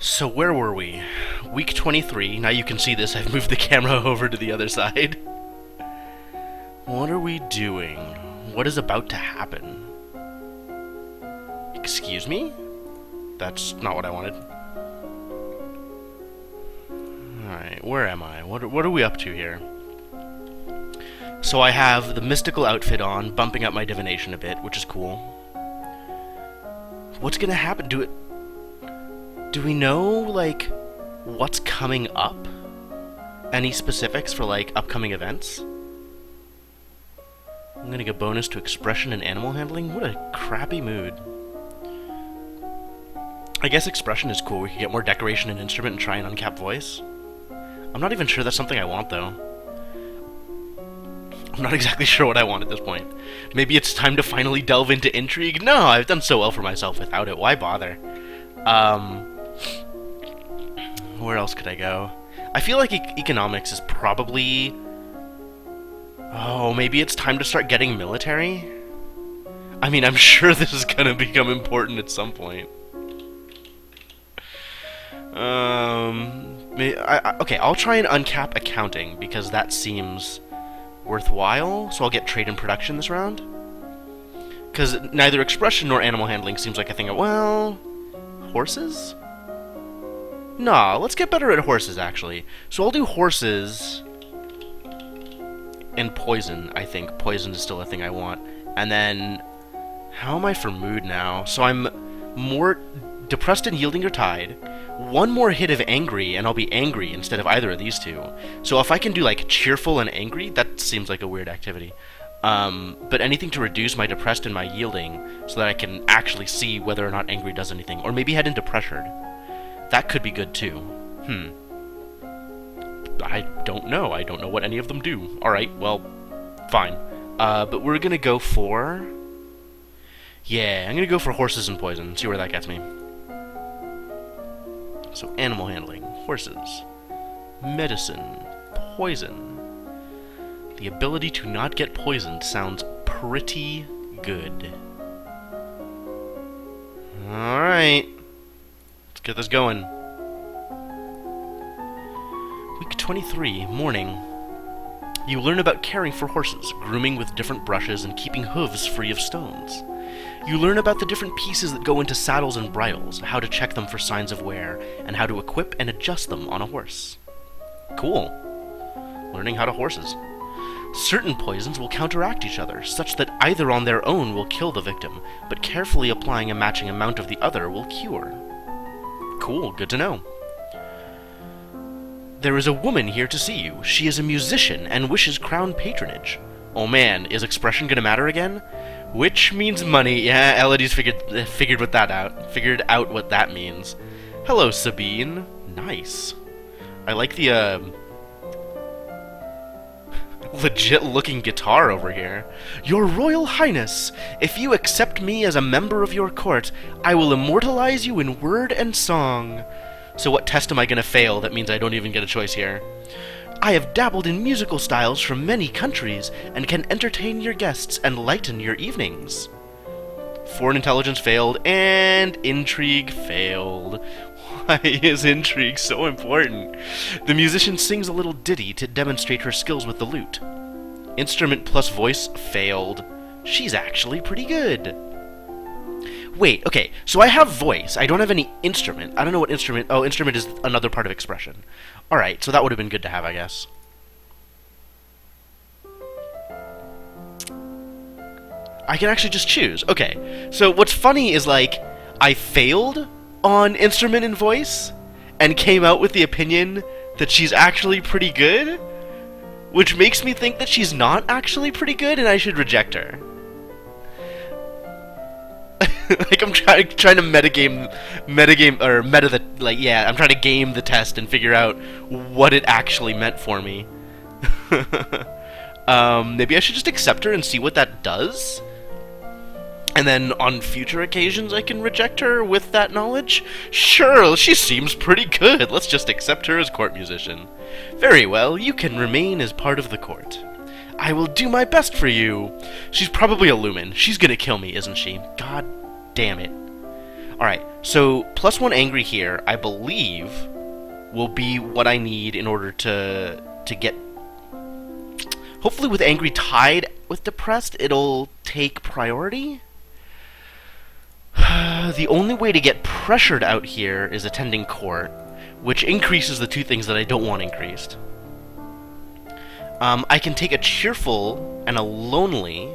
So where were we? Week 23. Now you can see this. I've moved the camera over to the other side. What are we doing? What is about to happen? Excuse me? That's not what I wanted. Alright, where am I? What are we up to here? So I have the mystical outfit on, bumping up my divination a bit, which is cool. What's gonna happen? Do we know, like, what's coming up? Any specifics for, like, upcoming events? I'm gonna get bonus to expression and animal handling? What a crappy mood. I guess expression is cool. We could get more decoration and instrument and try an uncapped voice. I'm not even sure that's something I want, though. I'm not exactly sure what I want at this point. Maybe it's time to finally delve into intrigue? No, I've done so well for myself without it. Why bother? Where else could I go? I feel like economics is probably... Oh, maybe it's time to start getting military? I mean, I'm sure this is gonna become important at some point. Okay, I'll try and uncap accounting, because that seems worthwhile, so I'll get trade and production this round. Because neither expression nor animal handling seems like a thing of, well... Horses? Nah, let's get better at horses, actually. So I'll do horses... and poison, I think. Poison is still a thing I want. And then... How am I for mood now? So I'm more depressed and yielding or tied. One more hit of angry, and I'll be angry instead of either of these two. So if I can do, like, cheerful and angry, that seems like a weird activity. But anything to reduce my depressed and my yielding, so that I can actually see whether or not angry does anything. Or maybe head into pressured. That could be good, too. I don't know. I don't know what any of them do. Alright, well, fine. But we're gonna go for... Yeah, I'm gonna go for horses and poison. See where that gets me. So, animal handling, horses, medicine, poison. The ability to not get poisoned sounds pretty good. Alright. Let's get this going. Week 23, morning. You learn about caring for horses, grooming with different brushes, and keeping hooves free of stones. You learn about the different pieces that go into saddles and bridles, how to check them for signs of wear, and how to equip and adjust them on a horse. Cool. Learning how to horses. Certain poisons will counteract each other, such that either on their own will kill the victim, but carefully applying a matching amount of the other will cure. Cool, good to know. There is a woman here to see you. She is a musician and wishes crown patronage. Oh man, is expression gonna matter again? Which means money. Yeah, Elodie's figured what that out. Figured out what that means. Hello, Sabine. Nice. I like the legit-looking guitar over here. Your Royal Highness, if you accept me as a member of your court, I will immortalize you in word and song. So what test am I gonna fail that means I don't even get a choice here? I have dabbled in musical styles from many countries and can entertain your guests and lighten your evenings. Foreign intelligence failed, and intrigue failed. Why is intrigue so important? The musician sings a little ditty to demonstrate her skills with the lute. Instrument plus voice failed. She's actually pretty good. Wait, okay, so I have voice. I don't have any instrument. I don't know what instrument... Oh, instrument is another part of expression. Alright, so that would have been good to have, I guess. I can actually just choose. Okay, so what's funny is, like, I failed on instrument and voice, and came out with the opinion that she's actually pretty good, which makes me think that she's not actually pretty good, and I should reject her. Like, I'm trying to metagame, or meta the, like, yeah, I'm trying to game the test and figure out what it actually meant for me. Maybe I should just accept her and see what that does? And then on future occasions I can reject her with that knowledge? Sure, she seems pretty good. Let's just accept her as court musician. Very well, you can remain as part of the court. I will do my best for you. She's probably a lumen. She's gonna kill me, isn't she? God damn it. Alright, so +1 angry here, I believe, will be what I need in order to get... Hopefully with angry tied with depressed, it'll take priority? The only way to get pressured out here is attending court, which increases the two things that I don't want increased. I can take a cheerful and a lonely,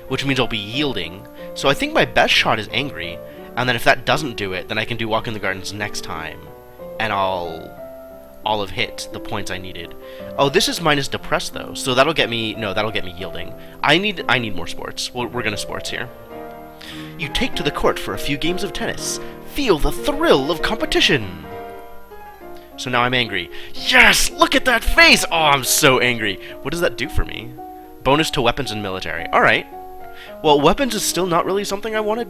which means I'll be yielding. So I think my best shot is angry, and then if that doesn't do it, then I can do Walk in the Gardens next time, and I'll have hit the points I needed. Oh, this is minus depressed though, so that'll get me. No, that'll get me yielding. I need more sports. We're gonna sports here. You take to the court for a few games of tennis. Feel the thrill of competition. So now I'm angry. Yes! Look at that face! Oh, I'm so angry. What does that do for me? Bonus to weapons and military. Alright. Well, weapons is still not really something I want to...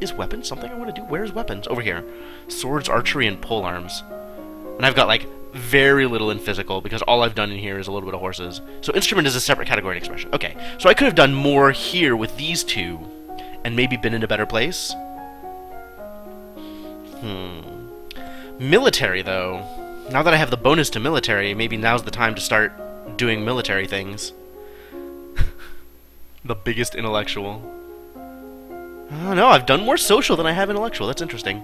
Is weapons something I want to do? Where's weapons? Over here. Swords, archery, and polearms. And I've got, like, very little in physical, because all I've done in here is a little bit of horses. So instrument is a separate category and expression. Okay. So I could have done more here with these two, and maybe been in a better place. Military, though. Now that I have the bonus to military, maybe now's the time to start doing military things. The biggest intellectual. No, I've done more social than I have intellectual. That's interesting.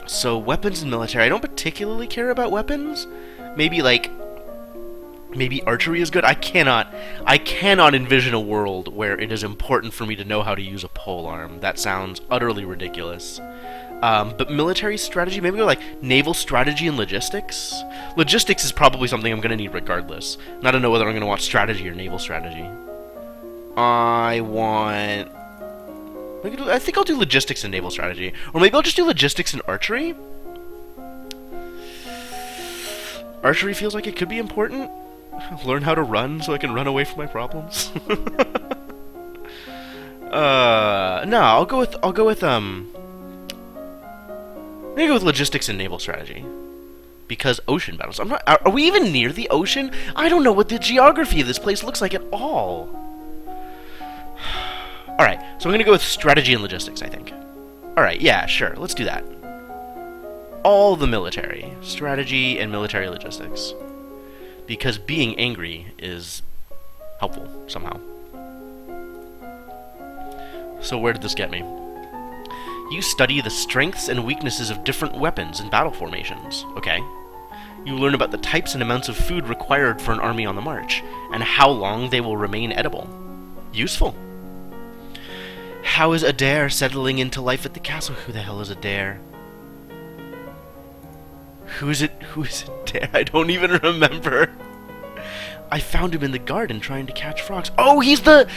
So weapons and military. I don't particularly care about weapons. Maybe, like... Maybe archery is good. I cannot envision a world where it is important for me to know how to use a polearm. That sounds utterly ridiculous. But military strategy, maybe like naval strategy and logistics? Logistics is probably something I'm going to need regardless. And I don't know whether I'm going to want strategy or naval strategy. I think I'll do logistics and naval strategy. Or maybe I'll just do logistics and archery? Archery feels like it could be important. Learn how to run so I can run away from my problems. No, I'll go with logistics and naval strategy. Because ocean battles. Are we even near the ocean? I don't know what the geography of this place looks like at all. Alright, so I'm gonna go with strategy and logistics, I think. Alright, yeah, sure, let's do that. All the military. Strategy and military logistics. Because being angry is helpful, somehow. So where did this get me? You study the strengths and weaknesses of different weapons and battle formations. Okay. You learn about the types and amounts of food required for an army on the march, and how long they will remain edible. Useful. How is Adair settling into life at the castle? Who the hell is Adair? Who is Adair? I don't even remember. I found him in the garden trying to catch frogs. Oh, he's the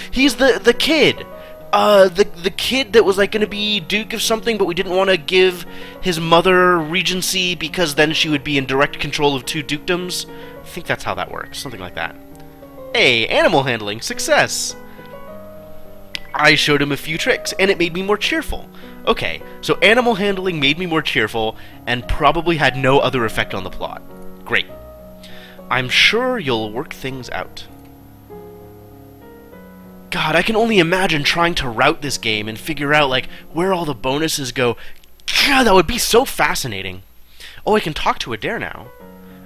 kid. The kid that was like gonna be Duke of something, but we didn't want to give his mother regency because then she would be in direct control of two dukedoms. I think that's how that works. Something like that. Hey, animal handling, success. I showed him a few tricks, and it made me more cheerful. Okay, so animal handling made me more cheerful, and probably had no other effect on the plot. Great. I'm sure you'll work things out. God, I can only imagine trying to route this game and figure out, like, where all the bonuses go. God, that would be so fascinating. Oh, I can talk to Adair now.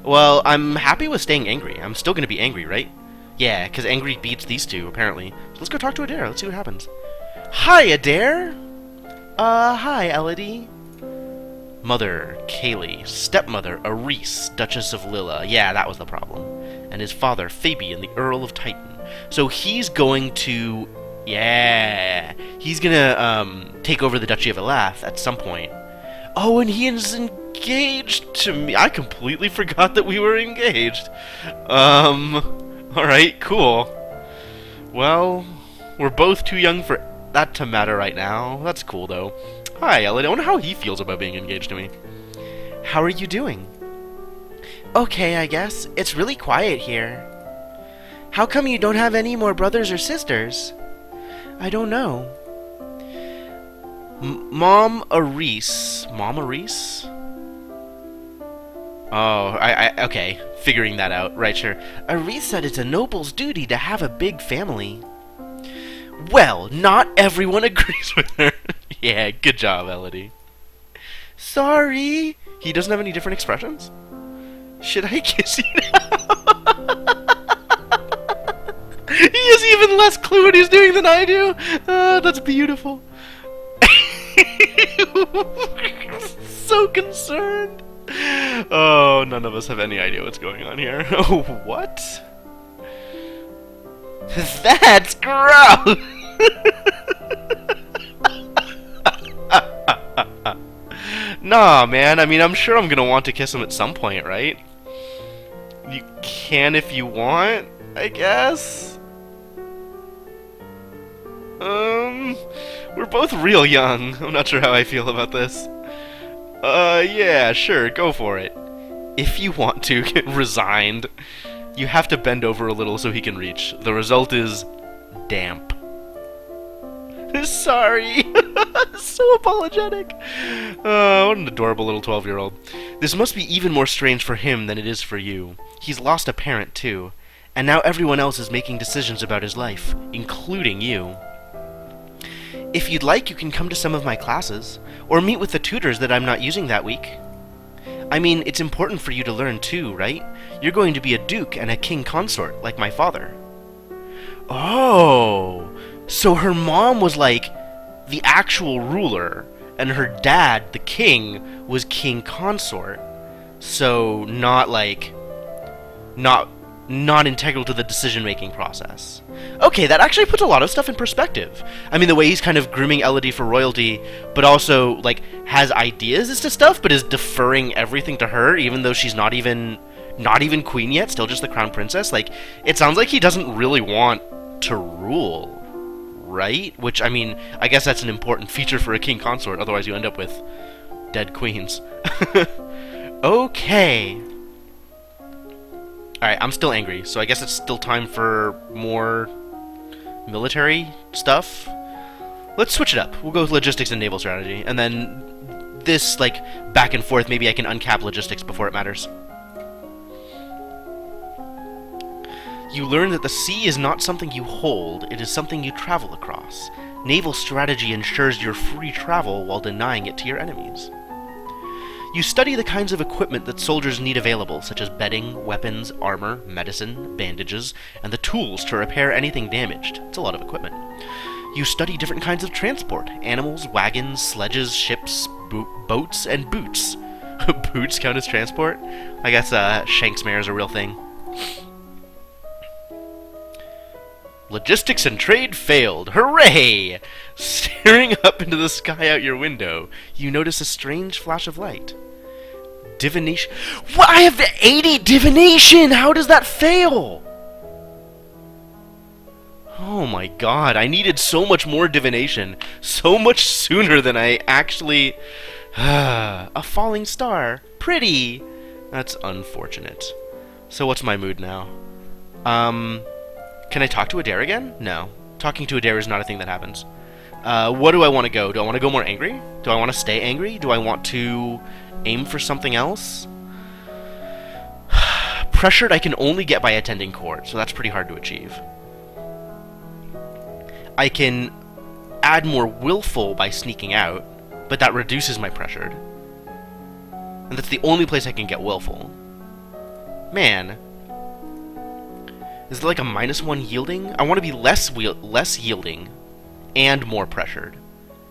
Well, I'm happy with staying angry. I'm still gonna be angry, right? Yeah, because angry beats these two, apparently. So let's go talk to Adair. Let's see what happens. Hi, Adair! Hi, Elodie. Mother, Kaylee. Stepmother, Arise, Duchess of Lilla. Yeah, that was the problem. And his father, Fabian, the Earl of Titan. So he's going to... Yeah! He's gonna, take over the Duchy of Elath at some point. Oh, and he is engaged to me. I completely forgot that we were engaged. Alright, cool. Well, we're both too young for that to matter right now. That's cool, though. Hi, Ellen. I wonder how he feels about being engaged to me. How are you doing? Okay, I guess. It's really quiet here. How come you don't have any more brothers or sisters? I don't know. Mom Arise. Mom Arise? Oh, okay. Figuring that out. Right, sure. Arise said it's a noble's duty to have a big family. Well, not everyone agrees with her. Yeah, good job, Elodie. Sorry. He doesn't have any different expressions? Should I kiss you now? He has even less clue what he's doing than I do. That's beautiful. So concerned. Oh, none of us have any idea what's going on here. Oh, what? That's gross. Nah, man. I mean, I'm sure I'm gonna want to kiss him at some point, right? You can if you want, I guess. We're both real young. I'm not sure how I feel about this. Yeah, sure, go for it. If you want to get resigned, you have to bend over a little so he can reach. The result is damp. Sorry. So apologetic. What an adorable little 12-year-old. This must be even more strange for him than it is for you. He's lost a parent, too. And now everyone else is making decisions about his life, including you. If you'd like, you can come to some of my classes, or meet with the tutors that I'm not using that week. I mean, it's important for you to learn too, right? You're going to be a duke and a king consort, like my father. Oh, so her mom was like the actual ruler, and her dad, the king, was king consort. So not integral to the decision-making process. Okay, that actually puts a lot of stuff in perspective. I mean, the way he's kind of grooming Elodie for royalty, but also, like, has ideas as to stuff, but is deferring everything to her, even though she's not even queen yet, still just the crown princess. Like, it sounds like he doesn't really want to rule, right? Which, I mean, I guess that's an important feature for a king consort, otherwise you end up with dead queens. Okay. Alright, I'm still angry, so I guess it's still time for more military stuff. Let's switch it up. We'll go with logistics and naval strategy, and then this, like, back and forth, maybe I can uncap logistics before it matters. You learn that the sea is not something you hold, it is something you travel across. Naval strategy ensures your free travel while denying it to your enemies. You study the kinds of equipment that soldiers need available, such as bedding, weapons, armor, medicine, bandages, and the tools to repair anything damaged. It's a lot of equipment. You study different kinds of transport, animals, wagons, sledges, ships, boats, and boots. Boots count as transport? I guess Shanksmare is a real thing. Logistics and trade failed. Hooray! Staring up into the sky out your window, you notice a strange flash of light. Divination. What? I have 80 divination! How does that fail? Oh my god, I needed so much more divination. So much sooner than I actually... A falling star. Pretty! That's unfortunate. So what's my mood now? Can I talk to Adair again? No. Talking to Adair is not a thing that happens. What do I want to go? Do I want to go more angry? Do I want to stay angry? Do I want to aim for something else? Pressured I can only get by attending court, so that's pretty hard to achieve. I can add more willful by sneaking out, but that reduces my pressured. And that's the only place I can get willful. Man. Is there like a -1 yielding? I want to be less yielding and more pressured.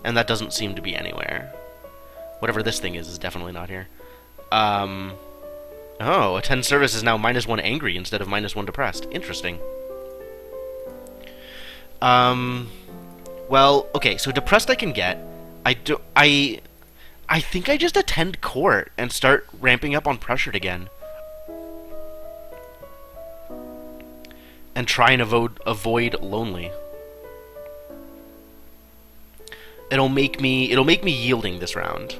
And that doesn't seem to be anywhere. Whatever this thing is definitely not here. Oh, attend service is now -1 angry instead of -1 depressed. Interesting. Well, okay, so depressed I can get. I think I just attend court and start ramping up on pressured again. And try and avoid lonely. It'll make me yielding this round.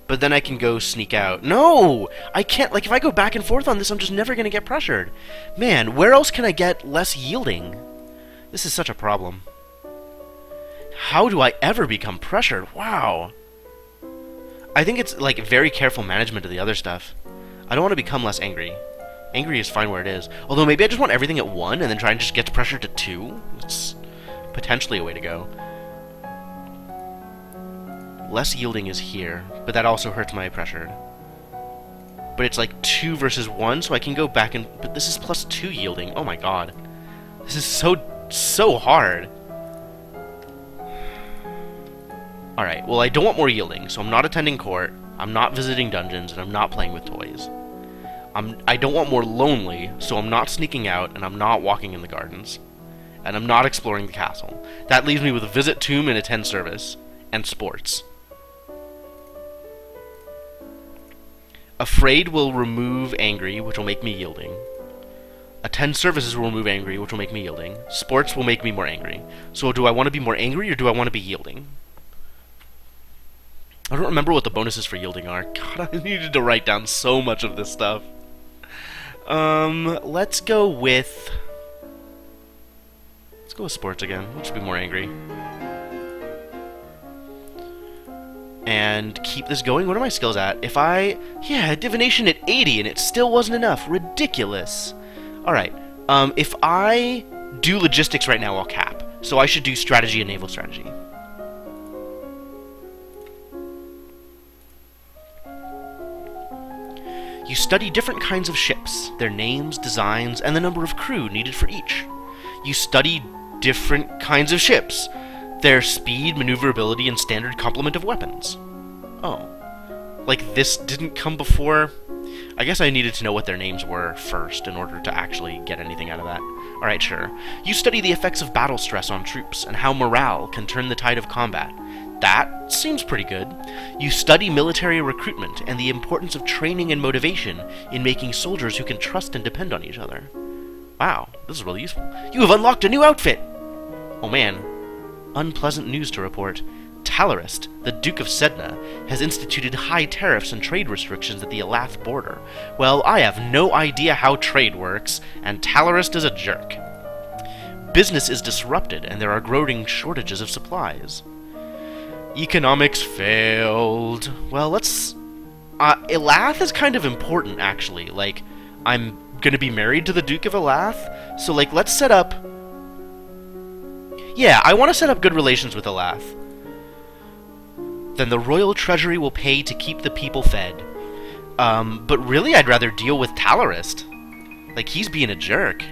But then I can go sneak out. No! I can't, like, if I go back and forth on this, I'm just never gonna get pressured. Man, where else can I get less yielding? This is such a problem. How do I ever become pressured? Wow. I think it's, like, very careful management of the other stuff. I don't want to become less angry. Angry is fine where it is. Although maybe I just want everything at 1 and then try and just get pressured to 2. It's potentially a way to go. Less yielding is here, but that also hurts my pressure. But it's like 2 versus 1, so I can go back and... But this is plus 2 yielding. Oh my god. This is so hard. Alright, well I don't want more yielding, so I'm not attending court, I'm not visiting dungeons, and I'm not playing with toys. I don't want more lonely, so I'm not sneaking out, and I'm not walking in the gardens. And I'm not exploring the castle. That leaves me with a visit tomb and attend service. And sports. Afraid will remove angry, which will make me yielding. Attend services will remove angry, which will make me yielding. Sports will make me more angry. So do I want to be more angry, or do I want to be yielding? I don't remember what the bonuses for yielding are. God, I needed to write down so much of this stuff. Let's go with sports again. Let's be more angry. And keep this going. What are my skills at? Yeah, divination at 80 and it still wasn't enough. Ridiculous. Alright, if I do logistics right now, I'll cap. So I should do strategy and naval strategy. You study different kinds of ships, their names, designs, and the number of crew needed for each. You study different kinds of ships, their speed, maneuverability, and standard complement of weapons. Oh. Like, this didn't come before? I guess I needed to know what their names were first in order to actually get anything out of that. Alright, sure. You study the effects of battle stress on troops, and how morale can turn the tide of combat. That seems pretty good. You study military recruitment and the importance of training and motivation in making soldiers who can trust and depend on each other. Wow, this is really useful. You have unlocked a new outfit! Oh man. Unpleasant news to report. Talarist, the Duke of Sedna, has instituted high tariffs and trade restrictions at the Elath border. Well, I have no idea how trade works, and Talarist is a jerk. Business is disrupted, and there are growing shortages of supplies. Economics failed. Well, let's... Elath is kind of important, actually. Like, I'm gonna be married to the Duke of Elath, so, like, let's set up... Yeah, I want to set up good relations with Elath. Then the royal treasury will pay to keep the people fed. But really, I'd rather deal with Talarist. Like, he's being a jerk.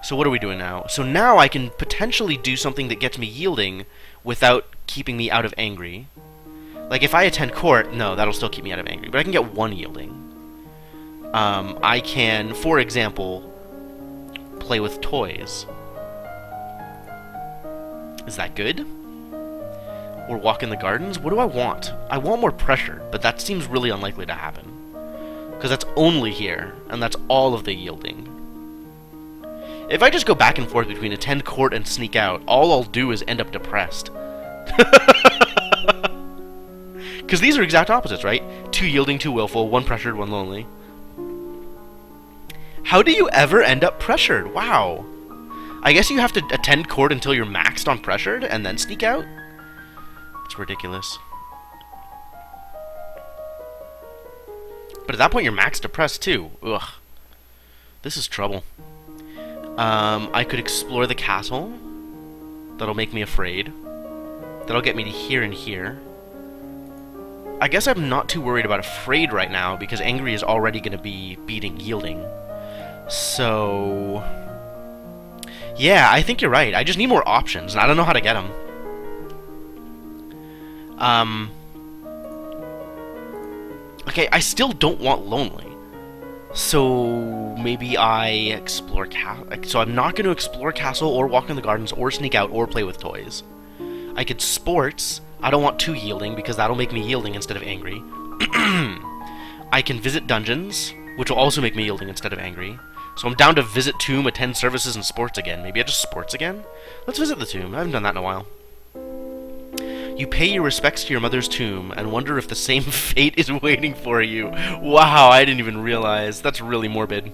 So what are we doing now? So now I can potentially do something that gets me yielding without keeping me out of angry. Like, if I attend court, no, that'll still keep me out of angry, but I can get 1 yielding. I can, for example, play with toys. Is that good? Or walk in the gardens? What do I want? I want more pressure, but that seems really unlikely to happen. Because that's only here, and that's all of the yielding. If I just go back and forth between attend court and sneak out, all I'll do is end up depressed. Because these are exact opposites, right? 2 yielding, 2 willful, 1 pressured, 1 lonely. How do you ever end up pressured? Wow. I guess you have to attend court until you're maxed on pressured and then sneak out? It's ridiculous. But at that point you're maxed depressed too. Ugh. This is trouble. I could explore the castle. That'll make me afraid. That'll get me to here and here. I guess I'm not too worried about afraid right now because angry is already going to be beating yielding. So... yeah, I think you're right. I just need more options, and I don't know how to get them. Okay, I still don't want lonely. So maybe I explore so I'm not going to explore castle or walk in the gardens or sneak out or play with toys. I could sports. I don't want 2 yielding because that'll make me yielding instead of angry. I can visit dungeons, which will also make me yielding instead of angry. So I'm down to visit tomb, attend services, and sports again. Maybe I just sports again? Let's visit the tomb. I haven't done that in a while. You pay your respects to your mother's tomb and wonder if the same fate is waiting for you. Wow, I didn't even realize. That's really morbid.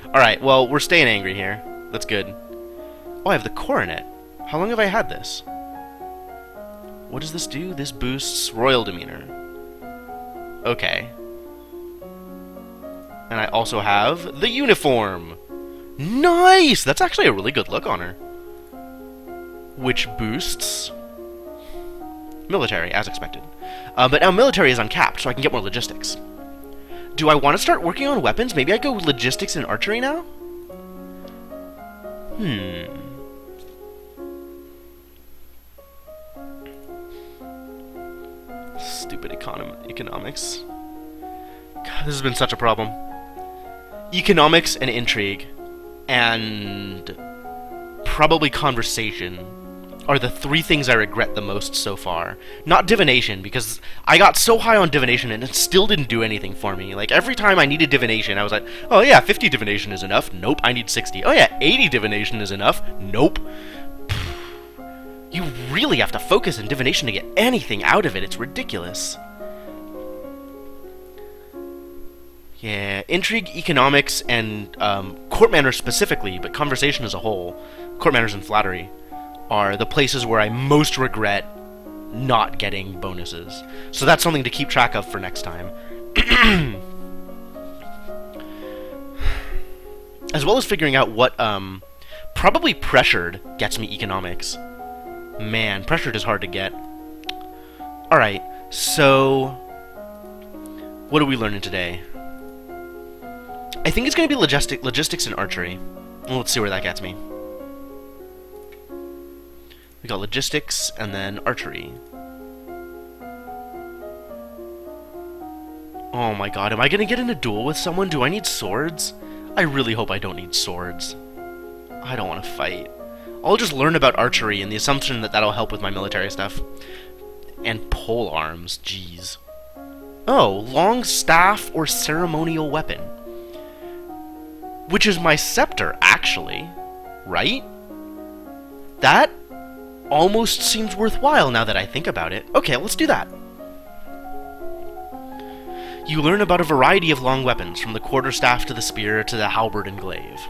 Alright, well, we're staying angry here. That's good. Oh, I have the coronet. How long have I had this? What does this do? This boosts royal demeanor. Okay. And I also have the uniform. Nice! That's actually a really good look on her. Which boosts military, as expected. But now military is uncapped, so I can get more logistics. Do I want to start working on weapons? Maybe I go logistics and archery now? Stupid economics. God, this has been such a problem. Economics and intrigue, and probably conversation are the three things I regret the most so far. Not divination, because I got so high on divination and it still didn't do anything for me. Like, every time I needed divination, I was like, oh yeah, 50 divination is enough. Nope, I need 60. Oh yeah, 80 divination is enough. Nope. You really have to focus on divination to get anything out of it. It's ridiculous. Yeah, intrigue, economics, and court manners specifically, but conversation as a whole, court manners and flattery, are the places where I most regret not getting bonuses. So that's something to keep track of for next time. As well as figuring out what, probably pressured gets me economics. Man, pressured is hard to get. Alright, so what are we learning today? I think it's going to be logistics and archery. Well, let's see where that gets me. We got logistics and then archery. Oh my god, am I going to get in a duel with someone? Do I need swords? I really hope I don't need swords. I don't want to fight. I'll just learn about archery and the assumption that that'll help with my military stuff. And pole arms, jeez. Oh, long staff or ceremonial weapon. Which is my scepter, actually. Right? That almost seems worthwhile now that I think about it. Okay, let's do that. You learn about a variety of long weapons, from the quarterstaff to the spear to the halberd and glaive.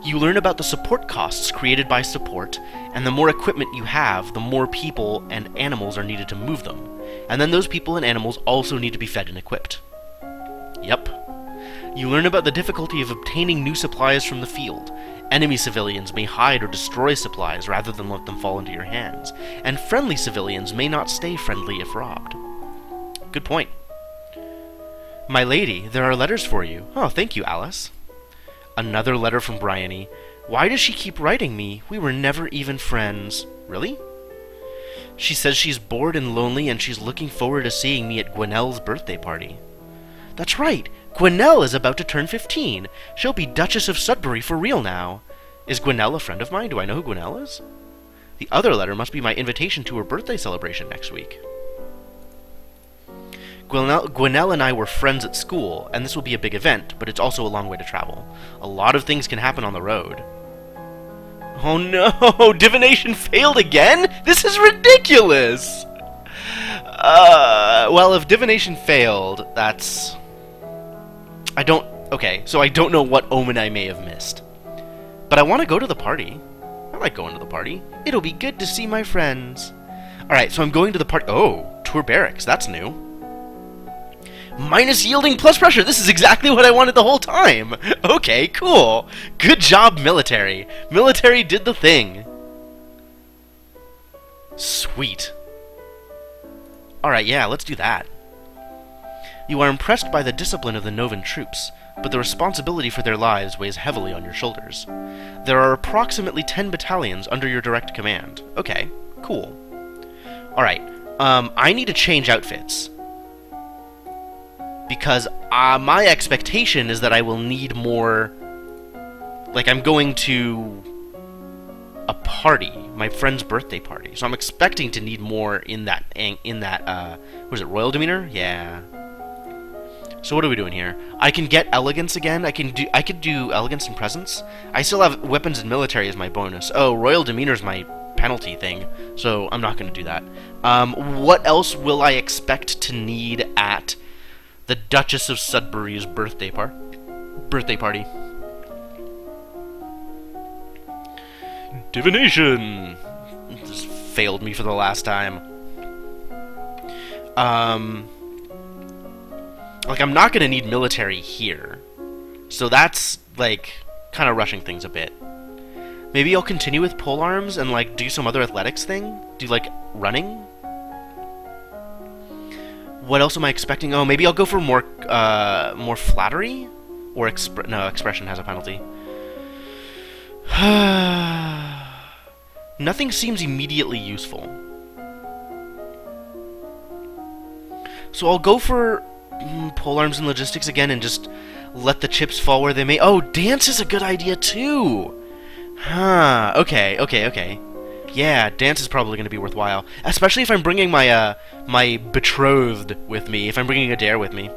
You learn about the support costs created by support, and the more equipment you have, the more people and animals are needed to move them. And then those people and animals also need to be fed and equipped. Yep. You learn about the difficulty of obtaining new supplies from the field. Enemy civilians may hide or destroy supplies rather than let them fall into your hands, and friendly civilians may not stay friendly if robbed. Good point. My lady, there are letters for you. Oh, thank you, Alice. Another letter from Bryony. Why does she keep writing me? We were never even friends. Really? She says she's bored and lonely and she's looking forward to seeing me at Gwenelle's birthday party. That's right! Gwenelle is about to turn 15. She'll be Duchess of Sudbury for real now. Is Gwenelle a friend of mine? Do I know who Gwenelle is? The other letter must be my invitation to her birthday celebration next week. Gwenelle and I were friends at school, and this will be a big event, but it's also a long way to travel. A lot of things can happen on the road. Oh no! Divination failed again? This is ridiculous! Well, if divination failed, that's... Okay, so I don't know what omen I may have missed. But I want to go to the party. I like going to the party. It'll be good to see my friends. Alright, so I'm going to the party. Oh, tour barracks. That's new. Minus yielding plus pressure. This is exactly what I wanted the whole time. Okay, cool. Good job, military. Military did the thing. Sweet. Alright, yeah, let's do that. You are impressed by the discipline of the Novan troops, but the responsibility for their lives weighs heavily on your shoulders. There are approximately 10 battalions under your direct command. Okay, cool. Alright, I need to change outfits. Because my expectation is that I will need more... Like, I'm going to a party, my friend's birthday party, so I'm expecting to need more in that, was it Royal Demeanor? Yeah. So what are we doing here? I can get elegance again. I could do elegance and presence. I still have weapons and military as my bonus. Oh, Royal Demeanor is my penalty thing, so I'm not going to do that. What else will I expect to need at the Duchess of Sudbury's birthday party? Divination! This failed me for the last time. Like, I'm not going to need military here. So that's, like, kind of rushing things a bit. Maybe I'll continue with pole arms and, like, do some other athletics thing? Do, like, running? What else am I expecting? Oh, maybe I'll go for more flattery? Or no, expression has a penalty. Nothing seems immediately useful. So I'll go for pole arms and logistics again and just let the chips fall where they may. Oh, dance is a good idea too! Huh, okay. Yeah, dance is probably going to be worthwhile. Especially if I'm bringing my, my betrothed with me. If I'm bringing Adair with me.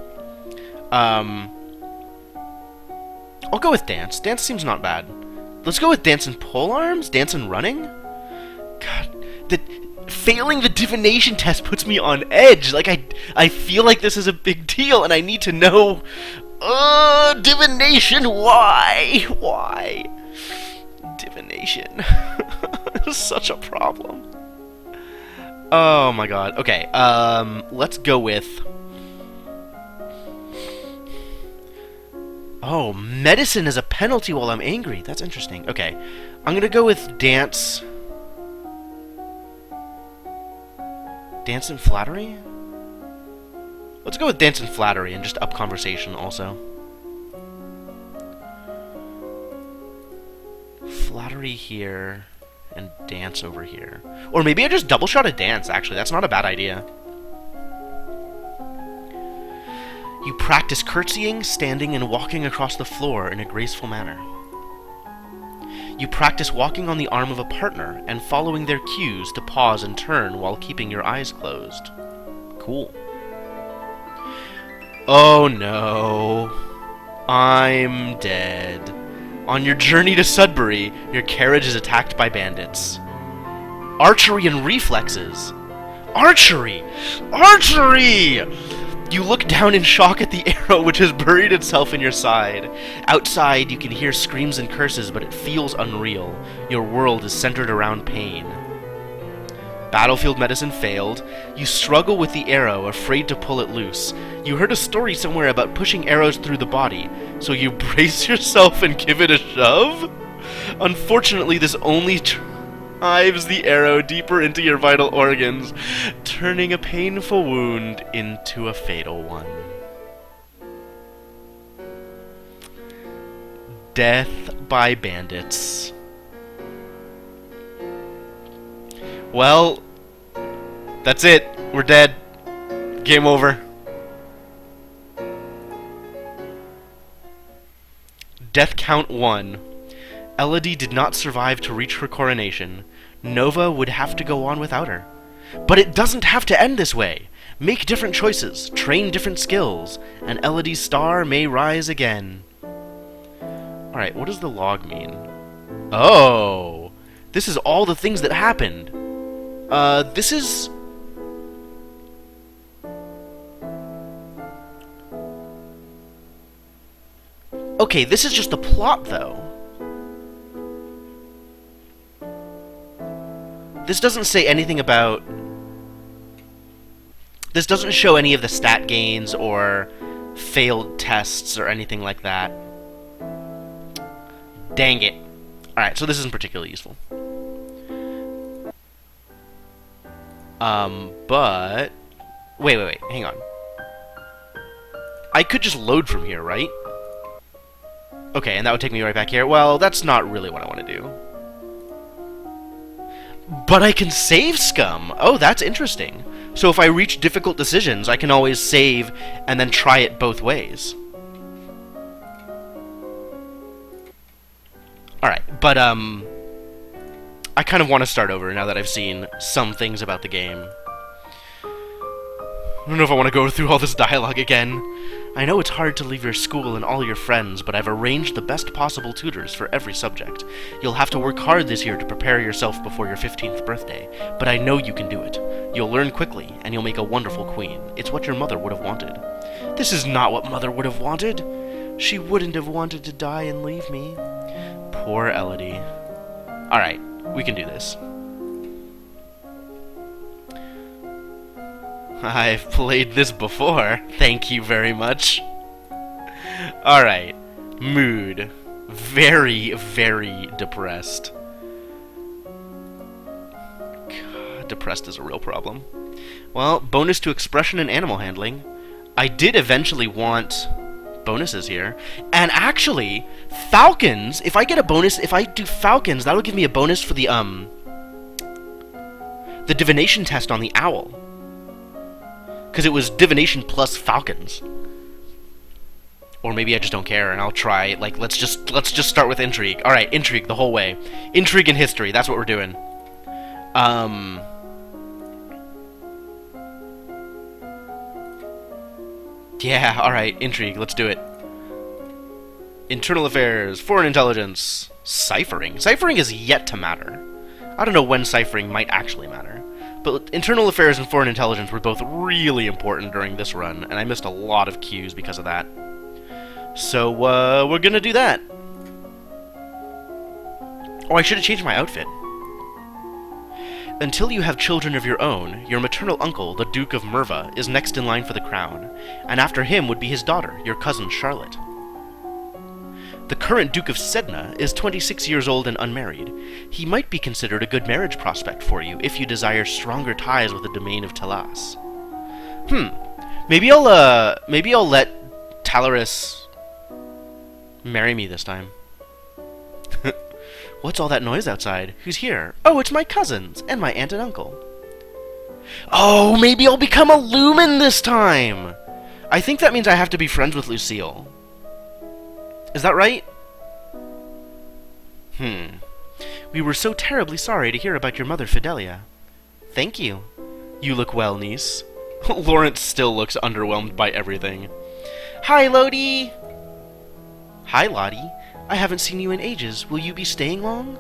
I'll go with dance. Dance seems not bad. Let's go with dance and pole arms? Dance and running? God, failing the divination test puts me on edge. Like, I feel like this is a big deal, and I need to know... divination, why? Why? Divination. It's such a problem. Oh my god. Okay, let's go with... Oh, medicine is a penalty while I'm angry. That's interesting. Okay, I'm gonna go with dance... Dance and flattery? Let's go with dance and flattery and just up conversation also. Flattery here and dance over here. Or maybe I just double shot a dance, actually. That's not a bad idea. You practice curtsying, standing, and walking across the floor in a graceful manner. You practice walking on the arm of a partner and following their cues to pause and turn while keeping your eyes closed. Cool. Oh no. I'm dead. On your journey to Sudbury, your carriage is attacked by bandits. Archery and reflexes. Archery! Archery! You look down in shock at the arrow which has buried itself in your side. Outside, you can hear screams and curses, but it feels unreal. Your world is centered around pain. Battlefield medicine failed. You struggle with the arrow, afraid to pull it loose. You heard a story somewhere about pushing arrows through the body, so you brace yourself and give it a shove? Unfortunately, this only drives the arrow deeper into your vital organs, turning a painful wound into a fatal one. Death by bandits. Well, that's it. We're dead. Game over. Death count 1. Elodie did not survive to reach her coronation. Nova would have to go on without her. But it doesn't have to end this way. Make different choices, train different skills, and Elodie's star may rise again. Alright, what does the log mean? Oh! This is all the things that happened. This is... Okay, this is just the plot, though. This doesn't say anything about... This doesn't show any of the stat gains or failed tests or anything like that. Dang it. Alright, so this isn't particularly useful. But... Wait, hang on. I could just load from here, right? Okay, and that would take me right back here. Well, that's not really what I want to do. But I can save scum! Oh, that's interesting. So if I reach difficult decisions, I can always save and then try it both ways. Alright, but, I kind of want to start over now that I've seen some things about the game. I don't know if I want to go through all this dialogue again. I know it's hard to leave your school and all your friends, but I've arranged the best possible tutors for every subject. You'll have to work hard this year to prepare yourself before your 15th birthday, but I know you can do it. You'll learn quickly, and you'll make a wonderful queen. It's what your mother would have wanted. This is not what Mother would have wanted. She wouldn't have wanted to die and leave me. Poor Elodie. Alright, we can do this. I've played this before. Thank you very much. Alright. Mood. Very, very depressed. God, depressed is a real problem. Well, bonus to expression and animal handling. I did eventually want bonuses here. And actually, falcons, if I get a bonus, if I do falcons, that'll give me a bonus for the divination test on the owl. Because it was divination plus falcons. Or maybe I just don't care and I'll try, like, let's just start with intrigue. Alright, intrigue the whole way. Intrigue and history, that's what we're doing. Yeah, alright, intrigue, let's do it. Internal affairs, foreign intelligence, ciphering. Ciphering is yet to matter. I don't know when ciphering might actually matter. But internal affairs and foreign intelligence were both really important during this run, and I missed a lot of cues because of that. So, we're gonna do that. Oh, I should have changed my outfit. Until you have children of your own, your maternal uncle, the Duke of Merva, is next in line for the crown, and after him would be his daughter, your cousin Charlotte. The current Duke of Sedna is 26 years old and unmarried. He might be considered a good marriage prospect for you if you desire stronger ties with the domain of Talas. Maybe I'll let Talaris marry me this time. What's all that noise outside? Who's here? Oh, it's my cousins, and my aunt and uncle. Oh, maybe I'll become a Lumen this time! I think that means I have to be friends with Lucille. Is that right? We were so terribly sorry to hear about your mother, Fidelia. Thank you. You look well, niece. Lawrence still looks underwhelmed by everything. Hi, Lodi! Hi, Lottie. I haven't seen you in ages. Will you be staying long?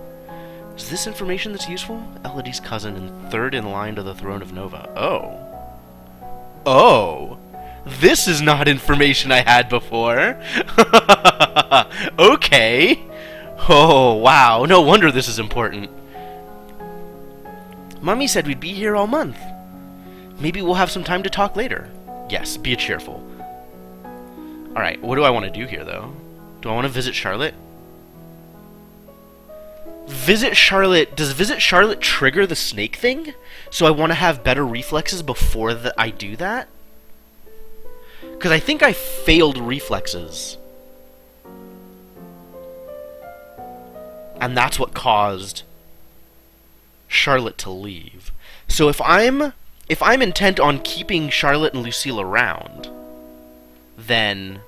Is this information that's useful? Elodie's cousin and third in line to the throne of Nova. Oh. Oh. This is not information I had before. Okay. Oh, wow. No wonder this is important. Mummy said we'd be here all month. Maybe we'll have some time to talk later. Yes, be cheerful. Alright, what do I want to do here, though? Do I want to visit Charlotte? Visit Charlotte... Does Visit Charlotte trigger the snake thing? So I want to have better reflexes before I do that? Because I think I failed reflexes. And that's what caused Charlotte to leave. So if I'm intent on keeping Charlotte and Lucille around, then...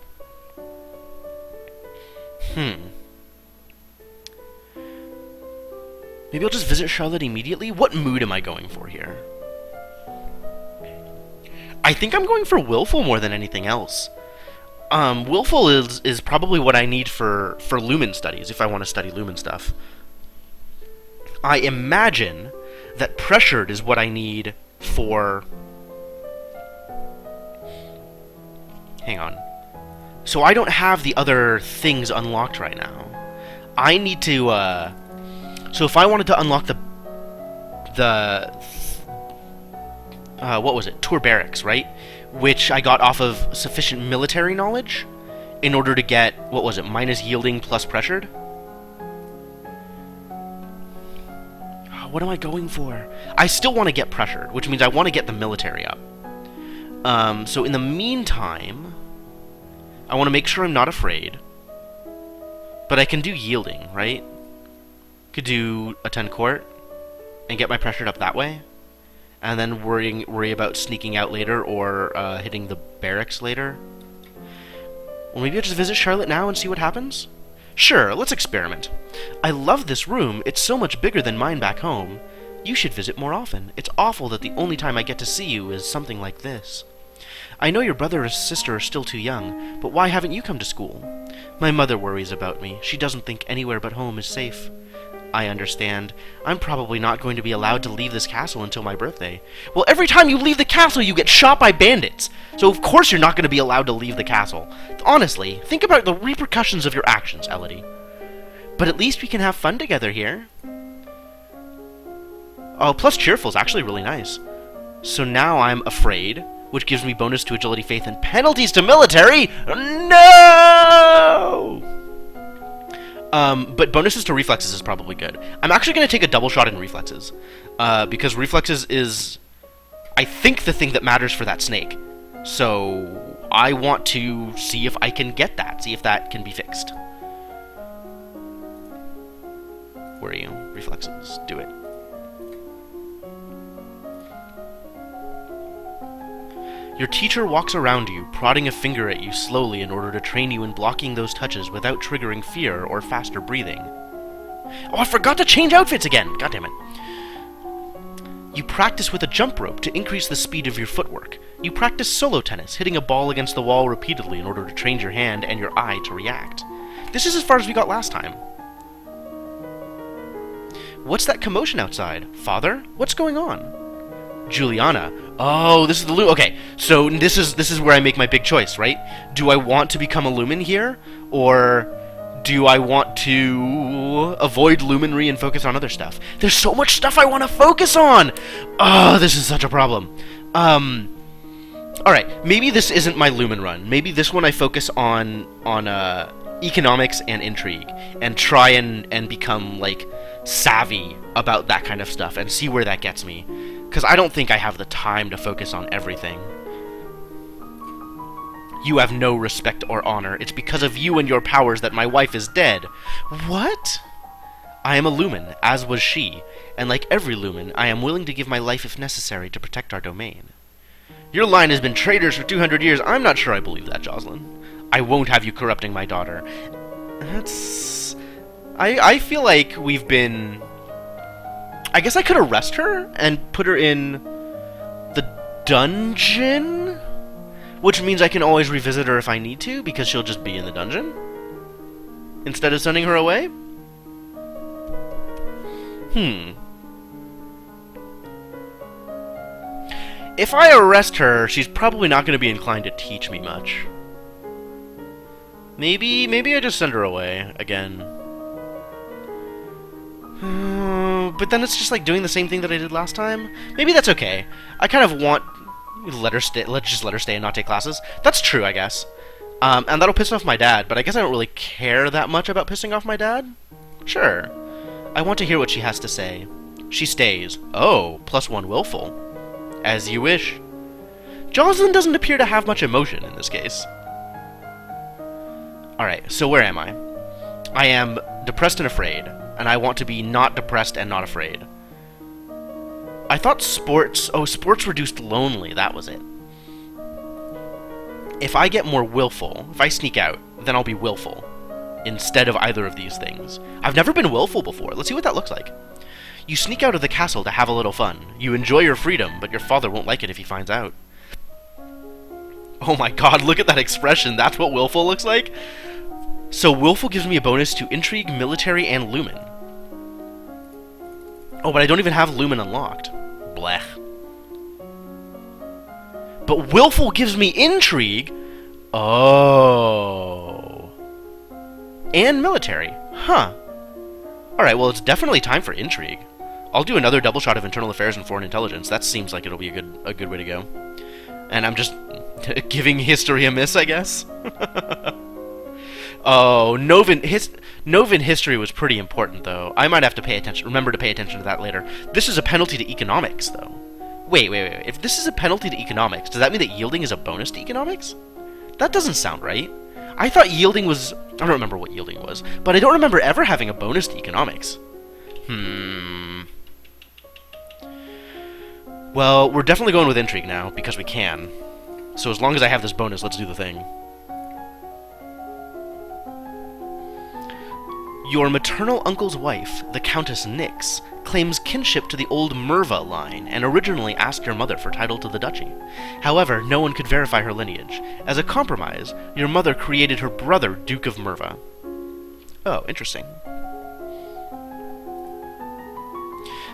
Maybe I'll just visit Charlotte immediately? What mood am I going for here? I think I'm going for willful more than anything else. Willful is probably what I need for Lumen studies, if I want to study Lumen stuff. I imagine that pressured is what I need for... Hang on. So I don't have the other things unlocked right now. I need to, So if I wanted to unlock what was it? Tour Barracks, right? Which I got off of sufficient military knowledge in order to get, what was it, minus yielding plus pressured? What am I going for? I still want to get pressured, which means I want to get the military up. So in the meantime, I want to make sure I'm not afraid. But I can do yielding, right? Could do attend court and get my pressured up that way. And then worry about sneaking out later or hitting the barracks later. Well, maybe I'll just visit Charlotte now and see what happens? Sure, let's experiment. I love this room. It's so much bigger than mine back home. You should visit more often. It's awful that the only time I get to see you is something like this. I know your brother or sister are still too young, but why haven't you come to school? My mother worries about me. She doesn't think anywhere but home is safe. I understand. I'm probably not going to be allowed to leave this castle until my birthday. Well, every time you leave the castle, you get shot by bandits. So of course you're not going to be allowed to leave the castle. Honestly, think about the repercussions of your actions, Elodie. But at least we can have fun together here. Oh, plus cheerful is actually really nice. So now I'm afraid, which gives me bonus to agility, faith, and penalties to military. No! But bonuses to reflexes is probably good. I'm actually going to take a double shot in reflexes, because reflexes is, I think, the thing that matters for that snake. So I want to see if I can get that, see if that can be fixed. Where are you? Reflexes. Do it. Your teacher walks around you, prodding a finger at you slowly in order to train you in blocking those touches without triggering fear or faster breathing. Oh, I forgot to change outfits again! God damn it. You practice with a jump rope to increase the speed of your footwork. You practice solo tennis, hitting a ball against the wall repeatedly in order to train your hand and your eye to react. This is as far as we got last time. What's that commotion outside? Father? What's going on? Juliana. Oh, this is the okay, so this is where I make my big choice, right? Do I want to become a Lumen here? Or do I want to avoid Luminry and focus on other stuff? There's so much stuff I want to focus on! Oh, this is such a problem. Alright, maybe this isn't my Lumen run. Maybe this one I focus on economics and intrigue, and try and become, like, savvy about that kind of stuff, and see where that gets me. Because I don't think I have the time to focus on everything. You have no respect or honor. It's because of you and your powers that my wife is dead. What? I am a Lumen, as was she, and like every Lumen, I am willing to give my life if necessary to protect our domain. Your line has been traitors for 200 years. I'm not sure I believe that, Jocelyn. I won't have you corrupting my daughter. That's... I feel like we've been... I guess I could arrest her and put her in the dungeon? Which means I can always revisit her if I need to, because she'll just be in the dungeon? Instead of sending her away? If I arrest her, she's probably not going to be inclined to teach me much. Maybe I just send her away again. But then it's just like doing the same thing that I did last time. Maybe that's okay. I kind of want let her stay. Let's just let her stay and not take classes. That's true, I guess. And that'll piss off my dad. But I guess I don't really care that much about pissing off my dad. Sure. I want to hear what she has to say. She stays. Oh, +1 willful. As you wish. Jocelyn doesn't appear to have much emotion in this case. Alright, so where am I? I am depressed and afraid. And I want to be not depressed and not afraid. I thought sports... Oh, sports reduced lonely. That was it. If I get more willful, if I sneak out, then I'll be willful. Instead of either of these things. I've never been willful before. Let's see what that looks like. You sneak out of the castle to have a little fun. You enjoy your freedom, but your father won't like it if he finds out. Oh my god, look at that expression. That's what willful looks like? So willful gives me a bonus to intrigue, military, and lumen. Oh, but I don't even have lumen unlocked. Blech. But willful gives me intrigue? Oh. And military. Huh. Alright, well, it's definitely time for intrigue. I'll do another double shot of internal affairs and foreign intelligence. That seems like it'll be a good way to go. And I'm just giving history a miss, I guess. Oh, Novin history was pretty important, though. I might have to remember to pay attention to that later. This is a penalty to economics, though. Wait. If this is a penalty to economics, does that mean that yielding is a bonus to economics? That doesn't sound right. I thought yielding was... I don't remember what yielding was, but I don't remember ever having a bonus to economics. Well, we're definitely going with intrigue now, because we can. So as long as I have this bonus, let's do the thing. Your maternal uncle's wife, the Countess Nyx, claims kinship to the old Merva line and originally asked your mother for title to the duchy. However, no one could verify her lineage. As a compromise, your mother created her brother Duke of Merva. Oh, interesting.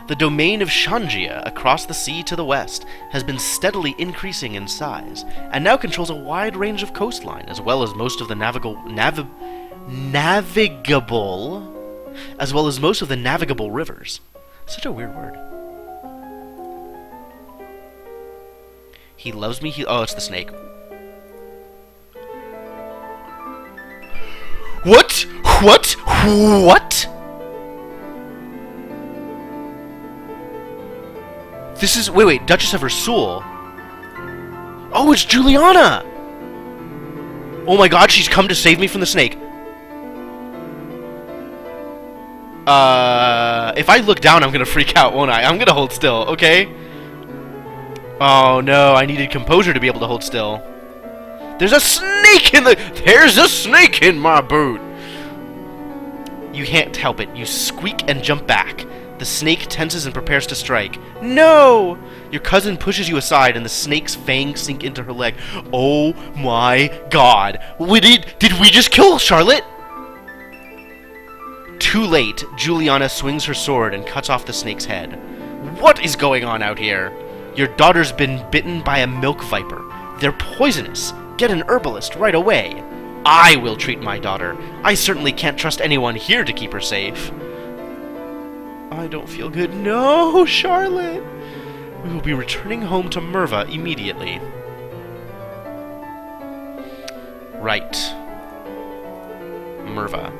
The domain of Shangia, across the sea to the west, has been steadily increasing in size, and now controls a wide range of coastline, as well as most of the navigable rivers. Such a weird word. He loves me. Oh, it's the snake. What? What? This is... Wait, Duchess of Ersul. Oh, it's Juliana! Oh my god, she's come to save me from the snake. If I look down, I'm gonna freak out, won't I? I'm gonna hold still, okay? Oh no, I needed composure to be able to hold still. There's a snake in the... There's a snake in my boot! You can't help it. You squeak and jump back. The snake tenses and prepares to strike. No! Your cousin pushes you aside and the snake's fangs sink into her leg. Oh my god. Did we just kill Charlotte? Too late. Juliana swings her sword and cuts off the snake's head. What is going on out here? Your daughter's been bitten by a milk viper. They're poisonous. Get an herbalist right away. I will treat my daughter. I certainly can't trust anyone here to keep her safe. I don't feel good. No, Charlotte! We will be returning home to Merva immediately. Right. Merva.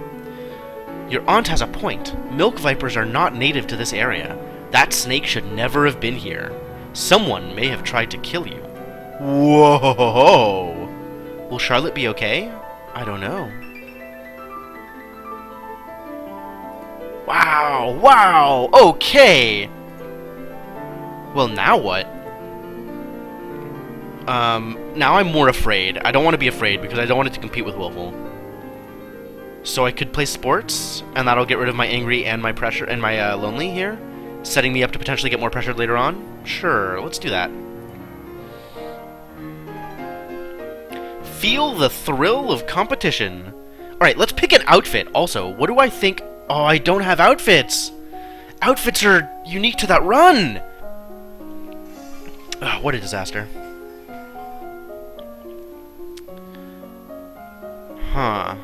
Your aunt has a point. Milk vipers are not native to this area. That snake should never have been here. Someone may have tried to kill you. Whoa! Will Charlotte be okay? I don't know. Wow! Wow! Okay! Well, now what? Now I'm more afraid. I don't want to be afraid because I don't want it to compete with Willful. So I could play sports, and that'll get rid of my angry and my pressure and my lonely here, setting me up to potentially get more pressured later on. Sure, let's do that. Feel the thrill of competition. Alright, let's pick an outfit. Also, what do I think? Oh, I don't have outfits. Outfits are unique to that run. Oh, what a disaster. Huh.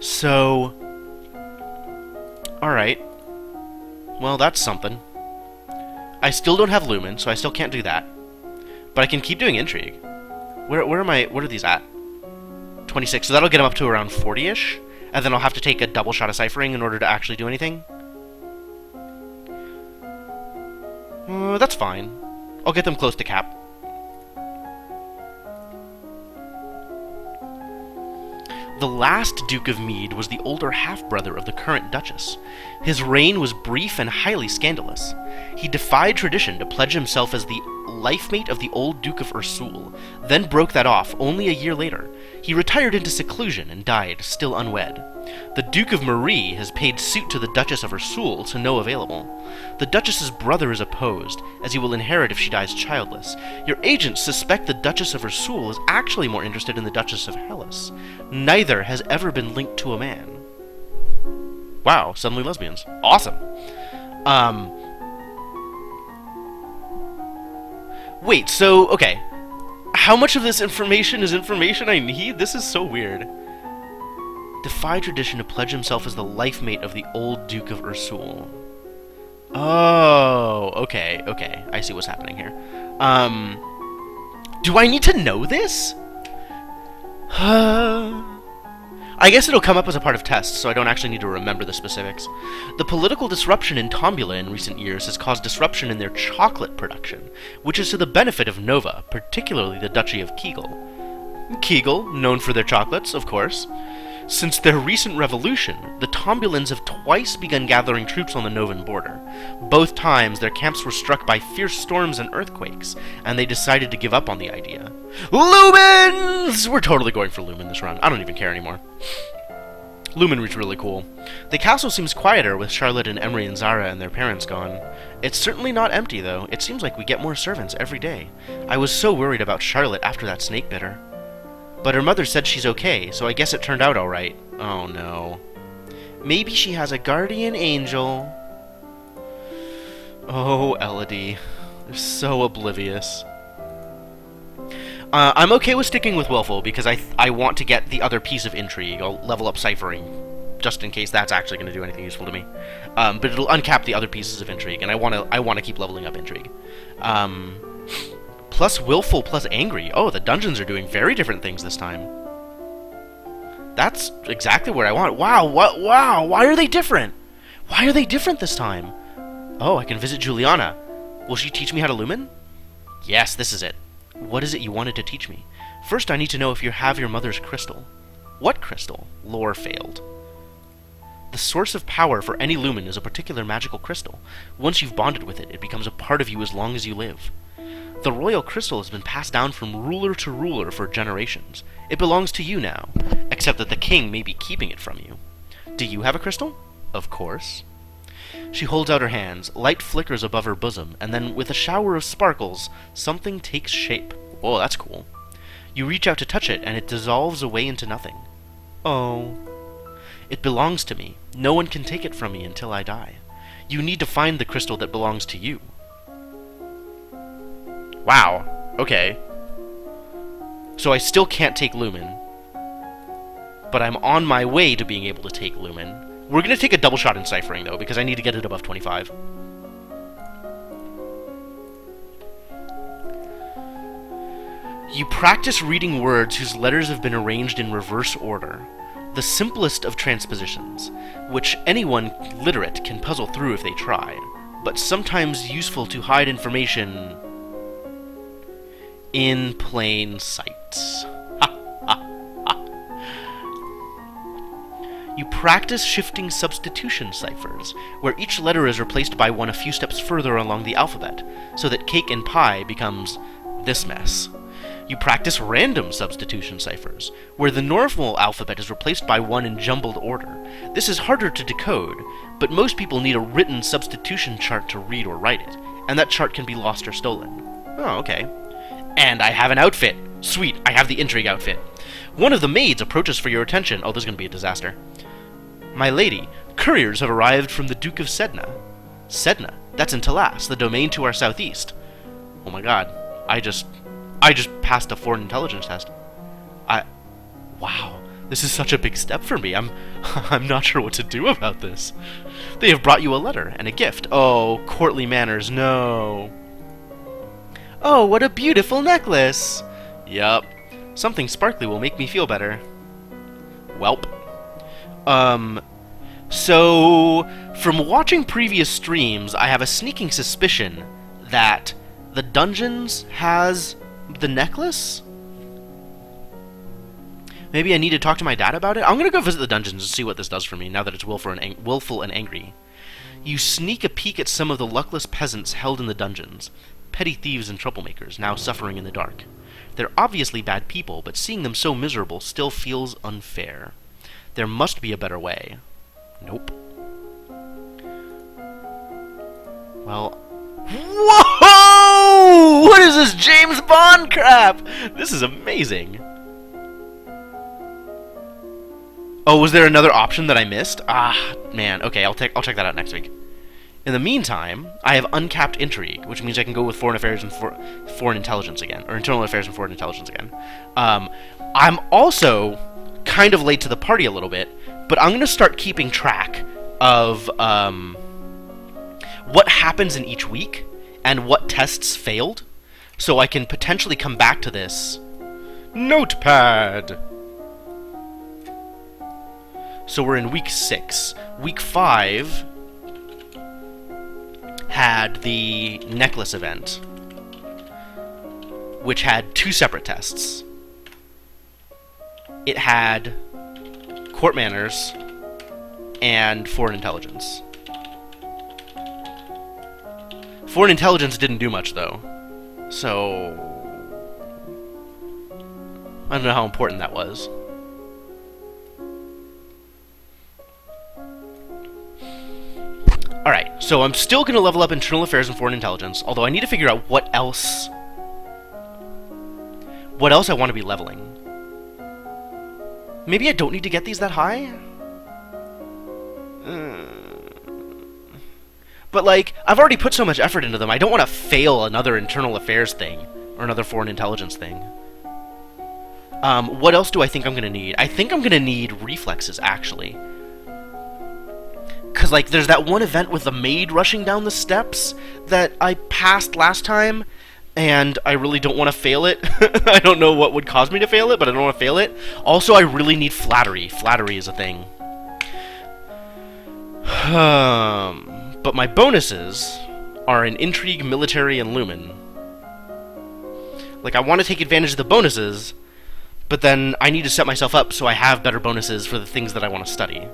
So... Alright. Well, that's something. I still don't have Lumen, so I still can't do that. But I can keep doing Intrigue. Where are these at? 26, so that'll get them up to around 40-ish. And then I'll have to take a double shot of Ciphering in order to actually do anything. That's fine. I'll get them close to cap. The last Duke of Mead was the older half-brother of the current Duchess. His reign was brief and highly scandalous. He defied tradition to pledge himself as the life-mate of the old Duke of Ersul, then broke that off only a year later. He retired into seclusion and died, still unwed. The Duke of Marie has paid suit to the Duchess of Ersul to no available. The Duchess's brother is opposed, as he will inherit if she dies childless. Your agents suspect the Duchess of Ersul is actually more interested in the Duchess of Hellas. Neither has ever been linked to a man. Wow, suddenly lesbians. Awesome. Wait, so, okay. How much of this information is information I need? This is so weird. Defy tradition to pledge himself as the life mate of the old Duke of Ersul. Oh, okay, okay. I see what's happening here. Do I need to know this? I guess it'll come up as a part of tests, so I don't actually need to remember the specifics. The political disruption in Tombula in recent years has caused disruption in their chocolate production, which is to the benefit of Nova, particularly the Duchy of Kegel. Kegel, known for their chocolates, of course. Since their recent revolution, the Tombulans have twice begun gathering troops on the Novan border. Both times, their camps were struck by fierce storms and earthquakes, and they decided to give up on the idea. Lumens! We're totally going for Lumen this run. I don't even care anymore. Lumen was really cool. The castle seems quieter with Charlotte and Emery and Zara and their parents gone. It's certainly not empty, though. It seems like we get more servants every day. I was so worried about Charlotte after that snake bit her. But her mother said she's okay, so I guess it turned out alright. Oh no. Maybe she has a guardian angel. Oh, Elodie. They're so oblivious. I'm okay with sticking with Willful, because I want to get the other piece of Intrigue. I'll level up Ciphering, just in case that's actually going to do anything useful to me. But it'll uncap the other pieces of Intrigue, and I want to keep leveling up Intrigue. Plus Willful plus Angry. Oh, the dungeons are doing very different things this time. That's exactly what I want. Wow, what? Wow, why are they different? Why are they different this time? Oh, I can visit Juliana. Will she teach me how to lumen? Yes, this is it. What is it you wanted to teach me? First, I need to know if you have your mother's crystal. What crystal? Lore failed. The source of power for any lumen is a particular magical crystal. Once you've bonded with it, it becomes a part of you as long as you live. The royal crystal has been passed down from ruler to ruler for generations. It belongs to you now, except that the king may be keeping it from you. Do you have a crystal? Of course. She holds out her hands, light flickers above her bosom, and then, with a shower of sparkles, something takes shape. Whoa, that's cool. You reach out to touch it, and it dissolves away into nothing. Oh. It belongs to me. No one can take it from me until I die. You need to find the crystal that belongs to you. Wow. Okay. So I still can't take Lumen. But I'm on my way to being able to take Lumen. We're going to take a double shot in ciphering, though, because I need to get it above 25. You practice reading words whose letters have been arranged in reverse order. The simplest of transpositions, which anyone literate can puzzle through if they try, but sometimes useful to hide information in plain sight. You practice shifting substitution ciphers, where each letter is replaced by one a few steps further along the alphabet, so that cake and pie becomes this mess. You practice random substitution ciphers, where the normal alphabet is replaced by one in jumbled order. This is harder to decode, but most people need a written substitution chart to read or write it, and that chart can be lost or stolen. Oh, okay. And I have an outfit! Sweet, I have the intrigue outfit. One of the maids approaches for your attention. Oh, this is going to be a disaster. My lady, couriers have arrived from the Duke of Sedna. Sedna? That's in Talas, the domain to our southeast. Oh my god, I just passed a foreign intelligence test. Wow, this is such a big step for me. I'm not sure what to do about this. They have brought you a letter and a gift. Oh, courtly manners, no. Oh, what a beautiful necklace. Yup, something sparkly will make me feel better. Welp. So, from watching previous streams, I have a sneaking suspicion that the dungeons has the necklace? Maybe I need to talk to my dad about it? I'm gonna go visit the dungeons and see what this does for me, now that it's willful and angry. You sneak a peek at some of the luckless peasants held in the dungeons. Petty thieves and troublemakers, now suffering in the dark. They're obviously bad people, but seeing them so miserable still feels unfair. There must be a better way. Nope. Well... Whoa! What is this James Bond crap? This is amazing. Oh, was there another option that I missed? Ah, man. Okay, I'll check that out next week. In the meantime, I have uncapped intrigue, which means I can go with foreign affairs and foreign intelligence again, or internal affairs and foreign intelligence again. I'm also kind of late to the party a little bit, but I'm going to start keeping track of what happens in each week and what tests failed, so I can potentially come back to this. Notepad! So we're in week 6. Week 5 had the necklace event, which had 2 separate tests. It had court manners and foreign intelligence. Foreign intelligence didn't do much, though, so I don't know how important that was. Alright, so I'm still going to level up internal affairs and foreign intelligence, although I need to figure out what else I want to be leveling. Maybe I don't need to get these that high? But, like, I've already put so much effort into them, I don't want to fail another internal affairs thing, or another foreign intelligence thing. What else do I think I'm going to need? I think I'm going to need reflexes, actually. Because, like, there's that one event with the maid rushing down the steps that I passed last time, and I really don't want to fail it. I don't know what would cause me to fail it, but I don't want to fail it. Also, I really need flattery. Flattery is a thing. But my bonuses are in intrigue, military, and lumen. Like, I want to take advantage of the bonuses, but then I need to set myself up so I have better bonuses for the things that I want to study.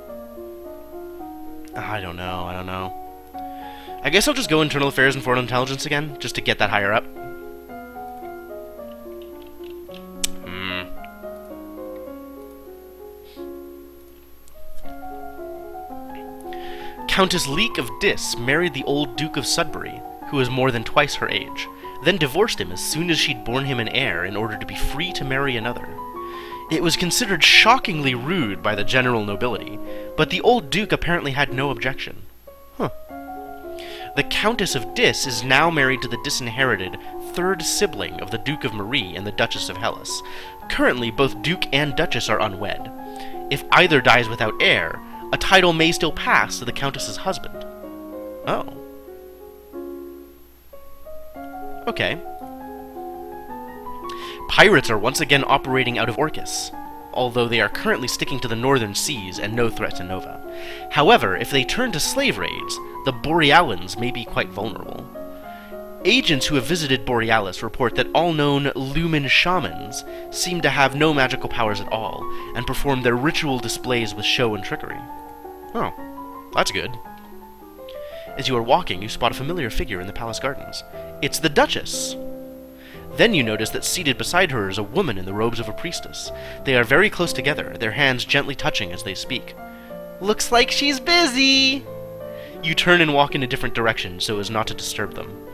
I don't know. I guess I'll just go internal affairs and foreign intelligence again, just to get that higher up. Countess Leek of Dis married the old Duke of Sudbury, who was more than twice her age, then divorced him as soon as she'd borne him an heir in order to be free to marry another. It was considered shockingly rude by the general nobility, but the old Duke apparently had no objection. The Countess of Dis is now married to the disinherited third sibling of the Duke of Marie and the Duchess of Hellas. Currently, both Duke and Duchess are unwed. If either dies without heir, a title may still pass to the Countess's husband. Oh. Okay. Pirates are once again operating out of Orcus, although they are currently sticking to the northern seas and no threat to Nova. However, if they turn to slave raids, the Borealans may be quite vulnerable. Agents who have visited Borealis report that all known Lumen shamans seem to have no magical powers at all, and perform their ritual displays with show and trickery. Oh, that's good. As you are walking, you spot a familiar figure in the palace gardens. It's the Duchess! Then you notice that seated beside her is a woman in the robes of a priestess. They are very close together, their hands gently touching as they speak. Looks like she's busy! You turn and walk in a different direction so as not to disturb them.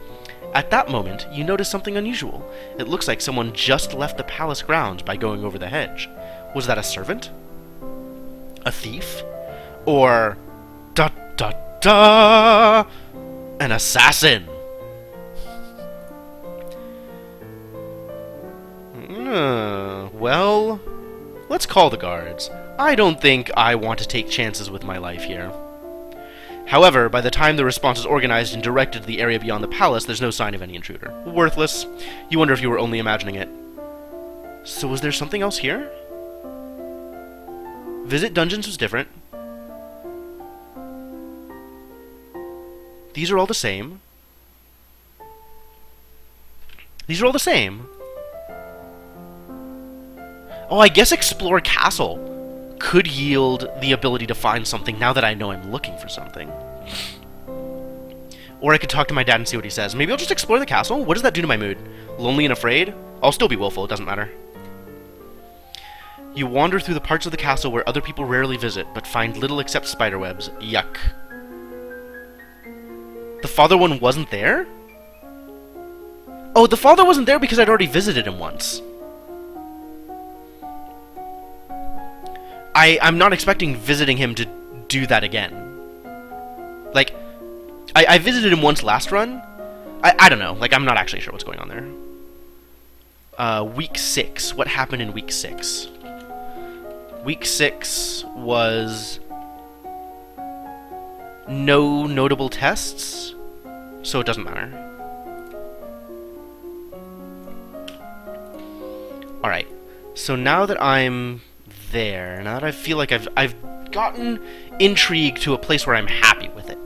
At that moment, you notice something unusual. It looks like someone just left the palace grounds by going over the hedge. Was that a servant? A thief? Or... an assassin! Well, let's call the guards. I don't think I want to take chances with my life here. However, by the time the response is organized and directed to the area beyond the palace, there's no sign of any intruder. Worthless. You wonder if you were only imagining it. So was there something else here? Visit dungeons was different. These are all the same. These are all the same. Oh, I guess Explore Castle could yield the ability to find something now that I know I'm looking for something. Or I could talk to my dad and see what he says. Maybe I'll just explore the castle? What does that do to my mood? Lonely and afraid? I'll still be willful, it doesn't matter. You wander through the parts of the castle where other people rarely visit, but find little except spiderwebs. Yuck. The father one wasn't there? Oh, the father wasn't there because I'd already visited him once. I'm not expecting visiting him to do that again. Like, I visited him once last run. I don't know. Like, I'm not actually sure what's going on there. Week 6. What happened in Week 6? Week 6 was... no notable tests, so it doesn't matter. Alright, so now that I'm there, now that I feel like I've gotten intrigue to a place where I'm happy with it.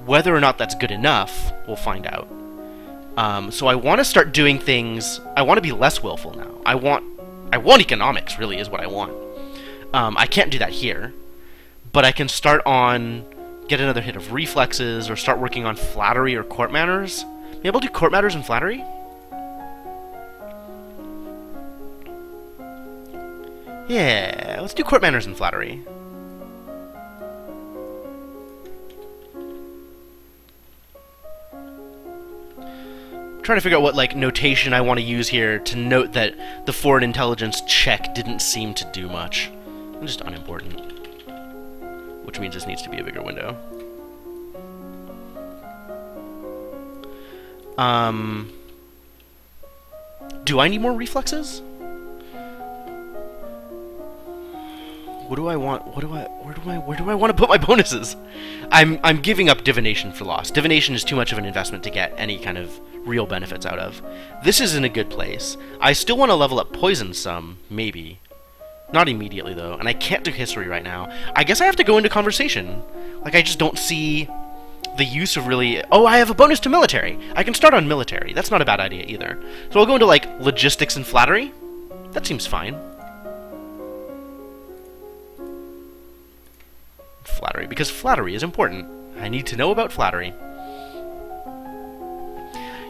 Whether or not that's good enough, we'll find out. So I want to start doing things, I want to be less willful now. I want economics, really, is what I want. I can't do that here. But I can start on, get another hit of reflexes, or start working on flattery or court manners. Maybe I'll do court manners and flattery? Yeah, let's do court manners and flattery. I'm trying to figure out what, like, notation I want to use here to note that the foreign intelligence check didn't seem to do much. I'm just unimportant. Which means this needs to be a bigger window. Do I need more reflexes? What do I want? Where do I want to put my bonuses? I'm giving up divination for loss. Divination is too much of an investment to get any kind of real benefits out of. This is in a good place. I still want to level up poison some, maybe. Not immediately, though, and I can't do history right now. I guess I have to go into conversation. Like, I just don't see the use of really... Oh, I have a bonus to military! I can start on military. That's not a bad idea, either. So I'll go into, like, logistics and flattery. That seems fine. Flattery, because flattery is important. I need to know about flattery.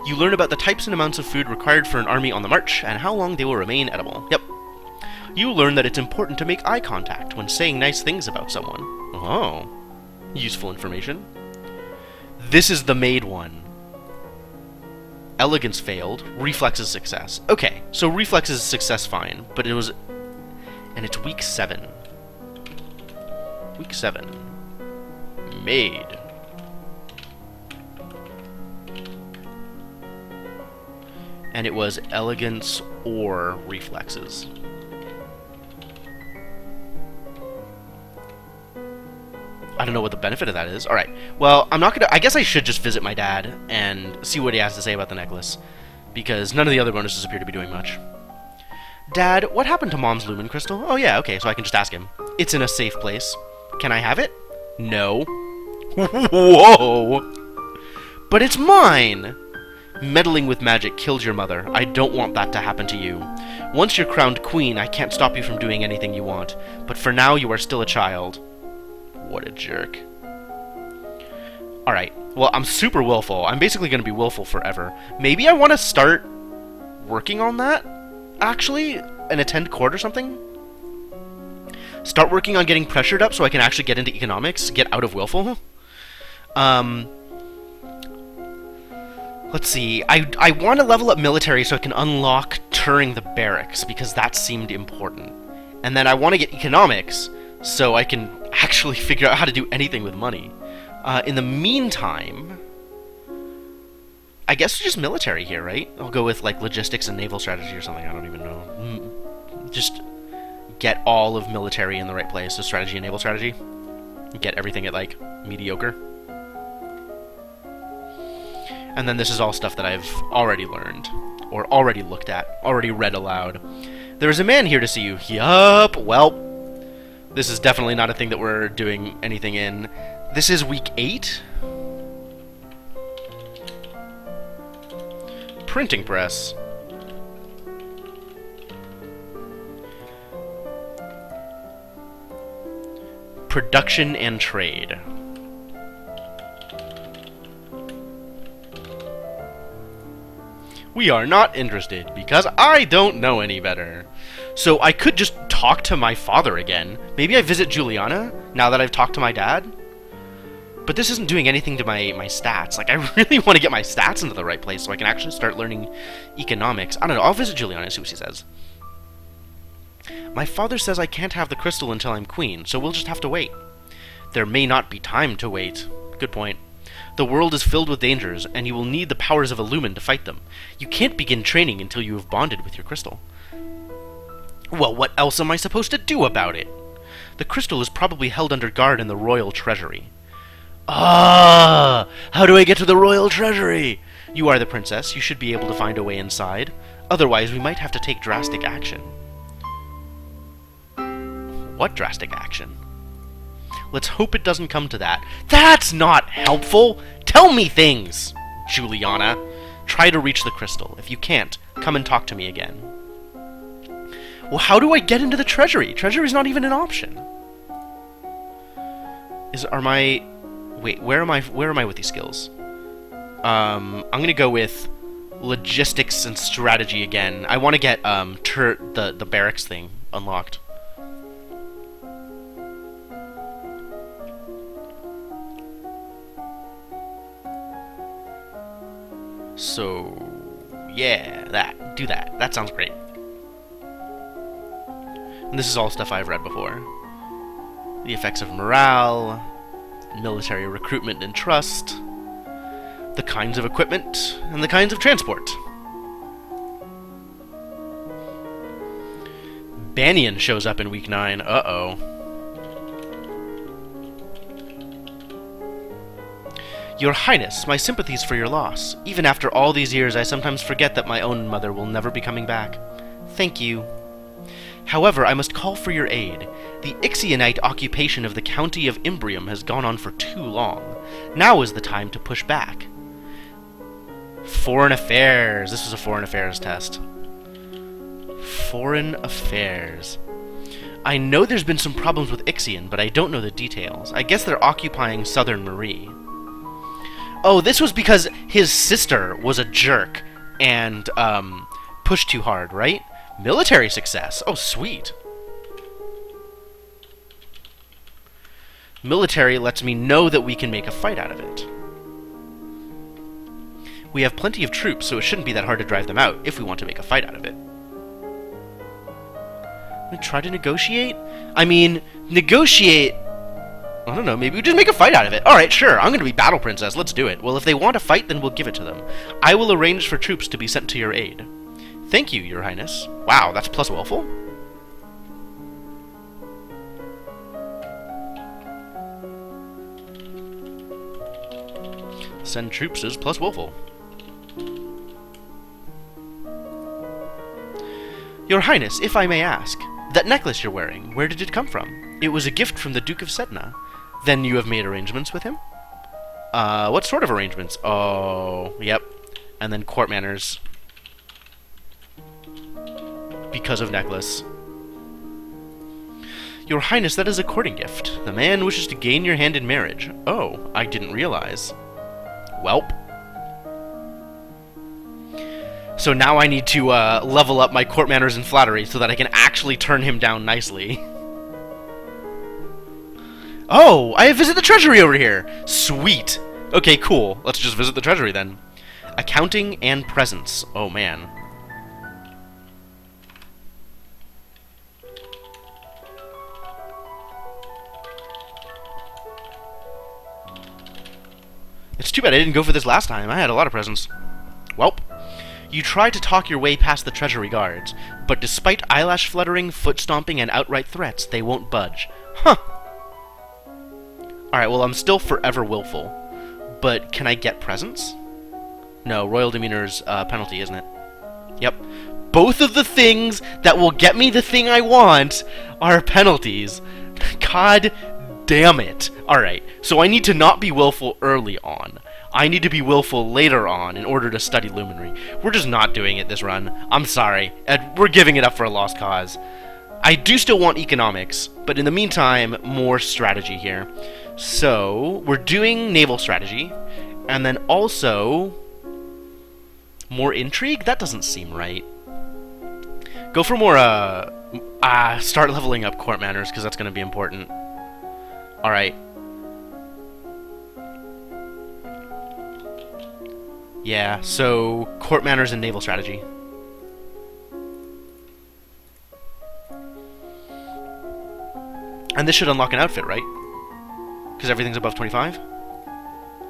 You learn about the types and amounts of food required for an army on the march, and how long they will remain edible. Yep. You learn that it's important to make eye contact when saying nice things about someone. Oh. Useful information. This is the maid one. Elegance failed. Reflex is success. Okay, so reflex is success fine, but it was... And it's week 7. Week 7. Maid. And it was elegance or reflexes. I don't know what the benefit of that is. Alright, well, I'm not gonna... I guess I should just visit my dad and see what he has to say about the necklace, because none of the other bonuses appear to be doing much. Dad, what happened to Mom's lumen crystal? Oh yeah, okay, so I can just ask him. It's in a safe place. Can I have it? No. Whoa! But it's mine! Meddling with magic killed your mother. I don't want that to happen to you. Once you're crowned queen, I can't stop you from doing anything you want. But for now, you are still a child. What a jerk. Alright, well, I'm super willful. I'm basically going to be willful forever. Maybe I want to start working on that, actually, and attend court or something? Start working on getting pressured up so I can actually get into economics, get out of willful. Let's see, I want to level up military so I can unlock touring the barracks, because that seemed important. And then I want to get economics so I can actually figure out how to do anything with money. In the meantime, I guess just military here, right? I'll go with, like, logistics and naval strategy or something, I don't even know. Just get all of military in the right place, so strategy and naval strategy. Get everything at, like, mediocre. And then this is all stuff that I've already learned, or already looked at, already read aloud. There is a man here to see you. Yup, well, this is definitely not a thing that we're doing anything in. This is week 8? Printing press. Production and trade. We are not interested, because I don't know any better. So I could just talk to my father again. Maybe I visit Juliana, now that I've talked to my dad? But this isn't doing anything to my stats. Like, I really want to get my stats into the right place so I can actually start learning economics. I don't know, I'll visit Juliana and see what she says. My father says I can't have the crystal until I'm queen, so we'll just have to wait. There may not be time to wait. Good point. The world is filled with dangers, and you will need the powers of Illumin to fight them. You can't begin training until you have bonded with your crystal. Well, what else am I supposed to do about it? The crystal is probably held under guard in the royal treasury. Ah! How do I get to the royal treasury? You are the princess. You should be able to find a way inside. Otherwise, we might have to take drastic action. What drastic action? Let's hope it doesn't come to that. That's not helpful! Tell me things, Juliana. Try to reach the crystal. If you can't, come and talk to me again. Well, how do I get into the treasury? Treasury's not even an option. Wait, where am I with these skills? I'm gonna go with logistics and strategy again. I want to get the barracks thing unlocked. So, yeah, do that. That sounds great. And this is all stuff I've read before. The effects of morale, military recruitment and trust, the kinds of equipment, and the kinds of transport. Banyan shows up in week 9. Uh-oh. Your Highness, my sympathies for your loss. Even after all these years, I sometimes forget that my own mother will never be coming back. Thank you. However, I must call for your aid. The Ixionite occupation of the county of Imbrium has gone on for too long. Now is the time to push back. Foreign Affairs. This was a Foreign Affairs test. Foreign Affairs. I know there's been some problems with Ixion, but I don't know the details. I guess they're occupying Southern Marie. Oh, this was because his sister was a jerk and pushed too hard, right? Military success. Oh, sweet. Military lets me know that we can make a fight out of it. We have plenty of troops, so it shouldn't be that hard to drive them out if we want to make a fight out of it. We try to negotiate? I mean, negotiate... I don't know, maybe we just make a fight out of it. Alright, sure, I'm gonna be Battle Princess, let's do it. Well, if they want to fight, then we'll give it to them. I will arrange for troops to be sent to your aid. Thank you, Your Highness. Wow, that's plus willful? Send troops is plus willful. Your Highness, if I may ask, that necklace you're wearing, where did it come from? It was a gift from the Duke of Sedna. Then you have made arrangements with him? What sort of arrangements? Oh, yep. And then court manners. Because of necklace. Your Highness, that is a courting gift. The man wishes to gain your hand in marriage. Oh, I didn't realize. Welp. So now I need to level up my court manners and flattery so that I can actually turn him down nicely. Oh, I visit the treasury over here. Sweet. Okay, cool. Let's just visit the treasury then. Accounting and presence. Oh, man. It's too bad I didn't go for this last time. I had a lot of presents. Welp. You try to talk your way past the treasury guards, but despite eyelash fluttering, foot stomping, and outright threats, they won't budge. Huh. Alright, well, I'm still forever willful. But can I get presents? No, royal demeanor's penalty, isn't it? Yep. Both of the things that will get me the thing I want are penalties. God damn it. Alright, so I need to not be willful early on. I need to be willful later on in order to study Luminary. We're just not doing it this run. I'm sorry. We're giving it up for a lost cause. I do still want economics, but in the meantime, more strategy here. So, we're doing naval strategy, and then also more intrigue? That doesn't seem right. Go for more, start leveling up court manners, because that's going to be important. Alright. Yeah, so court manners and naval strategy. And this should unlock an outfit, right? Because everything's above 25?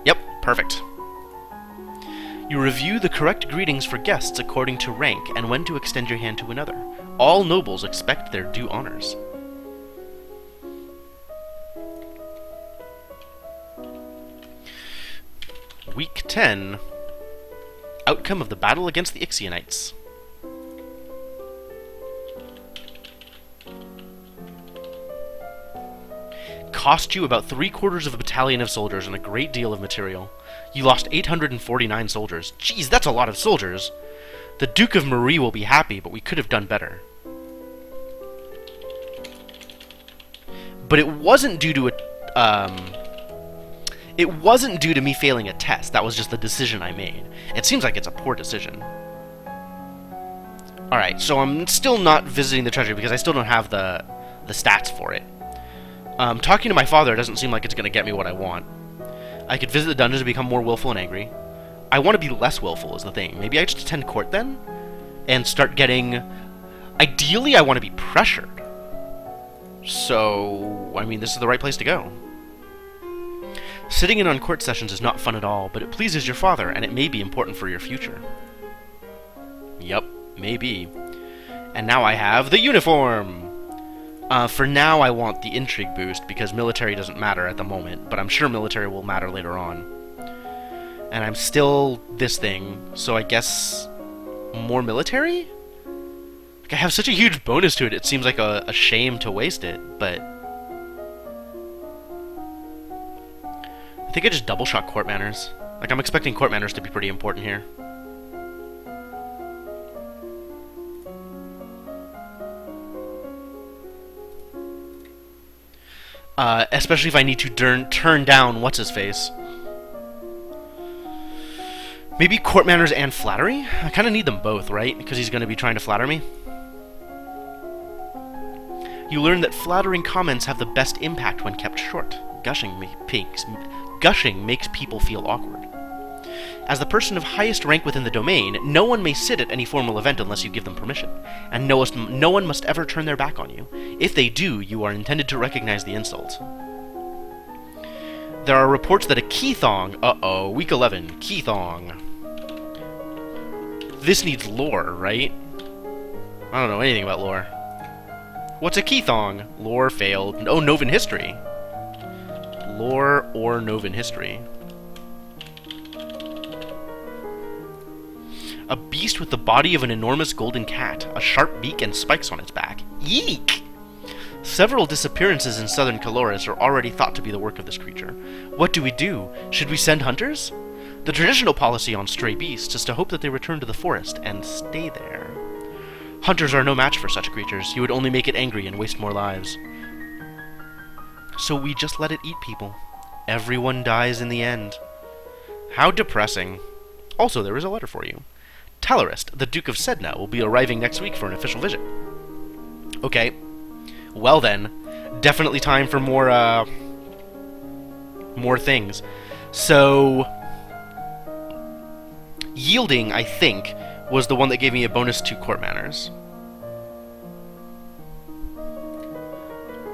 Yep, perfect. You review the correct greetings for guests according to rank and when to extend your hand to another. All nobles expect their due honors. Week 10. Outcome of the battle against the Ixionites. Cost you about 3/4 of a battalion of soldiers and a great deal of material. You lost 849 soldiers. Jeez, that's a lot of soldiers. The Duke of Marie will be happy, but we could have done better. But it wasn't due to it wasn't due to me failing a test. That was just the decision I made. It seems like it's a poor decision. Alright, so I'm still not visiting the treasury because I still don't have the stats for it. Talking to my father doesn't seem like it's going to get me what I want. I could visit the dungeons and become more willful and angry. I want to be less willful is the thing. Maybe I just attend court then? And start getting... Ideally, I want to be pressured. So, I mean, this is the right place to go. Sitting in on court sessions is not fun at all, but it pleases your father, and it may be important for your future. Yup, maybe. And now I have the uniform! For now, I want the intrigue boost, because military doesn't matter at the moment, but I'm sure military will matter later on. And I'm still this thing, so I guess more military? Like, I have such a huge bonus to it, it seems like a shame to waste it, but... I think I just double shot court manners. Like, I'm expecting court manners to be pretty important here. Especially if I need to turn down what's-his-face. Maybe court manners and flattery? I kind of need them both, right? Because he's going to be trying to flatter me. You learn that flattering comments have the best impact when kept short. Gushing makes people feel awkward. As the person of highest rank within the domain, no one may sit at any formal event unless you give them permission, and no one must ever turn their back on you. If they do, you are intended to recognize the insult. There are reports that a Keythong... Uh-oh, week 11, Keythong. This needs lore, right? I don't know anything about lore. What's a Keythong? Lore failed. Oh, Novan history. Lore or Novan history. A beast with the body of an enormous golden cat, a sharp beak, and spikes on its back. Yeek! Several disappearances in southern Caloris are already thought to be the work of this creature. What do we do? Should we send hunters? The traditional policy on stray beasts is to hope that they return to the forest and stay there. Hunters are no match for such creatures. You would only make it angry and waste more lives. So we just let it eat people. Everyone dies in the end. How depressing. Also, there is a letter for you. Talarist, the Duke of Sedna, will be arriving next week for an official visit. Okay. Well then, definitely time for more things. So, yielding, I think, was the one that gave me a bonus to court manners.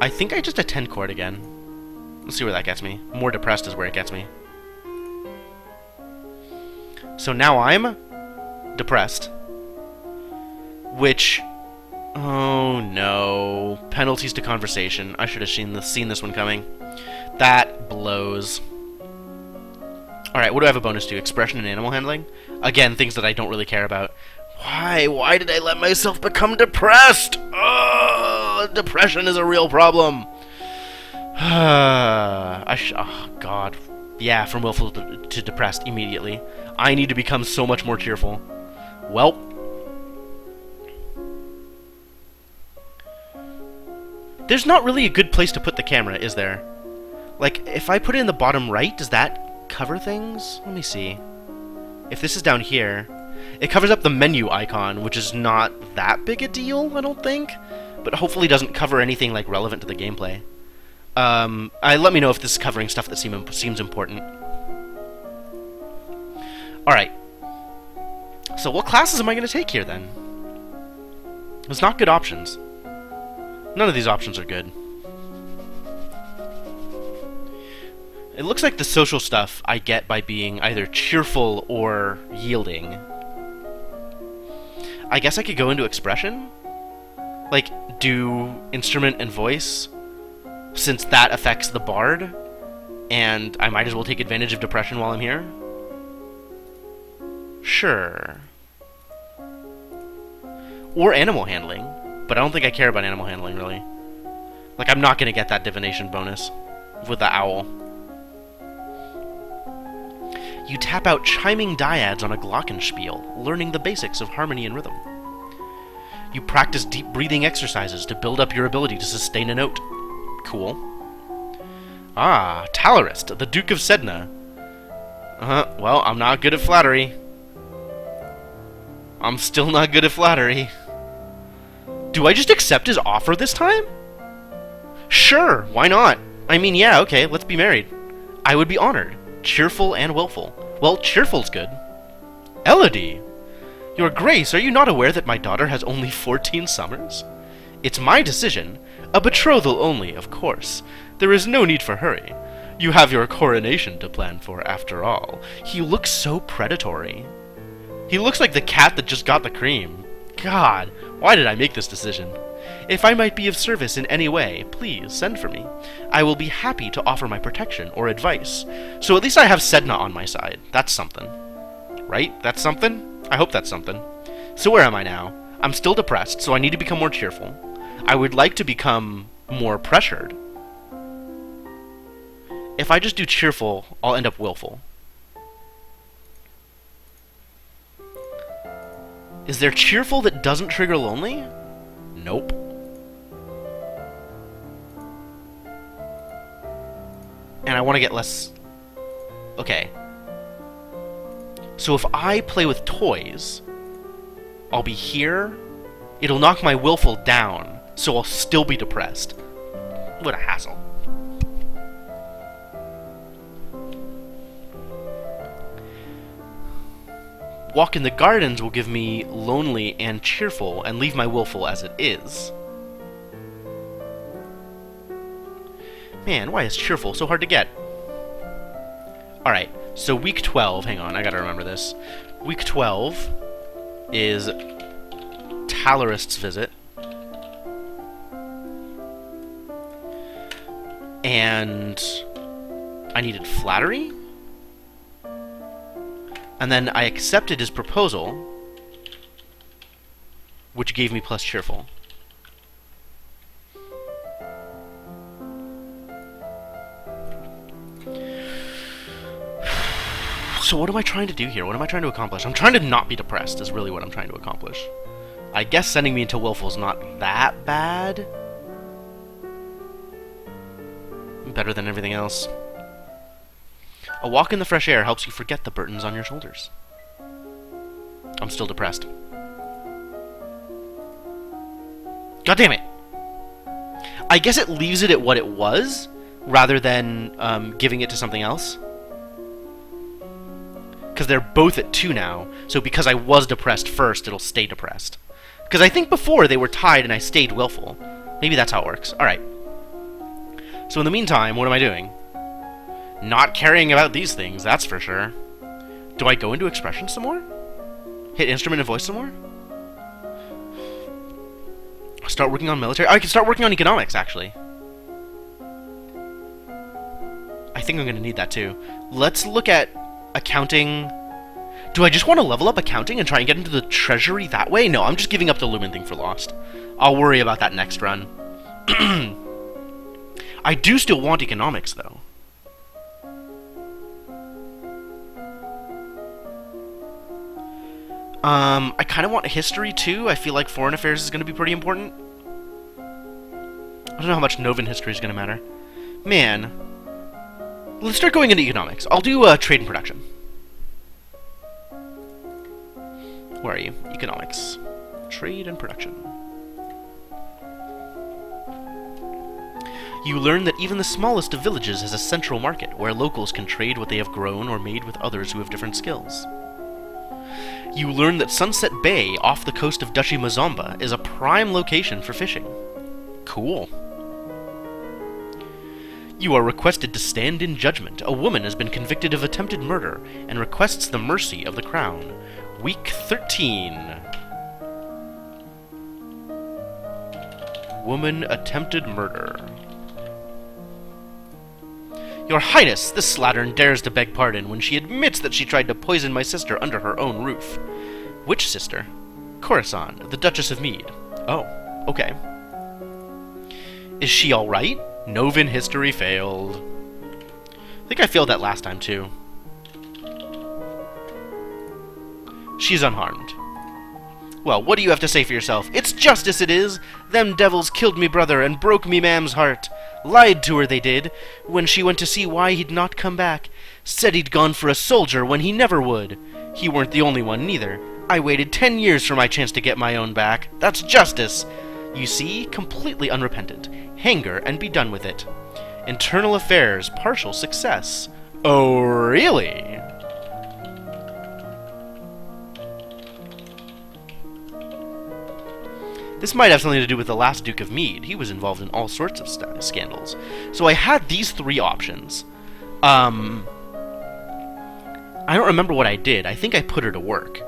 I think I just attend court again. Let's see where that gets me. More depressed is where it gets me. So now I'm depressed. Which... Oh no. Penalties to conversation. I should have seen this one coming. That blows. Alright, what do I have a bonus to? Expression and animal handling? Again, things that I don't really care about. Why? Why did I let myself become depressed? Oh, depression is a real problem. Oh, God. Yeah, from willful to depressed immediately. I need to become so much more cheerful. Well. There's not really a good place to put the camera, is there? Like, if I put it in the bottom right, does that cover things? Let me see. If this is down here, it covers up the menu icon, which is not that big a deal, I don't think. But hopefully doesn't cover anything, like, relevant to the gameplay. Let me know if this is covering stuff that seems important. Alright. So what classes am I going to take here, then? There's not good options. None of these options are good. It looks like the social stuff I get by being either cheerful or yielding. I guess I could go into expression? Like, do instrument and voice, since that affects the bard, and I might as well take advantage of depression while I'm here? Sure. Or animal handling. But I don't think I care about animal handling, really. Like, I'm not going to get that divination bonus with the owl. You tap out chiming dyads on a glockenspiel, learning the basics of harmony and rhythm. You practice deep breathing exercises to build up your ability to sustain a note. Cool. Ah, Talarist, the Duke of Sedna. Well, I'm not good at flattery. I'm still not good at flattery. Do I just accept his offer this time? Sure, why not? I mean, yeah, okay, let's be married. I would be honored. Cheerful and willful. Well, cheerful's good. Elodie! Your Grace, are you not aware that my daughter has only 14 summers? It's my decision. A betrothal only, of course. There is no need for hurry. You have your coronation to plan for, after all. He looks so predatory. He looks like the cat that just got the cream. God, why did I make this decision? If I might be of service in any way, please send for me. I will be happy to offer my protection or advice. So at least I have Sedna on my side. That's something. Right? That's something? I hope that's something. So where am I now? I'm still depressed, so I need to become more cheerful. I would like to become more pressured. If I just do cheerful, I'll end up willful. Is there cheerful that doesn't trigger lonely? Nope. And I want to get less... Okay. So if I play with toys, I'll be here. It'll knock my willful down, so I'll still be depressed. What a hassle. Walk in the gardens will give me lonely and cheerful and leave my willful as it is. Man, why is cheerful so hard to get? Alright, so week 12, hang on, I gotta remember this. Week 12 is Talorist's visit. And I needed flattery? And then I accepted his proposal, which gave me plus cheerful. So what am I trying to do here? What am I trying to accomplish? I'm trying to not be depressed is really what I'm trying to accomplish. I guess sending me into willful is not that bad. Better than everything else. A walk in the fresh air helps you forget the burdens on your shoulders. I'm still depressed. God damn it! I guess it leaves it at what it was, rather than giving it to something else. Because they're both at 2 now, so because I was depressed first, it'll stay depressed. Because I think before they were tied and I stayed willful. Maybe that's how it works. Alright. So in the meantime, what am I doing? Not caring about these things, that's for sure. Do I go into expression some more? Hit instrument and voice some more? Start working on military? I can start working on economics, actually. I think I'm going to need that, too. Let's look at accounting. Do I just want to level up accounting and try and get into the treasury that way? No, I'm just giving up the Lumen thing for Lost. I'll worry about that next run. I do still want economics, though. I kind of want history, too. I feel like foreign affairs is going to be pretty important. I don't know how much Novan history is going to matter. Man. Let's start going into economics. I'll do trade and production. Where are you? Economics. Trade and production. You learn that even the smallest of villages has a central market where locals can trade what they have grown or made with others who have different skills. You learn that Sunset Bay, off the coast of Duchy Mazomba, is a prime location for fishing. Cool. You are requested to stand in judgment. A woman has been convicted of attempted murder and requests the mercy of the crown. Week 13. Woman attempted murder. Your Highness, this slattern dares to beg pardon when she admits that she tried to poison my sister under her own roof. Which sister? Coruscant, the Duchess of Mead. Oh, okay. Is she alright? Novan history failed. I think I failed that last time, too. She's unharmed. Well, what do you have to say for yourself? It's justice, it is! Them devils killed me brother and broke me mam's heart. Lied to her, they did, when she went to see why he'd not come back. Said he'd gone for a soldier when he never would. He weren't the only one, neither. I waited 10 years for my chance to get my own back. That's justice! You see, completely unrepentant. Hang her and be done with it. Internal affairs, partial success. Oh, really? This might have something to do with the last Duke of Mead. He was involved in all sorts of scandals. So I had these 3 options. I don't remember what I did. I think I put her to work.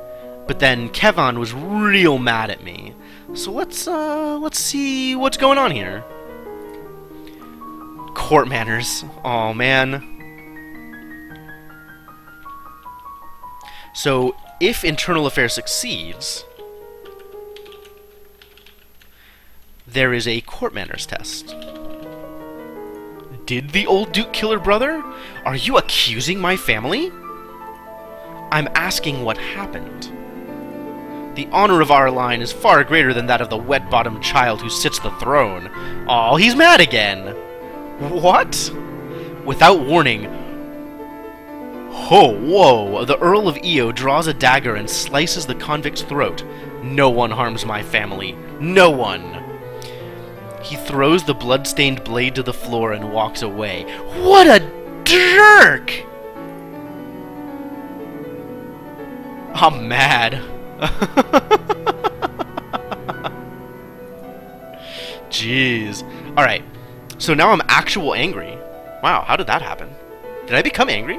But then Kevon was real mad at me. So let's see what's going on here. Court manners. Oh man. So if Internal Affairs succeeds, there is a court manners test. Did the old Duke kill her brother? Are you accusing my family? I'm asking what happened. The honor of our line is far greater than that of the wet-bottomed child who sits the throne. Oh, he's mad again. What? Without warning. Oh, whoa. The Earl of Io draws a dagger and slices the convict's throat. No one harms my family. No one. He throws the blood-stained blade to the floor and walks away. What a jerk! I'm mad. Jeez. Alright. So now I'm actual angry. Wow, how did that happen? Did I become angry?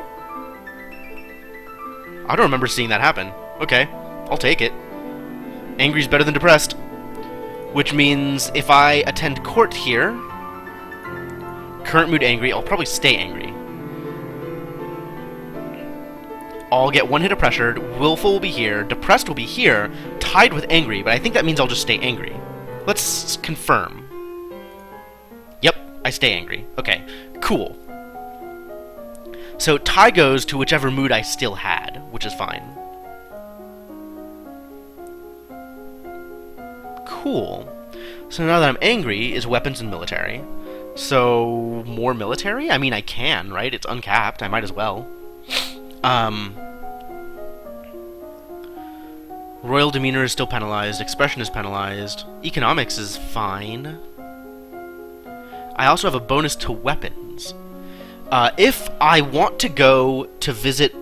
I don't remember seeing that happen. Okay, I'll take it. Angry's better than depressed. Which means if I attend court here, current mood angry, I'll probably stay angry. I'll get one hit of pressured, willful will be here, depressed will be here, tied with angry, but I think that means I'll just stay angry. Let's confirm. Yep, I stay angry. Okay, cool. So tie goes to whichever mood I still had, which is fine. Cool. So now that I'm angry is weapons and military. So more military? I mean, I can, right? It's uncapped. I might as well. Royal demeanor is still penalized. Expression is penalized. Economics is fine. I also have a bonus to weapons. If I want to go to visit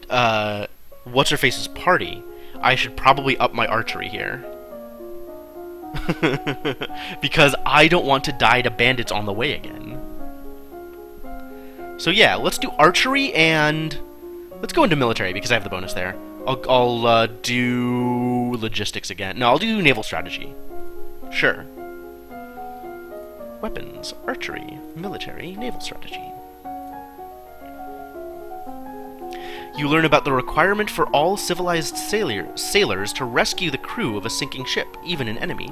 What's-Her-Face's party, I should probably up my archery here. Because I don't want to die to bandits on the way again. So yeah, let's do archery and let's go into military because I have the bonus there. I'll do logistics again. No, I'll do naval strategy. Sure. Weapons, archery, military, naval strategy. You learn about the requirement for all civilized sailors to rescue the crew of a sinking ship, even an enemy.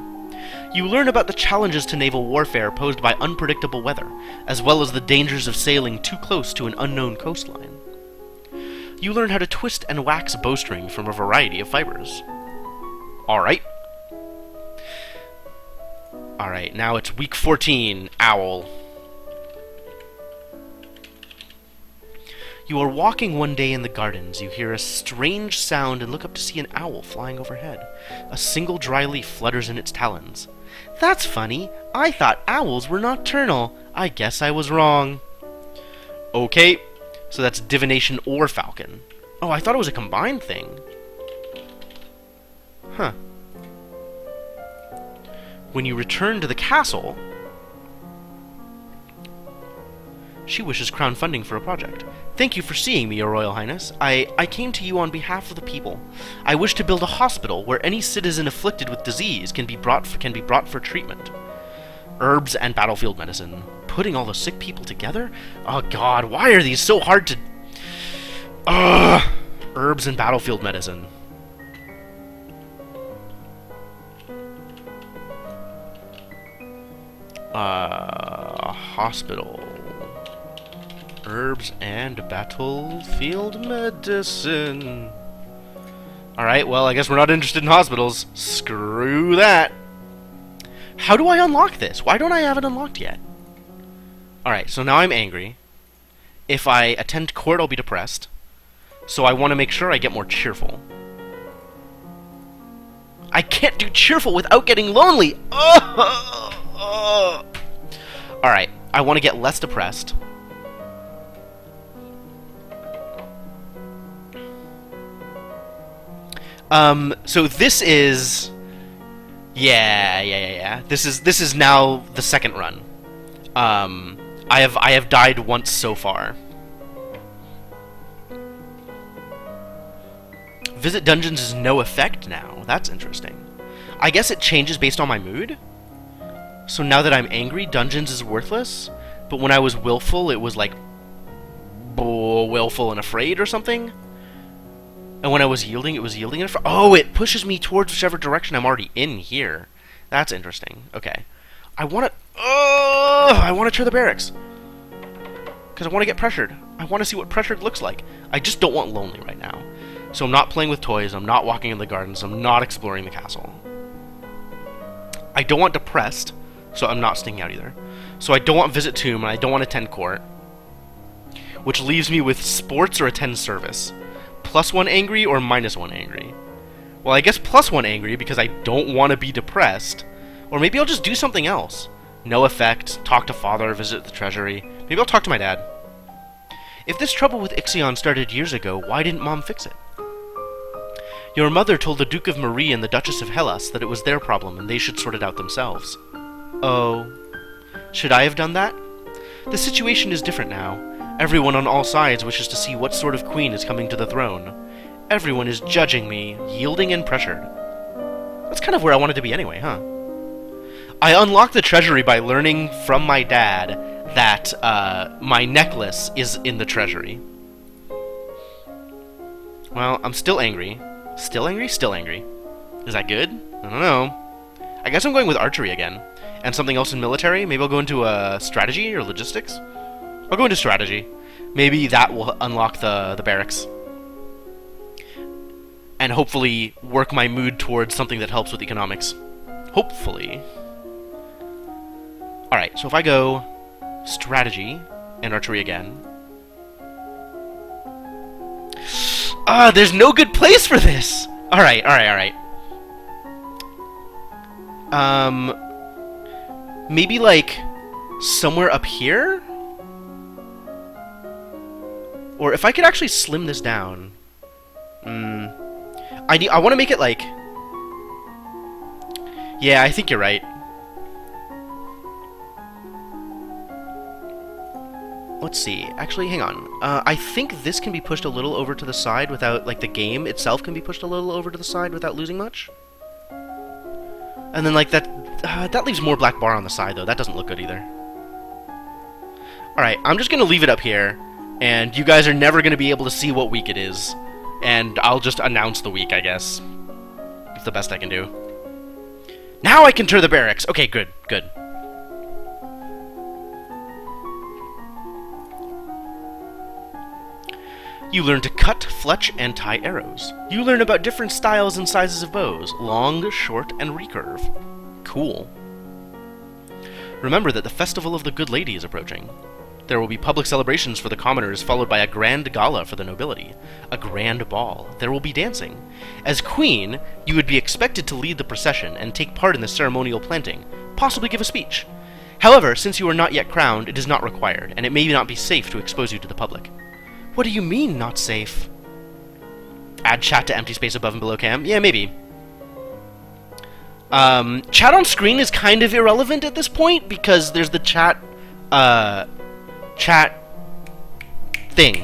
You learn about the challenges to naval warfare posed by unpredictable weather, as well as the dangers of sailing too close to an unknown coastline. You learn how to twist and wax a bowstring from a variety of fibers. Alright. Alright, now it's week 14, Owl. You are walking one day in the gardens. You hear a strange sound and look up to see an owl flying overhead. A single dry leaf flutters in its talons. That's funny. I thought owls were nocturnal. I guess I was wrong. Okay, so that's divination or falcon. Oh, I thought it was a combined thing. Huh. When you return to the castle, she wishes crown funding for a project. Thank you for seeing me, Your Royal Highness. I came to you on behalf of the people. I wish to build a hospital where any citizen afflicted with disease can be brought for treatment. Herbs and battlefield medicine. Putting all the sick people together? Oh god, why are these so hard to... Ugh! Herbs and battlefield medicine. Hospital. Herbs and battlefield medicine. Alright, well, I guess we're not interested in hospitals. Screw that. How do I unlock this? Why don't I have it unlocked yet? Alright, so now I'm angry. If I attend court, I'll be depressed. So I want to make sure I get more cheerful. I can't do cheerful without getting lonely! Alright, I want to get less depressed. So this is... Yeah. This is now the second run. I have died once so far. Visit dungeons is no effect now. That's interesting. I guess it changes based on my mood? So now that I'm angry, dungeons is worthless? But when I was willful, it was like... willful and afraid or something? And when I was yielding, it was yielding and afraid? Oh, it pushes me towards whichever direction I'm already in here. That's interesting. Okay. I want to... I want to tour the barracks. Because I want to get pressured. I want to see what pressured looks like. I just don't want lonely right now. So I'm not playing with toys, I'm not walking in the gardens, I'm not exploring the castle. I don't want depressed, so I'm not sticking out either. So I don't want visit tomb, and I don't want attend court. Which leaves me with sports or attend service. +1 angry or -1 angry? Well, I guess +1 angry because I don't want to be depressed. Or maybe I'll just do something else. No effect, talk to father, visit the treasury. Maybe I'll talk to my dad. If this trouble with Ixion started years ago, why didn't Mom fix it? Your mother told the Duke of Marie and the Duchess of Hellas that it was their problem and they should sort it out themselves. Oh. Should I have done that? The situation is different now. Everyone on all sides wishes to see what sort of queen is coming to the throne. Everyone is judging me, yielding and pressured. That's kind of where I wanted to be anyway, huh? I unlocked the treasury by learning from my dad that my necklace is in the treasury. Well, I'm still angry. Still angry? Still angry. Is that good? I don't know. I guess I'm going with archery again. And something else in military? Maybe I'll go into strategy or logistics? I'll go into strategy. Maybe that will unlock the barracks. And hopefully work my mood towards something that helps with economics. Hopefully. Alright, so if I go strategy and archery again. There's no good place for this! Alright. Maybe like somewhere up here? Or if I could actually slim this down. I want to make it like... Yeah, I think you're right. Let's see. Actually, hang on. I think this can be pushed a little over to the side without, like, the game itself can be pushed a little over to the side without losing much. And then, like, that leaves more black bar on the side, though. That doesn't look good either. Alright, I'm just gonna leave it up here, and you guys are never gonna be able to see what week it is. And I'll just announce the week, I guess. It's the best I can do. Now I can tour the barracks! Okay, good. You learn to cut, fletch, and tie arrows. You learn about different styles and sizes of bows, long, short, and recurve. Cool. Remember that the Festival of the Good Lady is approaching. There will be public celebrations for the commoners, followed by a grand gala for the nobility. A grand ball. There will be dancing. As queen, you would be expected to lead the procession and take part in the ceremonial planting, possibly give a speech. However, since you are not yet crowned, it is not required, and it may not be safe to expose you to the public. What do you mean, not safe? Add chat to empty space above and below cam? Yeah, maybe. Chat on screen is kind of irrelevant at this point, because there's the chat thing.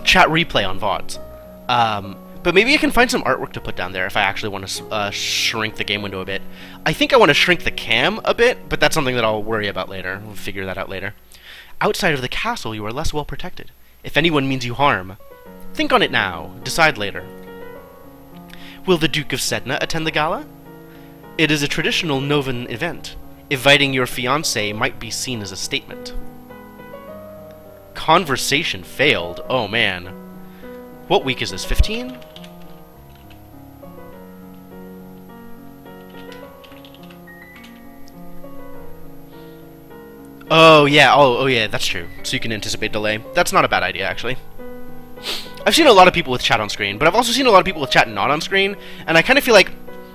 Chat replay on VODs. But maybe I can find some artwork to put down there if I actually want to shrink the game window a bit. I think I want to shrink the cam a bit, but that's something that I'll worry about later. We'll figure that out later. Outside of the castle, you are less well protected. If anyone means you harm, think on it now. Decide later. Will the Duke of Sedna attend the gala? It is a traditional Novan event. Inviting your fiancé might be seen as a statement. Conversation failed. Oh, man. What week is this? 15? Oh, yeah. Oh, yeah, that's true. So you can anticipate delay. That's not a bad idea, actually. I've seen a lot of people with chat on screen, but I've also seen a lot of people with chat not on screen, and I kind of feel like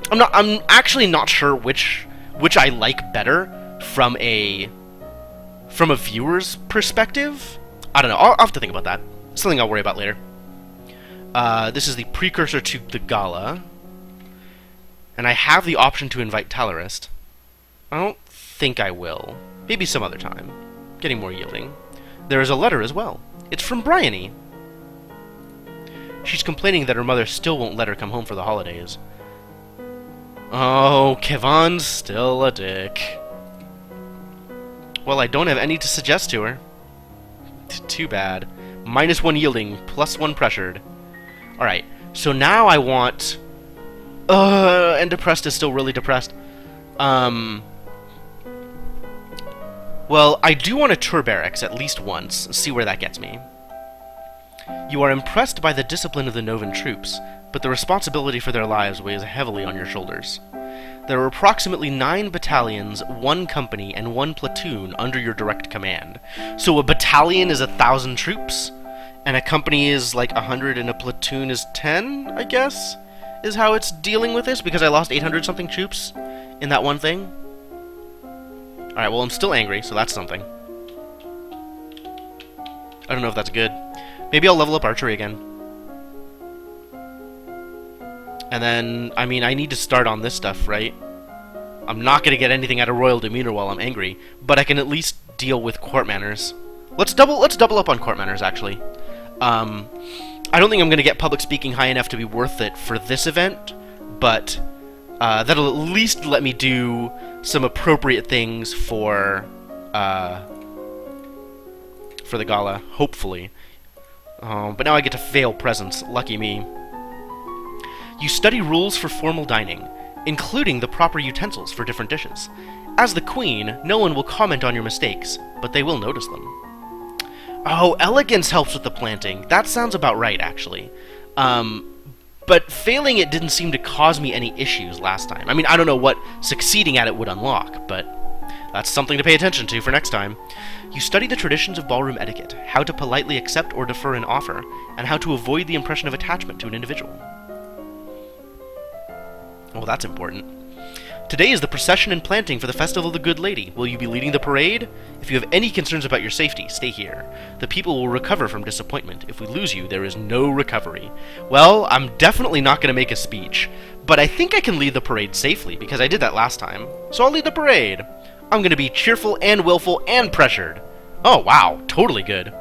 I'm actually not sure which I like better from a viewer's perspective. I don't know. I'll have to think about that. Something I'll worry about later. This is the precursor to the gala, and I have the option to invite Talarist. I don't think I will. Maybe some other time. Getting more yielding. There is a letter as well. It's from Bryony. She's complaining that her mother still won't let her come home for the holidays. Oh, Kevan's still a dick. Well, I don't have any to suggest to her. Too bad. -1 yielding, +1 pressured. Alright, so now I want... and depressed is still really depressed. Well, I do want to tour barracks at least once, see where that gets me. You are impressed by the discipline of the Novan troops, but the responsibility for their lives weighs heavily on your shoulders. There are approximately 9 battalions, 1 company, and 1 platoon under your direct command. So a battalion is 1,000 troops, and a company is like 100, and a platoon is 10, I guess, is how it's dealing with this, because I lost 800-something troops in that one thing. Alright, well, I'm still angry, so that's something. I don't know if that's good. Maybe I'll level up archery again. And then, I mean, I need to start on this stuff, right? I'm not going to get anything out of Royal Demeanor while I'm angry, but I can at least deal with court manners. Let's double up on court manners, actually. I don't think I'm going to get public speaking high enough to be worth it for this event, but that'll at least let me do some appropriate things for the gala, hopefully. But now I get to fail presents. Lucky me. You study rules for formal dining, including the proper utensils for different dishes. As the queen, no one will comment on your mistakes, but they will notice them. Oh, elegance helps with the planting. That sounds about right, actually. But failing it didn't seem to cause me any issues last time. I mean, I don't know what succeeding at it would unlock, but that's something to pay attention to for next time. You study the traditions of ballroom etiquette, how to politely accept or defer an offer, and how to avoid the impression of attachment to an individual. Well, that's important. Today is the procession and planting for the Festival of the Good Lady. Will you be leading the parade? If you have any concerns about your safety, stay here. The people will recover from disappointment. If we lose you, there is no recovery. Well, I'm definitely not going to make a speech, but I think I can lead the parade safely, because I did that last time. So I'll lead the parade. I'm going to be cheerful and willful and pressured. Oh, wow. Totally good.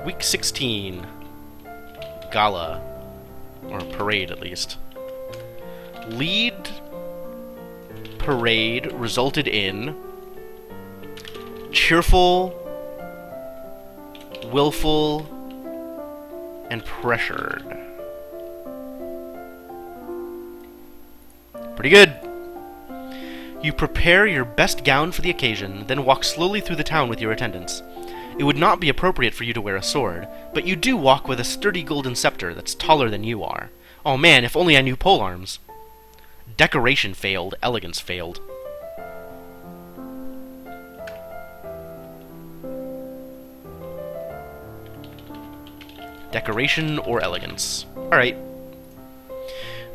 Week 16. Gala. Or parade, at least. Lead parade resulted in cheerful, willful, and pressured. Pretty good. You prepare your best gown for the occasion, then walk slowly through the town with your attendants. It would not be appropriate for you to wear a sword, but you do walk with a sturdy golden scepter that's taller than you are. Oh man, if only I knew polearms. Decoration failed, elegance failed. Decoration or elegance. Alright.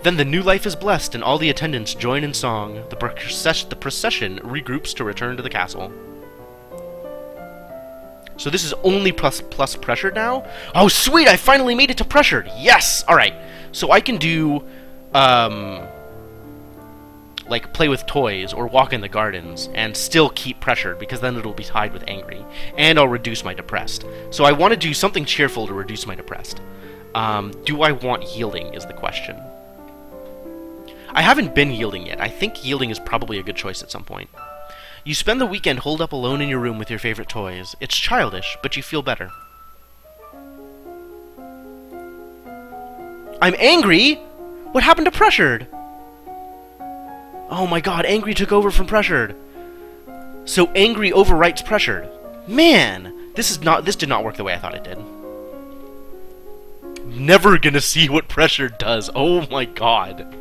Then the new life is blessed and all the attendants join in song. The procession regroups to return to the castle. So this is only plus pressured now? Oh, sweet! I finally made it to pressured! Yes! Alright. So I can do, like, play with toys or walk in the gardens and still keep pressured, because then it'll be tied with angry. And I'll reduce my depressed. So I want to do something cheerful to reduce my depressed. Do I want yielding is the question. I haven't been yielding yet. I think yielding is probably a good choice at some point. You spend the weekend holed up alone in your room with your favorite toys. It's childish, but you feel better. I'm angry? What happened to pressured? Oh my god, angry took over from pressured. So angry overwrites pressured. Man, this did not work the way I thought it did. Never gonna see what pressured does. Oh my god.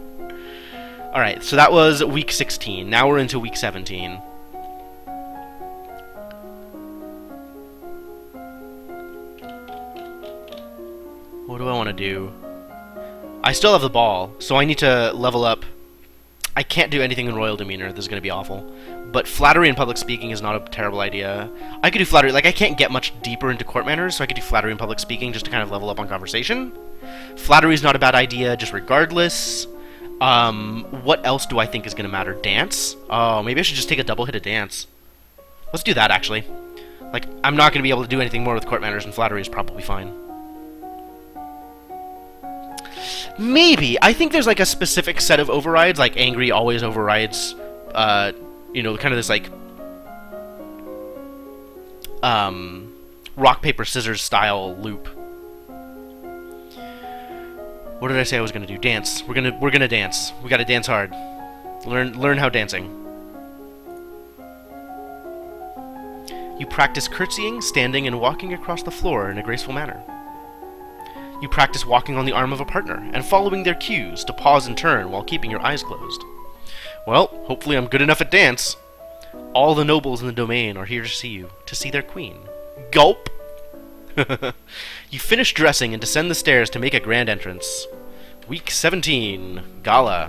Alright, so that was week 16. Now we're into week 17. What do I want to do? I still have the ball, so I need to level up. I can't do anything in Royal Demeanor. This is going to be awful. But flattery and public speaking is not a terrible idea. I could do flattery. Like, I can't get much deeper into court manners, so I could do flattery and public speaking just to kind of level up on conversation. Flattery is not a bad idea, just regardless. What else do I think is going to matter? Dance? Oh, maybe I should just take a double hit of dance. Let's do that, actually. Like, I'm not going to be able to do anything more with court manners, and flattery is probably fine. Maybe. I think there's, like, a specific set of overrides, like angry always overrides, you know, kind of this, like, rock, paper, scissors style loop. What did I say I was gonna do? Dance. We're gonna dance. We gotta dance hard. Learn how dancing. You practice curtsying, standing, and walking across the floor in a graceful manner. You practice walking on the arm of a partner and following their cues to pause and turn while keeping your eyes closed. Well, hopefully I'm good enough at dance. All the nobles in the domain are here to see you, to see their queen. Gulp! You finish dressing and descend the stairs to make a grand entrance. Week 17, Gala.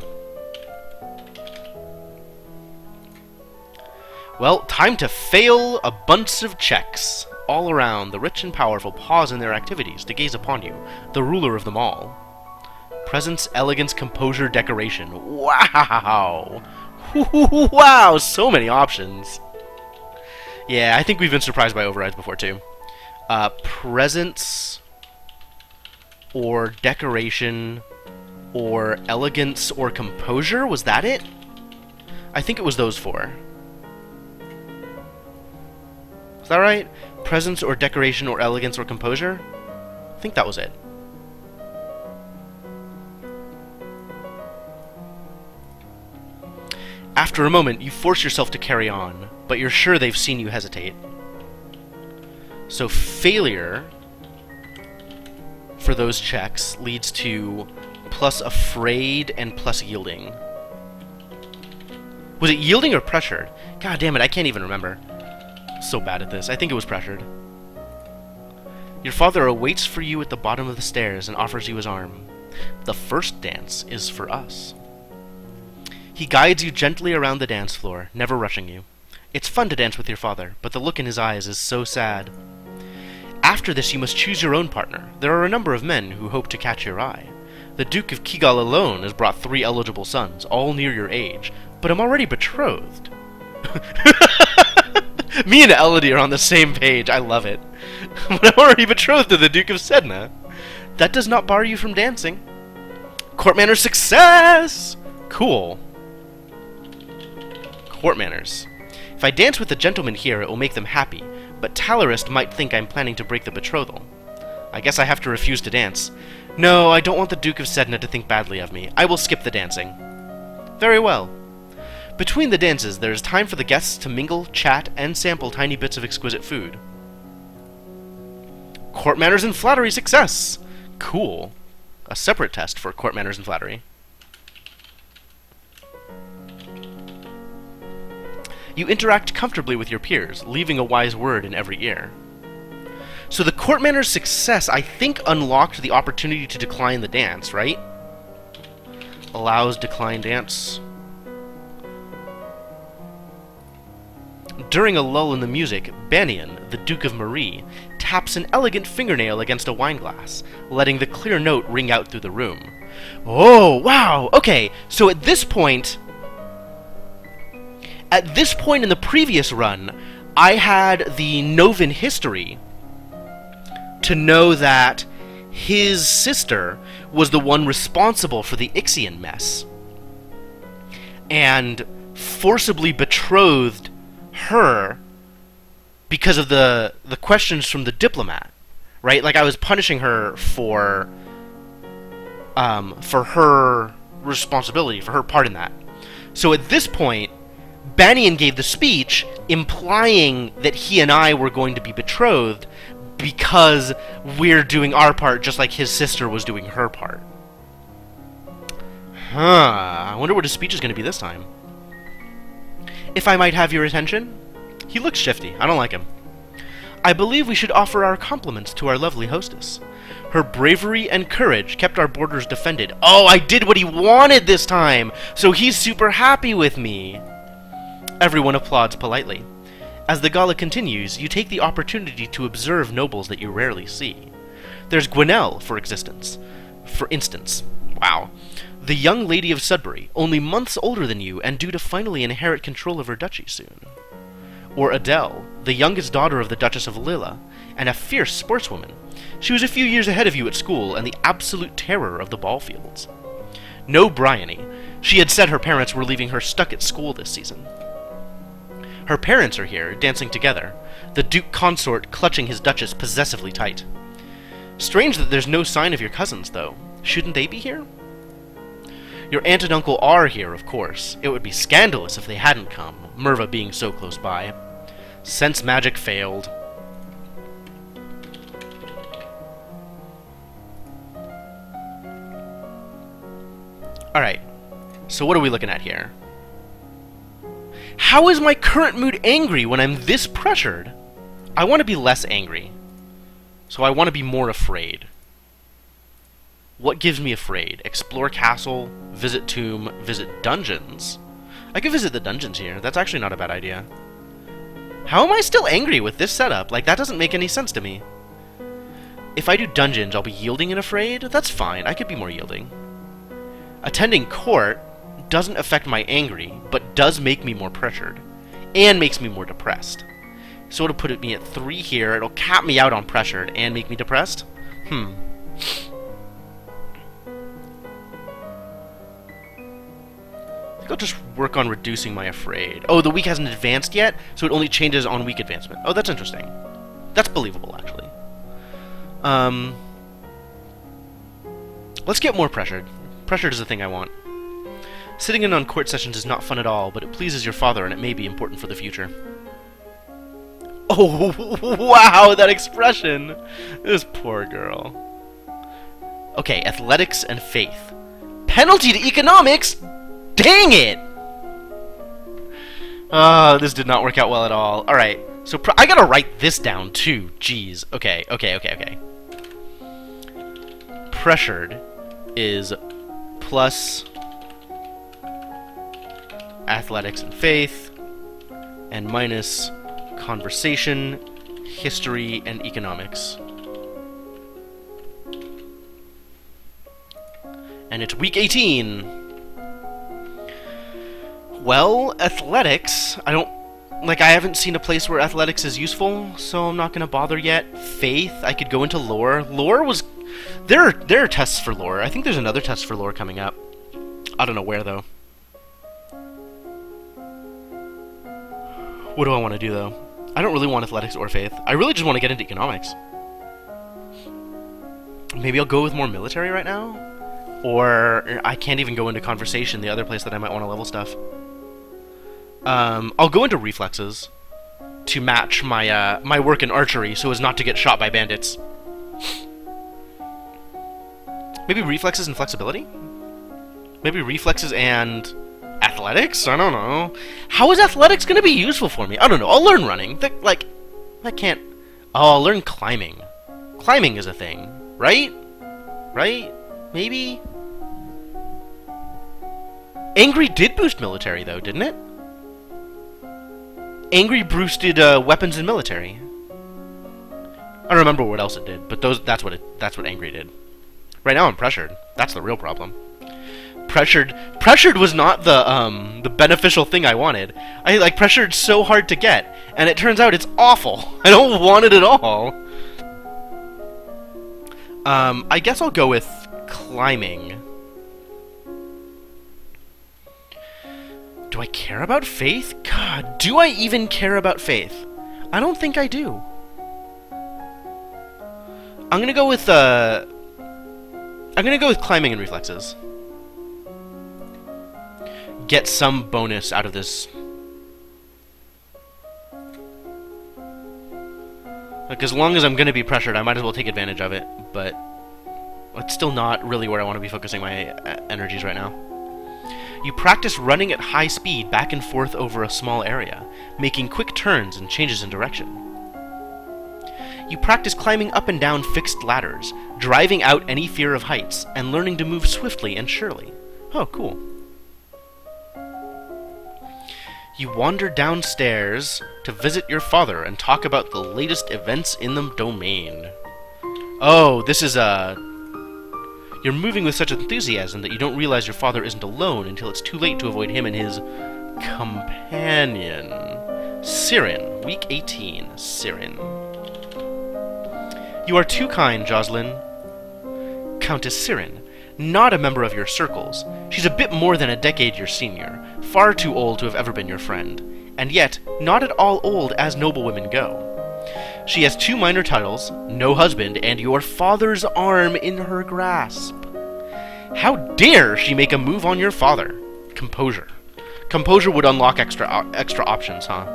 Well, time to fail a bunch of checks. All around, the rich and powerful pause in their activities to gaze upon you, the ruler of them all. Presence, elegance, composure, decoration. Wow! Wow, so many options. Yeah, I think we've been surprised by overrides before, too. Presence, or decoration, or elegance, or composure? Was that it? I think it was those four. Is that right? Presence, or decoration, or elegance, or composure? I think that was it. After a moment, you force yourself to carry on, but you're sure they've seen you hesitate. So failure for those checks leads to plus afraid and plus yielding. Was it yielding or pressured? God damn it, I can't even remember. I'm so bad at this. I think it was pressured. Your father awaits for you at the bottom of the stairs and offers you his arm. The first dance is for us. He guides you gently around the dance floor, never rushing you. It's fun to dance with your father, but the look in his eyes is so sad. After this, you must choose your own partner. There are a number of men who hope to catch your eye. The Duke of Kigal alone has brought 3 eligible sons, all near your age, but I'm already betrothed. Me and Elodie are on the same page. I love it. But I'm already betrothed to the Duke of Sedna. That does not bar you from dancing. Court manners success! Cool. Court manners. If I dance with the gentlemen here, it will make them happy, but Talarist might think I'm planning to break the betrothal. I guess I have to refuse to dance. No, I don't want the Duke of Sedna to think badly of me. I will skip the dancing. Very well. Between the dances, there is time for the guests to mingle, chat, and sample tiny bits of exquisite food. Court manners and flattery success! Cool. A separate test for court manners and flattery. You interact comfortably with your peers, leaving a wise word in every ear. So the court manners success, I think, unlocked the opportunity to decline the dance, right? Allows decline dance. During a lull in the music, Banian, the Duke of Marie, taps an elegant fingernail against a wine glass, letting the clear note ring out through the room. Oh, wow! Okay, so at this point in the previous run, I had the Novin history to know that his sister was the one responsible for the Ixian mess, and forcibly betrothed her because of the questions from the diplomat, right? Like, I was punishing her for her responsibility, for her part in that. So at this point, Banian gave the speech implying that he and I were going to be betrothed because we're doing our part just like his sister was doing her part. I wonder what his speech is going to be this time. If I might have your attention? He looks shifty. I don't like him. I believe we should offer our compliments to our lovely hostess. Her bravery and courage kept our borders defended. Oh, I did what he wanted this time! So he's super happy with me! Everyone applauds politely. As the gala continues, you take the opportunity to observe nobles that you rarely see. There's Gwenelle, for instance. Wow. The young lady of Sudbury, only months older than you and due to finally inherit control of her duchy soon. Or Adele, the youngest daughter of the Duchess of Lilla, and a fierce sportswoman. She was a few years ahead of you at school and the absolute terror of the ball fields. No Bryony. She had said her parents were leaving her stuck at school this season. Her parents are here, dancing together, the Duke Consort clutching his Duchess possessively tight. Strange that there's no sign of your cousins, though. Shouldn't they be here? Your aunt and uncle are here, of course. It would be scandalous if they hadn't come, Merva being so close by. Sense magic failed. Alright, so what are we looking at here? How is my current mood angry when I'm this pressured? I want to be less angry. So I want to be more afraid. What gives me afraid? Explore castle, visit tomb, visit dungeons. I could visit the dungeons here. That's actually not a bad idea. How am I still angry with this setup? Like, that doesn't make any sense to me. If I do dungeons, I'll be yielding and afraid? That's fine. I could be more yielding. Attending court doesn't affect my angry, but does make me more pressured. And makes me more depressed. So it'll put me at 3 here. It'll cap me out on pressured and make me depressed? I think I'll just work on reducing my afraid. Oh, the week hasn't advanced yet, so it only changes on week advancement. Oh, that's interesting. That's believable, actually. Let's get more pressured. Pressured is the thing I want. Sitting in on court sessions is not fun at all, but it pleases your father and it may be important for the future. Oh, wow, that expression! This poor girl. Okay, athletics and faith. Penalty to economics? Dang it! This did not work out well at all. Alright, so I gotta write this down too. Jeez. Okay. Pressured is plus athletics and faith, and minus conversation, history, and economics. And it's week 18. Well, athletics, I haven't seen a place where athletics is useful, so I'm not gonna bother yet. Faith, I could go into lore. Lore was... There are tests for lore. I think there's another test for lore coming up. I don't know where, though. What do I want to do, though? I don't really want athletics or faith. I really just want to get into economics. Maybe I'll go with more military right now? Or I can't even go into conversation, the other place that I might want to level stuff. I'll go into reflexes to match my my work in archery so as not to get shot by bandits. Maybe reflexes and flexibility? Maybe reflexes and athletics? I don't know. How is athletics going to be useful for me? I don't know. I'll learn running. I can't... Oh, I'll learn climbing. Climbing is a thing, right? Right? Maybe? Angry did boost military, though, didn't it? Angry boosted weapons and military. I don't remember what else it did, but that's what Angry did. Right now I'm pressured. That's the real problem. Pressured was not the beneficial thing I wanted. I pressured so hard to get, and it turns out it's awful. I don't want it at all. I guess I'll go with climbing. Do I care about faith? God, do I even care about faith? I don't think I do. I'm gonna go with climbing and reflexes. Get some bonus out of this. Like, as long as I'm gonna be pressured, I might as well take advantage of it, but it's still not really where I want to be focusing my energies right now. You practice running at high speed back and forth over a small area, making quick turns and changes in direction. You practice climbing up and down fixed ladders, driving out any fear of heights, and learning to move swiftly and surely. Oh, cool. You wander downstairs to visit your father and talk about the latest events in the domain. Oh, this is You're moving with such enthusiasm that you don't realize your father isn't alone until it's too late to avoid him and his companion. Sirin, week 18, Sirin. You are too kind, Jocelyn. Countess Sirin, not a member of your circles. She's a bit more than a decade your senior, far too old to have ever been your friend, and yet not at all old as noblewomen go. She has 2 minor titles, no husband, and your father's arm in her grasp. How dare she make a move on your father? Composure. Composure would unlock extra options, huh?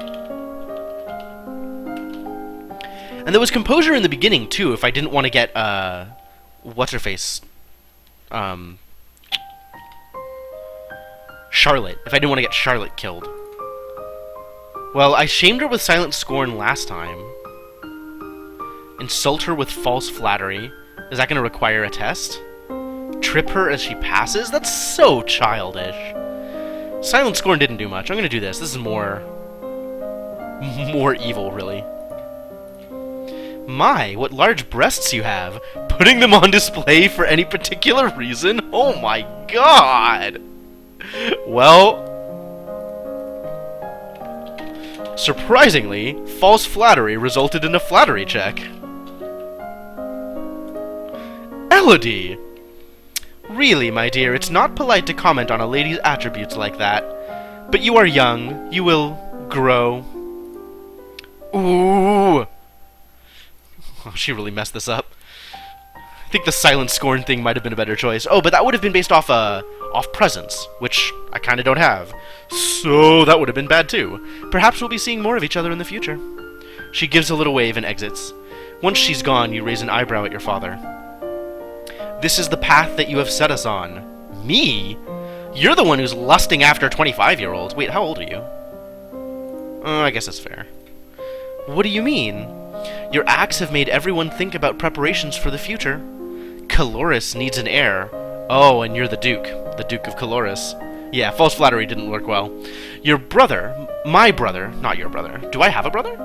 And there was composure in the beginning, too, if I didn't want to get, what's-her-face? Charlotte. If I didn't want to get Charlotte killed. Well, I shamed her with silent scorn last time. Insult her with false flattery. Is that going to require a test? Trip her as she passes? That's so childish. Silent scorn didn't do much. I'm going to do this. This is more evil, really. My, what large breasts you have! Putting them on display for any particular reason? Oh my god! Well, surprisingly, false flattery resulted in a flattery check. Elodie! Really, my dear, it's not polite to comment on a lady's attributes like that. But you are young. You will grow. Ooh! Oh, she really messed this up. I think the silent scorn thing might have been a better choice. Oh, but that would have been based off presence, which I kind of don't have. So that would have been bad too. Perhaps we'll be seeing more of each other in the future. She gives a little wave and exits. Once she's gone, you raise an eyebrow at your father. This is the path that you have set us on. Me? You're the one who's lusting after 25-year-olds. Wait, how old are you? I guess that's fair. What do you mean? Your acts have made everyone think about preparations for the future. Caloris needs an heir. Oh, and you're the Duke of Caloris. Yeah, false flattery didn't work well. Your brother, my brother, not your brother. Do I have a brother?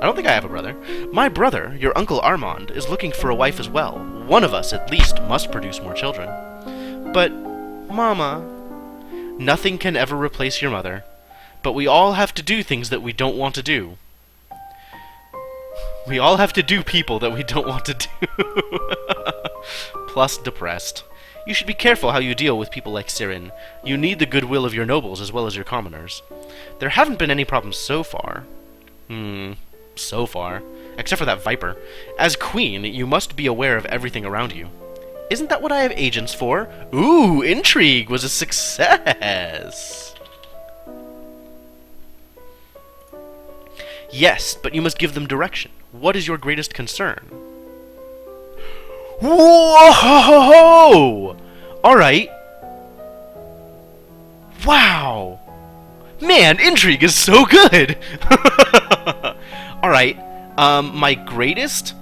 I don't think I have a brother. My brother, your Uncle Armand, is looking for a wife as well. One of us, at least, must produce more children. But, Mama, nothing can ever replace your mother. But we all have to do things that we don't want to do. We all have to do people that we don't want to do. Plus depressed. You should be careful how you deal with people like Sirin. You need the goodwill of your nobles as well as your commoners. There haven't been any problems so far. So far. Except for that viper. As queen, you must be aware of everything around you. Isn't that what I have agents for? Ooh, intrigue was a success! Yes, but you must give them direction. What is your greatest concern? Whoa! Alright. Wow! Man, intrigue is so good! Alright. My greatest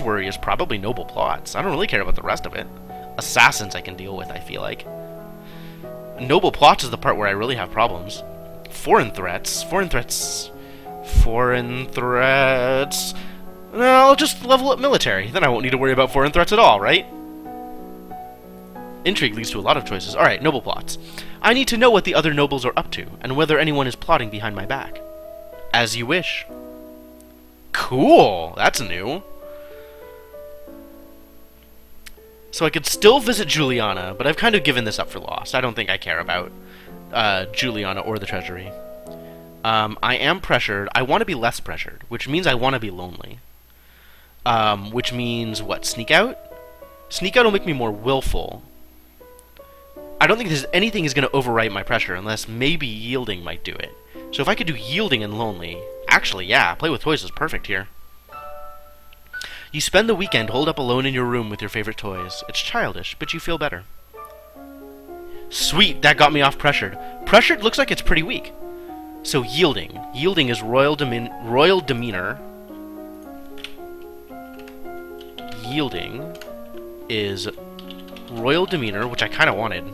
worry is probably noble plots. I don't really care about the rest of it. Assassins I can deal with, I feel like. Noble plots is the part where I really have problems. Foreign threats. No, I'll just level up military. Then I won't need to worry about foreign threats at all, right? Intrigue leads to a lot of choices. Alright, noble plots. I need to know what the other nobles are up to, and whether anyone is plotting behind my back. As you wish. Cool! That's new. So I could still visit Juliana, but I've kind of given this up for lost. I don't think I care about Juliana or the Treasury. I am pressured. I want to be less pressured, which means I want to be lonely. Which means, what, sneak out? Sneak out will make me more willful. I don't think anything is going to overwrite my pressure, unless maybe yielding might do it. So if I could do yielding and lonely... Actually, yeah, play with toys is perfect here. You spend the weekend holed up alone in your room with your favorite toys. It's childish, but you feel better. Sweet, that got me off pressured. Pressured looks like it's pretty weak. So yielding. Yielding is royal demeanor. Yielding is royal demeanor, which I kind of wanted.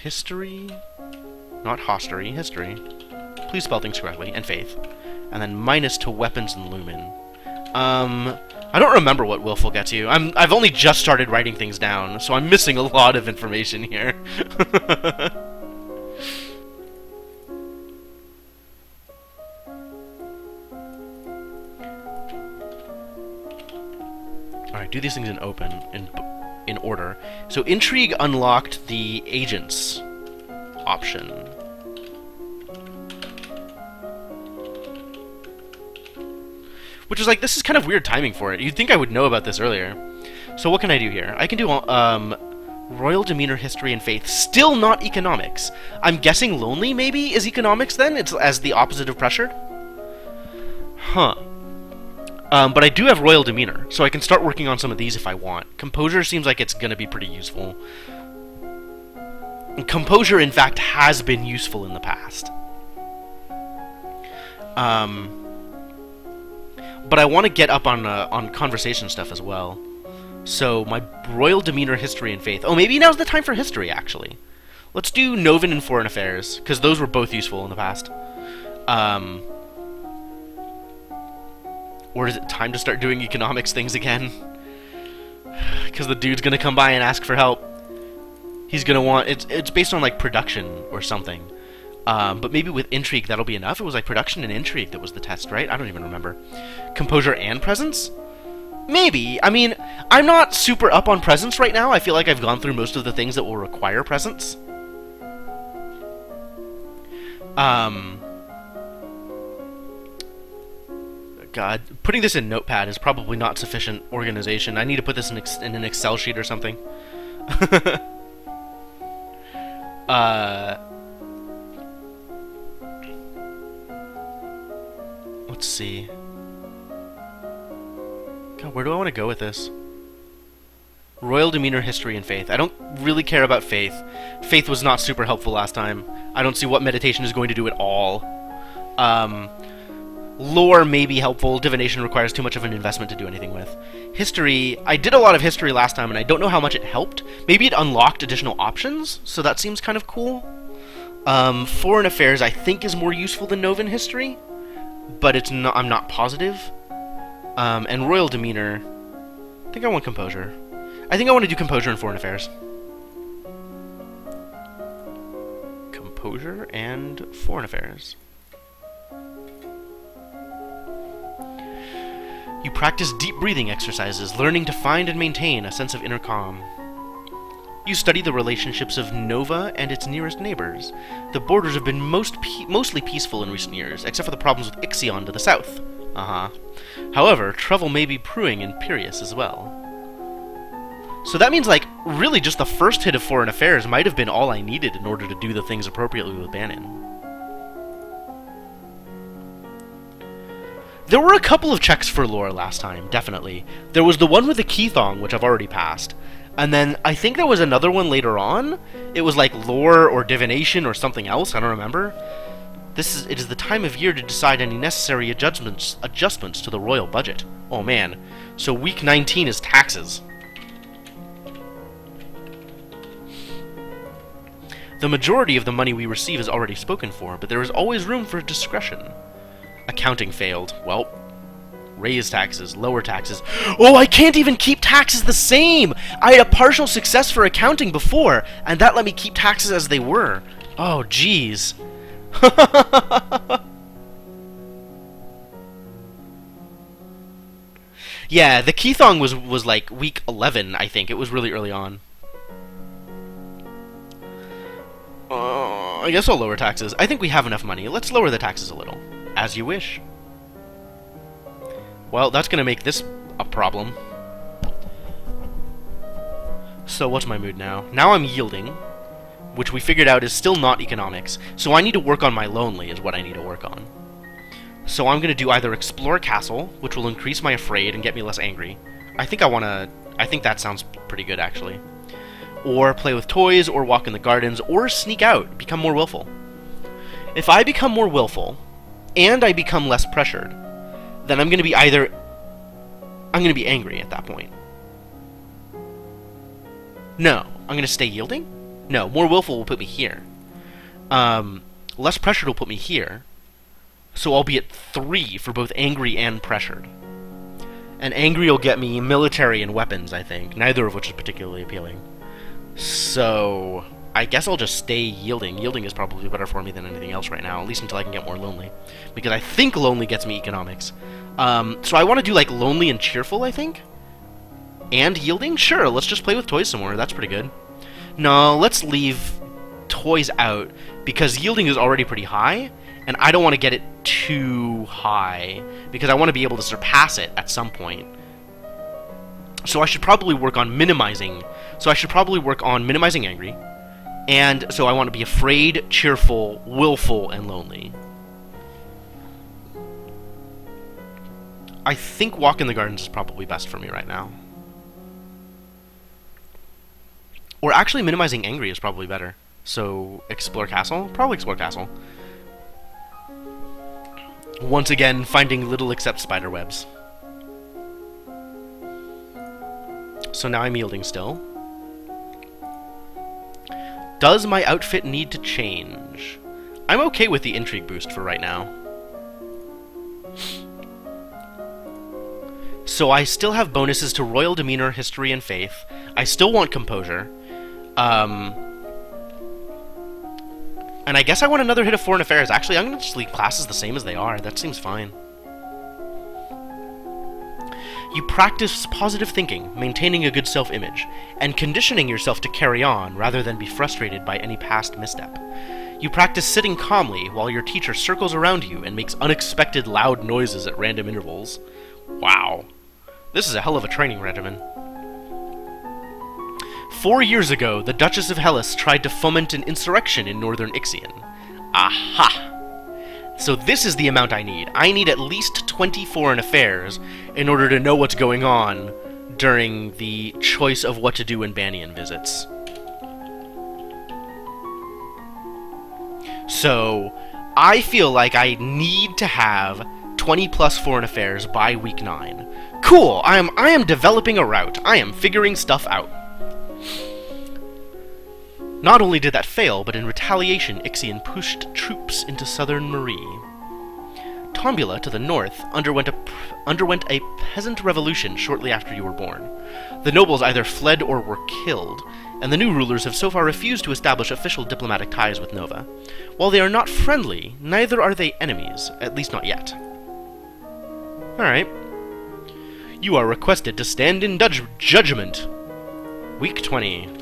History? Not hostery, history. Please spell things correctly, and faith. And then minus to weapons and lumen. I don't remember what willful gets you. I've only just started writing things down, so I'm missing a lot of information here. Alright, do these things in order. So intrigue unlocked the agents option. Which is like, this is kind of weird timing for it. You'd think I would know about this earlier. So what can I do here? I can do royal demeanor, history, and faith. Still not economics. I'm guessing lonely maybe is economics then? It's as the opposite of pressured? Huh. But I do have royal demeanor, so I can start working on some of these if I want. Composure seems like it's gonna be pretty useful. And composure, in fact, has been useful in the past. But I want to get up on conversation stuff as well. So my royal demeanor, history, and faith. Oh, maybe now's the time for history, actually. Let's do Novan and foreign affairs, because those were both useful in the past. Or is it time to start doing economics things again? Because the dude's gonna come by and ask for help. He's gonna want... It's based on, like, production or something. But maybe with intrigue that'll be enough. It was like production and intrigue that was the test, right? I don't even remember. Composure and presence? Maybe. I mean, I'm not super up on presence right now. I feel like I've gone through most of the things that will require presence. God, putting this in Notepad is probably not sufficient organization. I need to put this in an Excel sheet or something. Let's see. God, where do I want to go with this? Royal demeanor, history, and faith. I don't really care about faith. Faith was not super helpful last time. I don't see what meditation is going to do at all. Lore may be helpful. Divination requires too much of an investment to do anything with. History, I did a lot of history last time, and I don't know how much it helped. Maybe it unlocked additional options, so that seems kind of cool. Foreign affairs, I think, is more useful than Novan history, but it's not. I'm not positive. And royal demeanor, I think I want composure. I think I want to do composure and foreign affairs. Composure and foreign affairs. You practice deep breathing exercises, learning to find and maintain a sense of inner calm. You study the relationships of Nova and its nearest neighbors. The borders have been mostly peaceful in recent years, except for the problems with Ixion to the south. However, trouble may be brewing in Piraeus as well. So that means, like, really just the first hit of foreign affairs might have been all I needed in order to do the things appropriately with Banin. There were a couple of checks for lore last time, definitely. There was the one with the Keythong, which I've already passed. And then I think there was another one later on. It was like lore or divination or something else, I don't remember. It is the time of year to decide any necessary adjustments to the royal budget. Oh man. So week 19 is taxes. The majority of the money we receive is already spoken for, but there is always room for discretion. Accounting failed. Well, raise taxes, lower taxes. Oh, I can't even keep taxes the same! I had a partial success for accounting before, and that let me keep taxes as they were. Oh, jeez. Yeah, the Keythong was like week 11, I think. It was really early on. I guess I'll lower taxes. I think we have enough money. Let's lower the taxes a little. As you wish. Well, that's gonna make this a problem. So what's my mood now? Now I'm yielding, which we figured out is still not economics. So I need to work on my lonely is what I need to work on. So I'm gonna do either explore castle, which will increase my afraid and get me less angry. I think that sounds pretty good actually. Or play with toys, or walk in the gardens, or sneak out, become more willful. If I become more willful, and I become less pressured, then I'm going to be angry at that point. No. I'm going to stay yielding? No. More willful will put me here. Less pressured will put me here. So I'll be at 3 for both angry and pressured. And angry will get me military and weapons, I think. Neither of which is particularly appealing. So I guess I'll just stay yielding. Yielding is probably better for me than anything else right now, at least until I can get more lonely. Because I think lonely gets me economics. So I want to do like lonely and cheerful, I think. And yielding? Sure, let's just play with toys some more. That's pretty good. No, let's leave toys out, because yielding is already pretty high, and I don't want to get it too high, because I want to be able to surpass it at some point. So I should probably work on minimizing. So I should probably work on minimizing angry, and so I want to be afraid, cheerful, willful, and lonely. I think Walk in the Gardens is probably best for me right now. Or actually, minimizing angry is probably better. So, Explore Castle? Probably Explore Castle. Once again, finding little except spider webs. So now I'm yielding still. Does my outfit need to change? I'm okay with the intrigue boost for right now. So I still have bonuses to Royal Demeanor, History, and Faith. I still want Composure. And I guess I want another hit of Foreign Affairs. Actually, I'm going to just leave classes the same as they are. That seems fine. You practice positive thinking, maintaining a good self-image, and conditioning yourself to carry on rather than be frustrated by any past misstep. You practice sitting calmly while your teacher circles around you and makes unexpected loud noises at random intervals. Wow. This is a hell of a training regimen. 4 years ago, the Duchess of Hellas tried to foment an insurrection in northern Ixion. Aha! So this is the amount I need. I need at least 20 foreign affairs in order to know what's going on during the choice of what to do in Banyan visits. So, I feel like I need to have 20 plus foreign affairs by week 9. Cool! I am developing a route. I am figuring stuff out. Not only did that fail, but in retaliation, Ixion pushed troops into southern Marie. Tombula, to the north, underwent a peasant revolution shortly after you were born. The nobles either fled or were killed, and the new rulers have so far refused to establish official diplomatic ties with Nova. While they are not friendly, neither are they enemies, at least not yet. Alright. You are requested to stand in judgment. Week 20.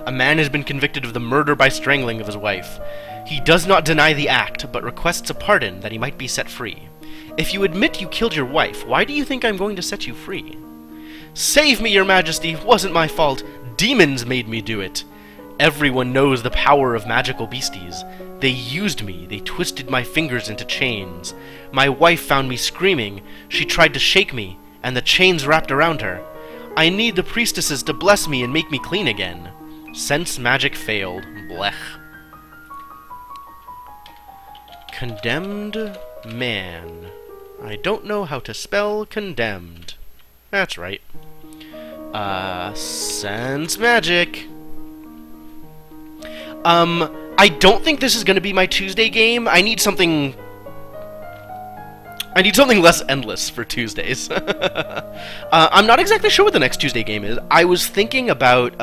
A man has been convicted of the murder by strangling of his wife. He does not deny the act, but requests a pardon that he might be set free. If you admit you killed your wife, why do you think I'm going to set you free? Save me, your majesty! Wasn't my fault. Demons made me do it. Everyone knows the power of magical beasties. They used me. They twisted my fingers into chains. My wife found me screaming. She tried to shake me, and the chains wrapped around her. I need the priestesses to bless me and make me clean again. Sense magic failed. Blech. Condemned man. I don't know how to spell condemned. That's right. Sense magic. I don't think this is going to be my Tuesday game. I need something less endless for Tuesdays. I'm not exactly sure what the next Tuesday game is. I was thinking about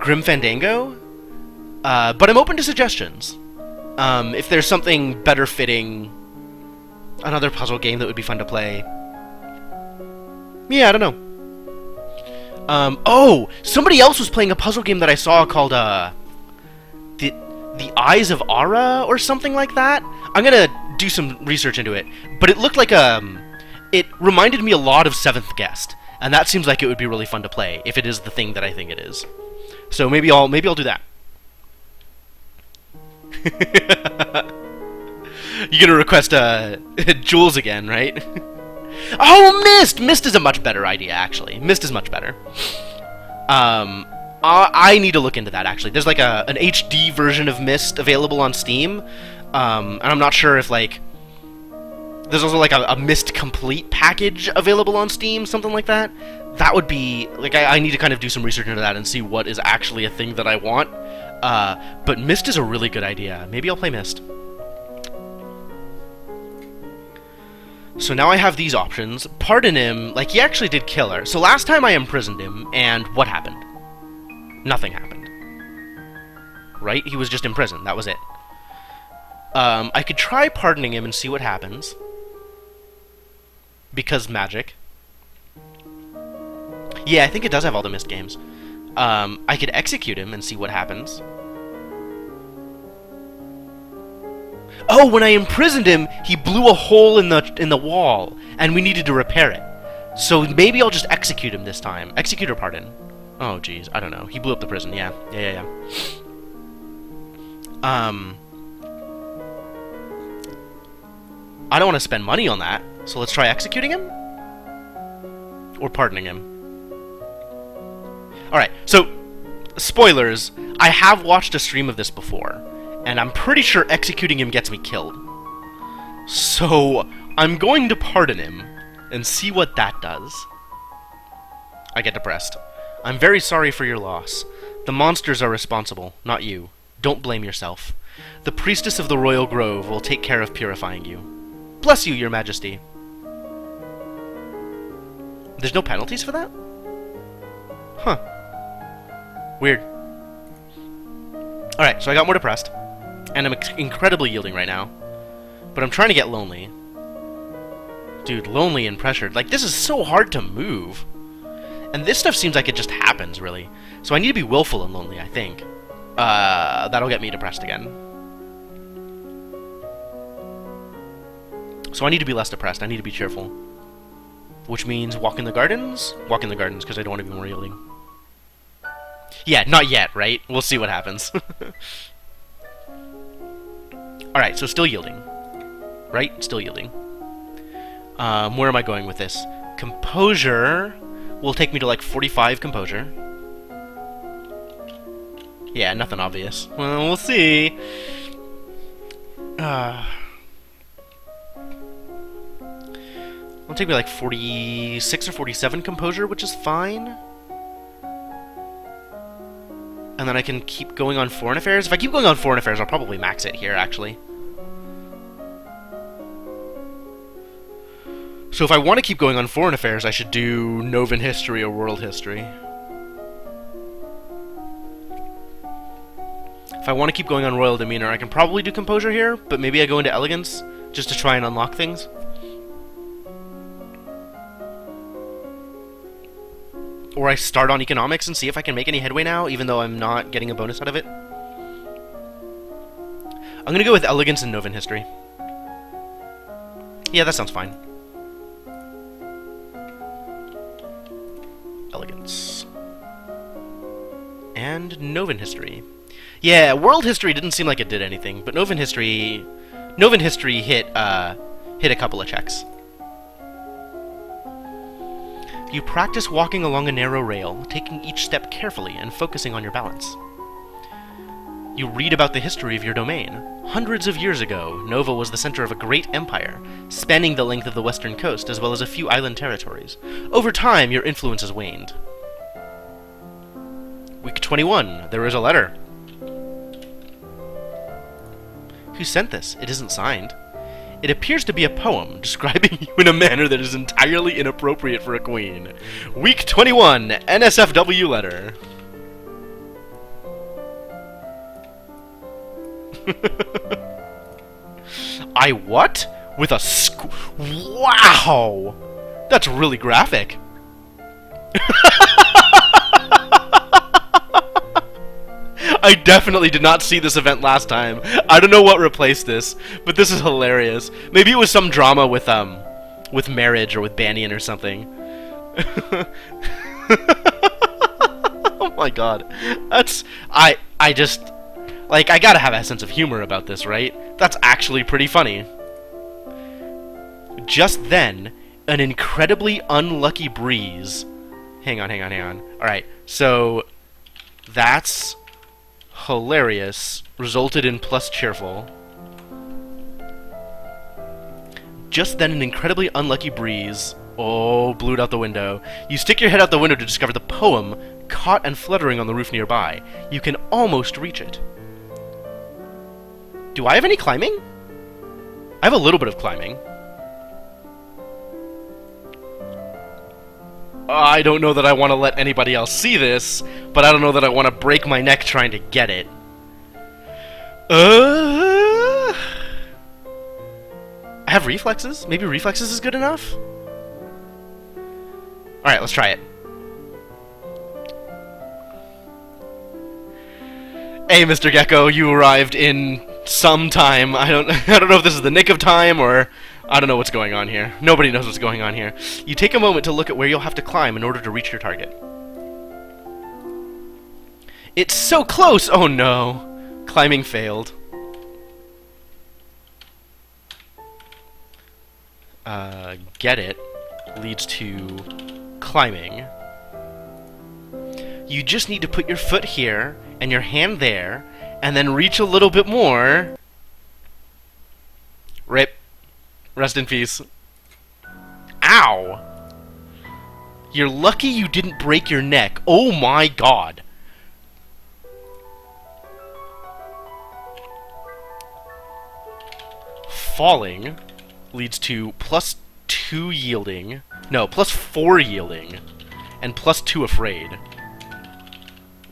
Grim Fandango, but I'm open to suggestions. If there's something better fitting, another puzzle game that would be fun to play. Yeah, I don't know. Oh, somebody else was playing a puzzle game that I saw called, The Eyes of Ara, or something like that. I'm gonna do some research into it, but it looked like, it reminded me a lot of Seventh Guest, and that seems like it would be really fun to play, if it is the thing that I think it is. So maybe I'll do that. You're gonna request, Jules again, right? Oh, Myst! Myst is a much better idea, actually. Myst is much better. I need to look into that, actually. There's like an HD version of Myst available on Steam, and I'm not sure if, like... There's also like a Myst Complete package available on Steam, something like that. That would be... Like, I need to kind of do some research into that and see what is actually a thing that I want. But Myst is a really good idea. Maybe I'll play Myst. So now I have these options. Pardon him, like, he actually did kill her. So last time I imprisoned him, and what happened? Nothing happened. Right? He was just imprisoned, that was it. I could try pardoning him and see what happens. because magic. Yeah, I think it does have all the missed games. I could execute him and see what happens. Oh, when I imprisoned him, he blew a hole in the wall, and we needed to repair it. So maybe I'll just execute him this time. Execute or pardon? Oh, geez, I don't know. He blew up the prison. Yeah. I don't want to spend money on that, so let's try executing him? Or pardoning him. Alright, so, spoilers, I have watched a stream of this before, and I'm pretty sure executing him gets me killed. So, I'm going to pardon him, and see what that does. I get depressed. I'm very sorry for your loss. The monsters are responsible, not you. Don't blame yourself. The priestess of the Royal Grove will take care of purifying you. Bless you, your majesty. There's no penalties for that? Huh. Weird. Alright, so I got more depressed. And I'm incredibly yielding right now. But I'm trying to get lonely. Dude, lonely and pressured. Like, this is so hard to move. And this stuff seems like it just happens, really. So I need to be willful and lonely, I think. That'll get me depressed again. So I need to be less depressed. I need to be cheerful. Which means walk in the gardens? Walk in the gardens, because I don't want to be more yielding. Yeah, not yet, right? We'll see what happens. Alright, so still yielding. Right? Still yielding. Where am I going with this? Composure will take me to like 45 composure. Yeah, nothing obvious. Well, we'll see. It'll take me like 46 or 47 composure, which is fine. And then I can keep going on foreign affairs. If I keep going on foreign affairs, I'll probably max it here, actually. So if I want to keep going on foreign affairs, I should do Novan history or world history. If I want to keep going on royal demeanor, I can probably do composure here, but maybe I go into elegance just to try and unlock things. Or I start on economics and see if I can make any headway now, even though I'm not getting a bonus out of it. I'm gonna go with elegance and Novan history. Yeah, that sounds fine. Elegance. And Novan history. Yeah, world history didn't seem like it did anything, but Novan history hit a couple of checks. You practice walking along a narrow rail, taking each step carefully and focusing on your balance. You read about the history of your domain. Hundreds of years ago, Nova was the center of a great empire, spanning the length of the western coast as well as a few island territories. Over time, your influence has waned. Week 21. There is a letter. Who sent this? It isn't signed. It appears to be a poem describing you in a manner that is entirely inappropriate for a queen. Week 21, NSFW letter. I what? With a wow! That's really graphic. I definitely did not see this event last time. I don't know what replaced this, but this is hilarious. Maybe it was some drama with marriage or with Banyan or something. Oh my god. I just like I gotta have a sense of humor about this, right? That's actually pretty funny. Just then, an incredibly unlucky breeze. Hang on. Alright, so that's hilarious, resulted in plus cheerful. Just then an incredibly unlucky breeze, blew it out the window. You stick your head out the window to discover the poem caught and fluttering on the roof nearby. You can almost reach it. Do I have any climbing? I have a little bit of climbing. I don't know that I want to let anybody else see this, but I don't know that I want to break my neck trying to get it. I have reflexes? Maybe reflexes is good enough? Alright, let's try it. Hey, Mr. Gecko, you arrived in some time. I don't know if this is the nick of time or I don't know what's going on here. Nobody knows what's going on here. You take a moment to look at where you'll have to climb in order to reach your target. It's so close! Oh no. Climbing failed. Get it leads to climbing. You just need to put your foot here and your hand there, and then reach a little bit more. Rip. Rest in peace. Ow! You're lucky you didn't break your neck. Oh my god. Falling leads to +2 yielding. No, +4 yielding. And +2 afraid.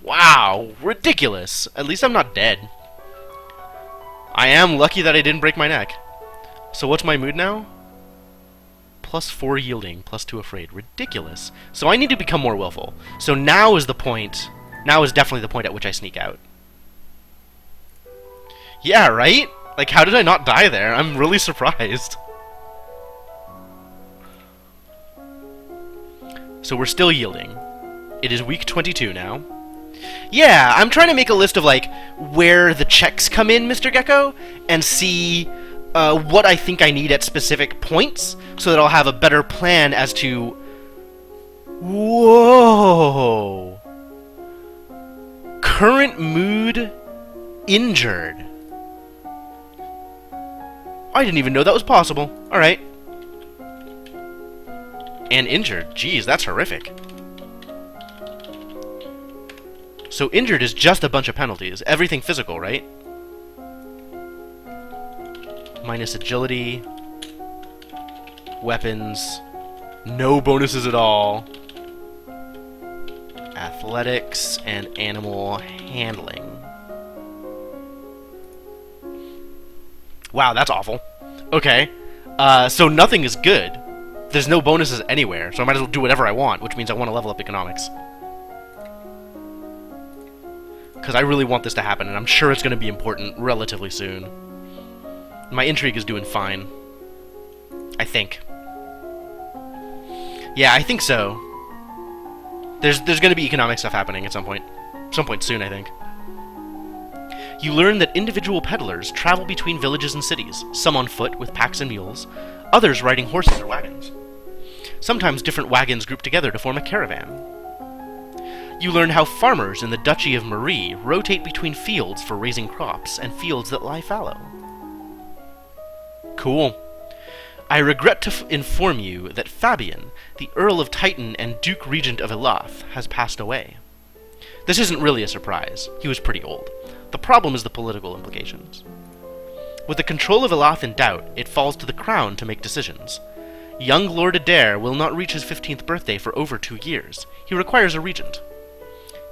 Wow, ridiculous. At least I'm not dead. I am lucky that I didn't break my neck. So what's my mood now? +4 yielding, +2 afraid. Ridiculous. So I need to become more willful. So now is the point. Now is definitely the point at which I sneak out. Yeah, right? Like, how did I not die there? I'm really surprised. So we're still yielding. It is week 22 now. Yeah, I'm trying to make a list of, like, where the checks come in, Mr. Gecko, and see what I think I need at specific points, so that I'll have a better plan as to... Whoa! Current mood injured. I didn't even know that was possible. Alright. And injured. Jeez, that's horrific. So injured is just a bunch of penalties. Everything physical, right? Minus agility. Weapons. No bonuses at all. Athletics and animal handling. Wow, that's awful. Okay. So nothing is good. There's no bonuses anywhere, so I might as well do whatever I want, which means I want to level up economics. Because I really want this to happen, and I'm sure it's going to be important relatively soon. My intrigue is doing fine. I think. Yeah, I think so. There's going to be economic stuff happening at some point. Some point soon, I think. You learn that individual peddlers travel between villages and cities, some on foot with packs and mules, others riding horses or wagons. Sometimes different wagons group together to form a caravan. You learn how farmers in the Duchy of Marie rotate between fields for raising crops and fields that lie fallow. Cool. I regret to inform you that Fabian, the Earl of Titan and Duke Regent of Elath, has passed away. This isn't really a surprise. He was pretty old. The problem is the political implications. With the control of Elath in doubt, it falls to the crown to make decisions. Young Lord Adair will not reach his 15th birthday for over 2 years. He requires a regent.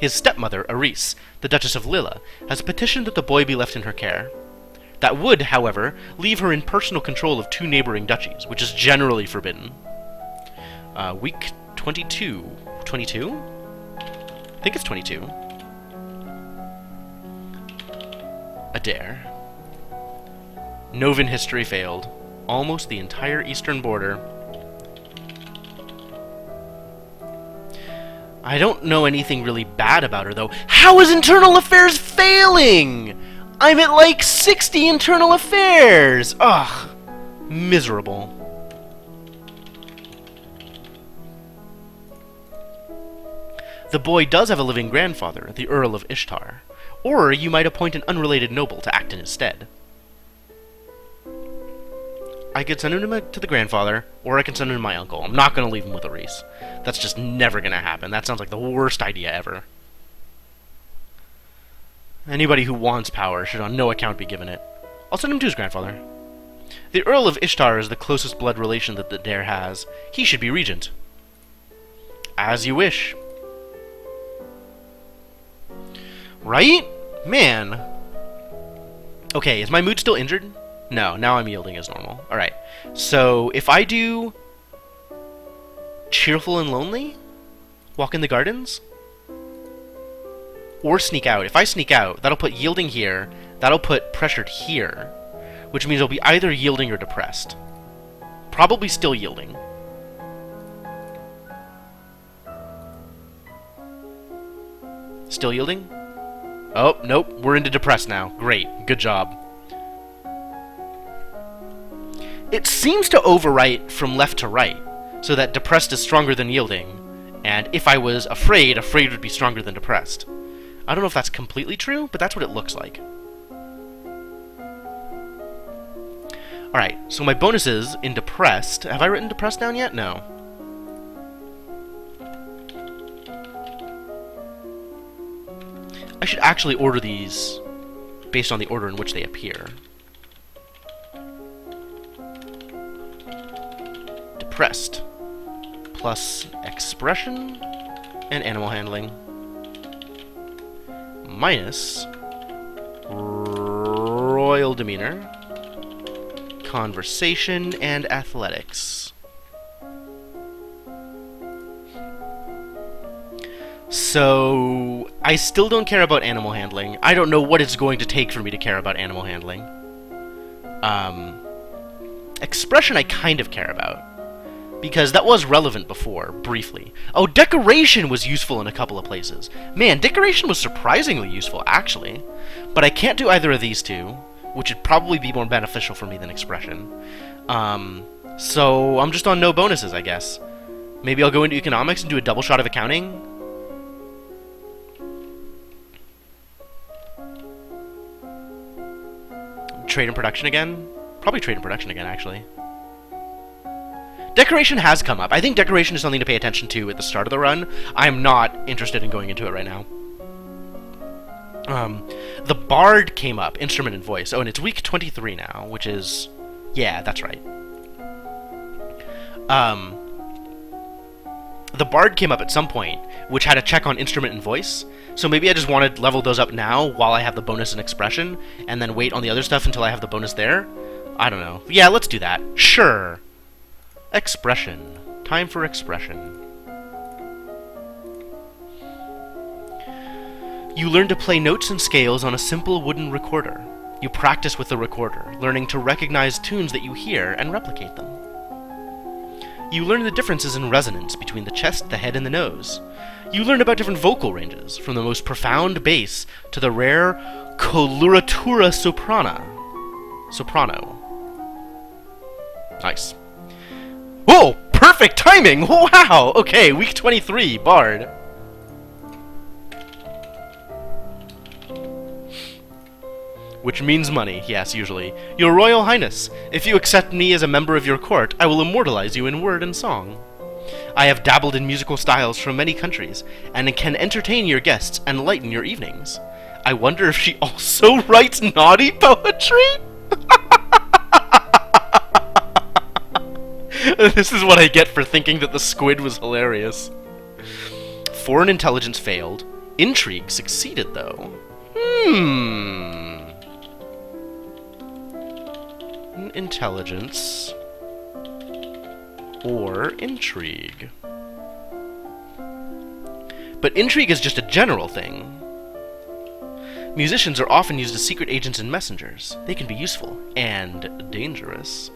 His stepmother, Aris, the Duchess of Lilla, has petitioned that the boy be left in her care. That would, however, leave her in personal control of 2 neighboring duchies, which is generally forbidden. Week 22. 22? I think it's 22. Adair. Novan history failed. Almost the entire eastern border. I don't know anything really bad about her, though. How is internal affairs failing? I'm at like 60 internal affairs! Ugh. Miserable. The boy does have a living grandfather, the Earl of Ishtar. Or you might appoint an unrelated noble to act in his stead. I could send him to the grandfather, or I can send him to my uncle. I'm not going to leave him with Aris. That's just never going to happen. That sounds like the worst idea ever. Anybody who wants power should on no account be given it. I'll send him to his grandfather. The Earl of Ishtar is the closest blood relation that the Adair has. He should be regent. As you wish. Right? Man. Okay, is my mood still injured? No, now I'm yielding as normal. Alright, so if I do cheerful and lonely? Walk in the gardens? Or sneak out. If I sneak out, that'll put yielding here, that'll put pressured here, which means I'll be either yielding or depressed. Probably still yielding. Still yielding? Oh, nope, we're into depressed now. Great, good job. It seems to overwrite from left to right, so that depressed is stronger than yielding, and if I was afraid, afraid would be stronger than depressed. I don't know if that's completely true, but that's what it looks like. Alright, so my bonuses in depressed... Have I written depressed down yet? No. I should actually order these based on the order in which they appear. Depressed. Plus expression and animal handling. Minus royal demeanor, conversation, and athletics. So, I still don't care about animal handling. I don't know what it's going to take for me to care about animal handling. Expression I kind of care about, because that was relevant before, briefly. Oh, decoration was useful in a couple of places. Man, decoration was surprisingly useful, actually. But I can't do either of these two, which would probably be more beneficial for me than expression. So I'm just on no bonuses, I guess. Maybe I'll go into economics and do a double shot of accounting. Trade and production again? Probably trade and production again, actually. Decoration has come up. I think decoration is something to pay attention to at the start of the run. I'm not interested in going into it right now. The Bard came up, instrument and voice. Oh, and it's week 23 now, which is... Yeah, that's right. The Bard came up at some point, which had a check on instrument and voice. So maybe I just want to level those up now while I have the bonus in expression, and then wait on the other stuff until I have the bonus there? I don't know. Yeah, let's do that. Sure. Expression. Time for expression. You learn to play notes and scales on a simple wooden recorder. You practice with the recorder, learning to recognize tunes that you hear and replicate them. You learn the differences in resonance between the chest, the head, and the nose. You learn about different vocal ranges, from the most profound bass to the rare coloratura soprano. Nice. Whoa! Perfect timing! Wow! Okay, week 23, Bard. Which means money, yes, usually. Your Royal Highness, if you accept me as a member of your court, I will immortalize you in word and song. I have dabbled in musical styles from many countries, and can entertain your guests and lighten your evenings. I wonder if she also writes naughty poetry? This is what I get for thinking that the squid was hilarious. Foreign intelligence failed. Intrigue succeeded, though. Intelligence or intrigue. But intrigue is just a general thing. Musicians are often used as secret agents and messengers. They can be useful and dangerous.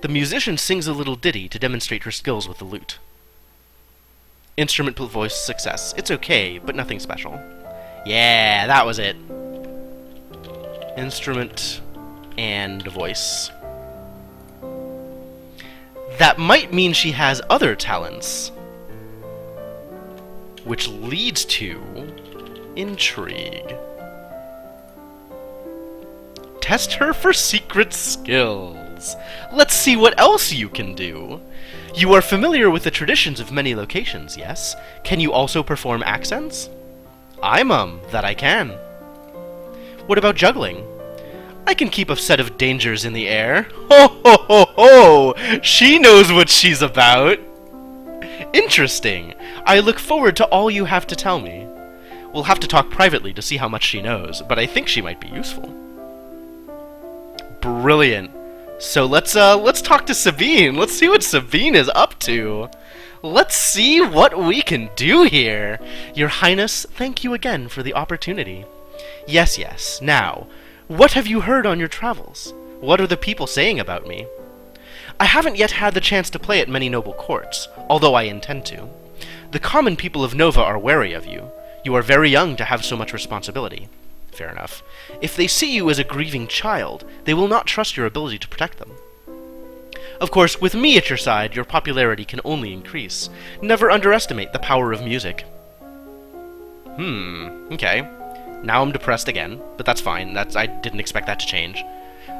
The musician sings a little ditty to demonstrate her skills with the lute. Instrument voice success. It's okay, but nothing special. Yeah, that was it. Instrument and voice. That might mean she has other talents, which leads to intrigue. Test her for secret skills. Let's see what else you can do. You are familiar with the traditions of many locations, yes? Can you also perform accents? That I can. What about juggling? I can keep a set of dangers in the air. Ho ho ho ho! She knows what she's about! Interesting. I look forward to all you have to tell me. We'll have to talk privately to see how much she knows, but I think she might be useful. Brilliant. So let's talk to Sabine. Let's see what Sabine is up to. Let's see what we can do here. Your Highness, thank you again for the opportunity. Yes, yes. Now, what have you heard on your travels? What are the people saying about me? I haven't yet had the chance to play at many noble courts, although I intend to. The common people of Nova are wary of you. You are very young to have so much responsibility. Fair enough. If they see you as a grieving child, they will not trust your ability to protect them. Of course, with me at your side, your popularity can only increase. Never underestimate the power of music. Okay. Now I'm depressed again, but that's fine. I didn't expect that to change.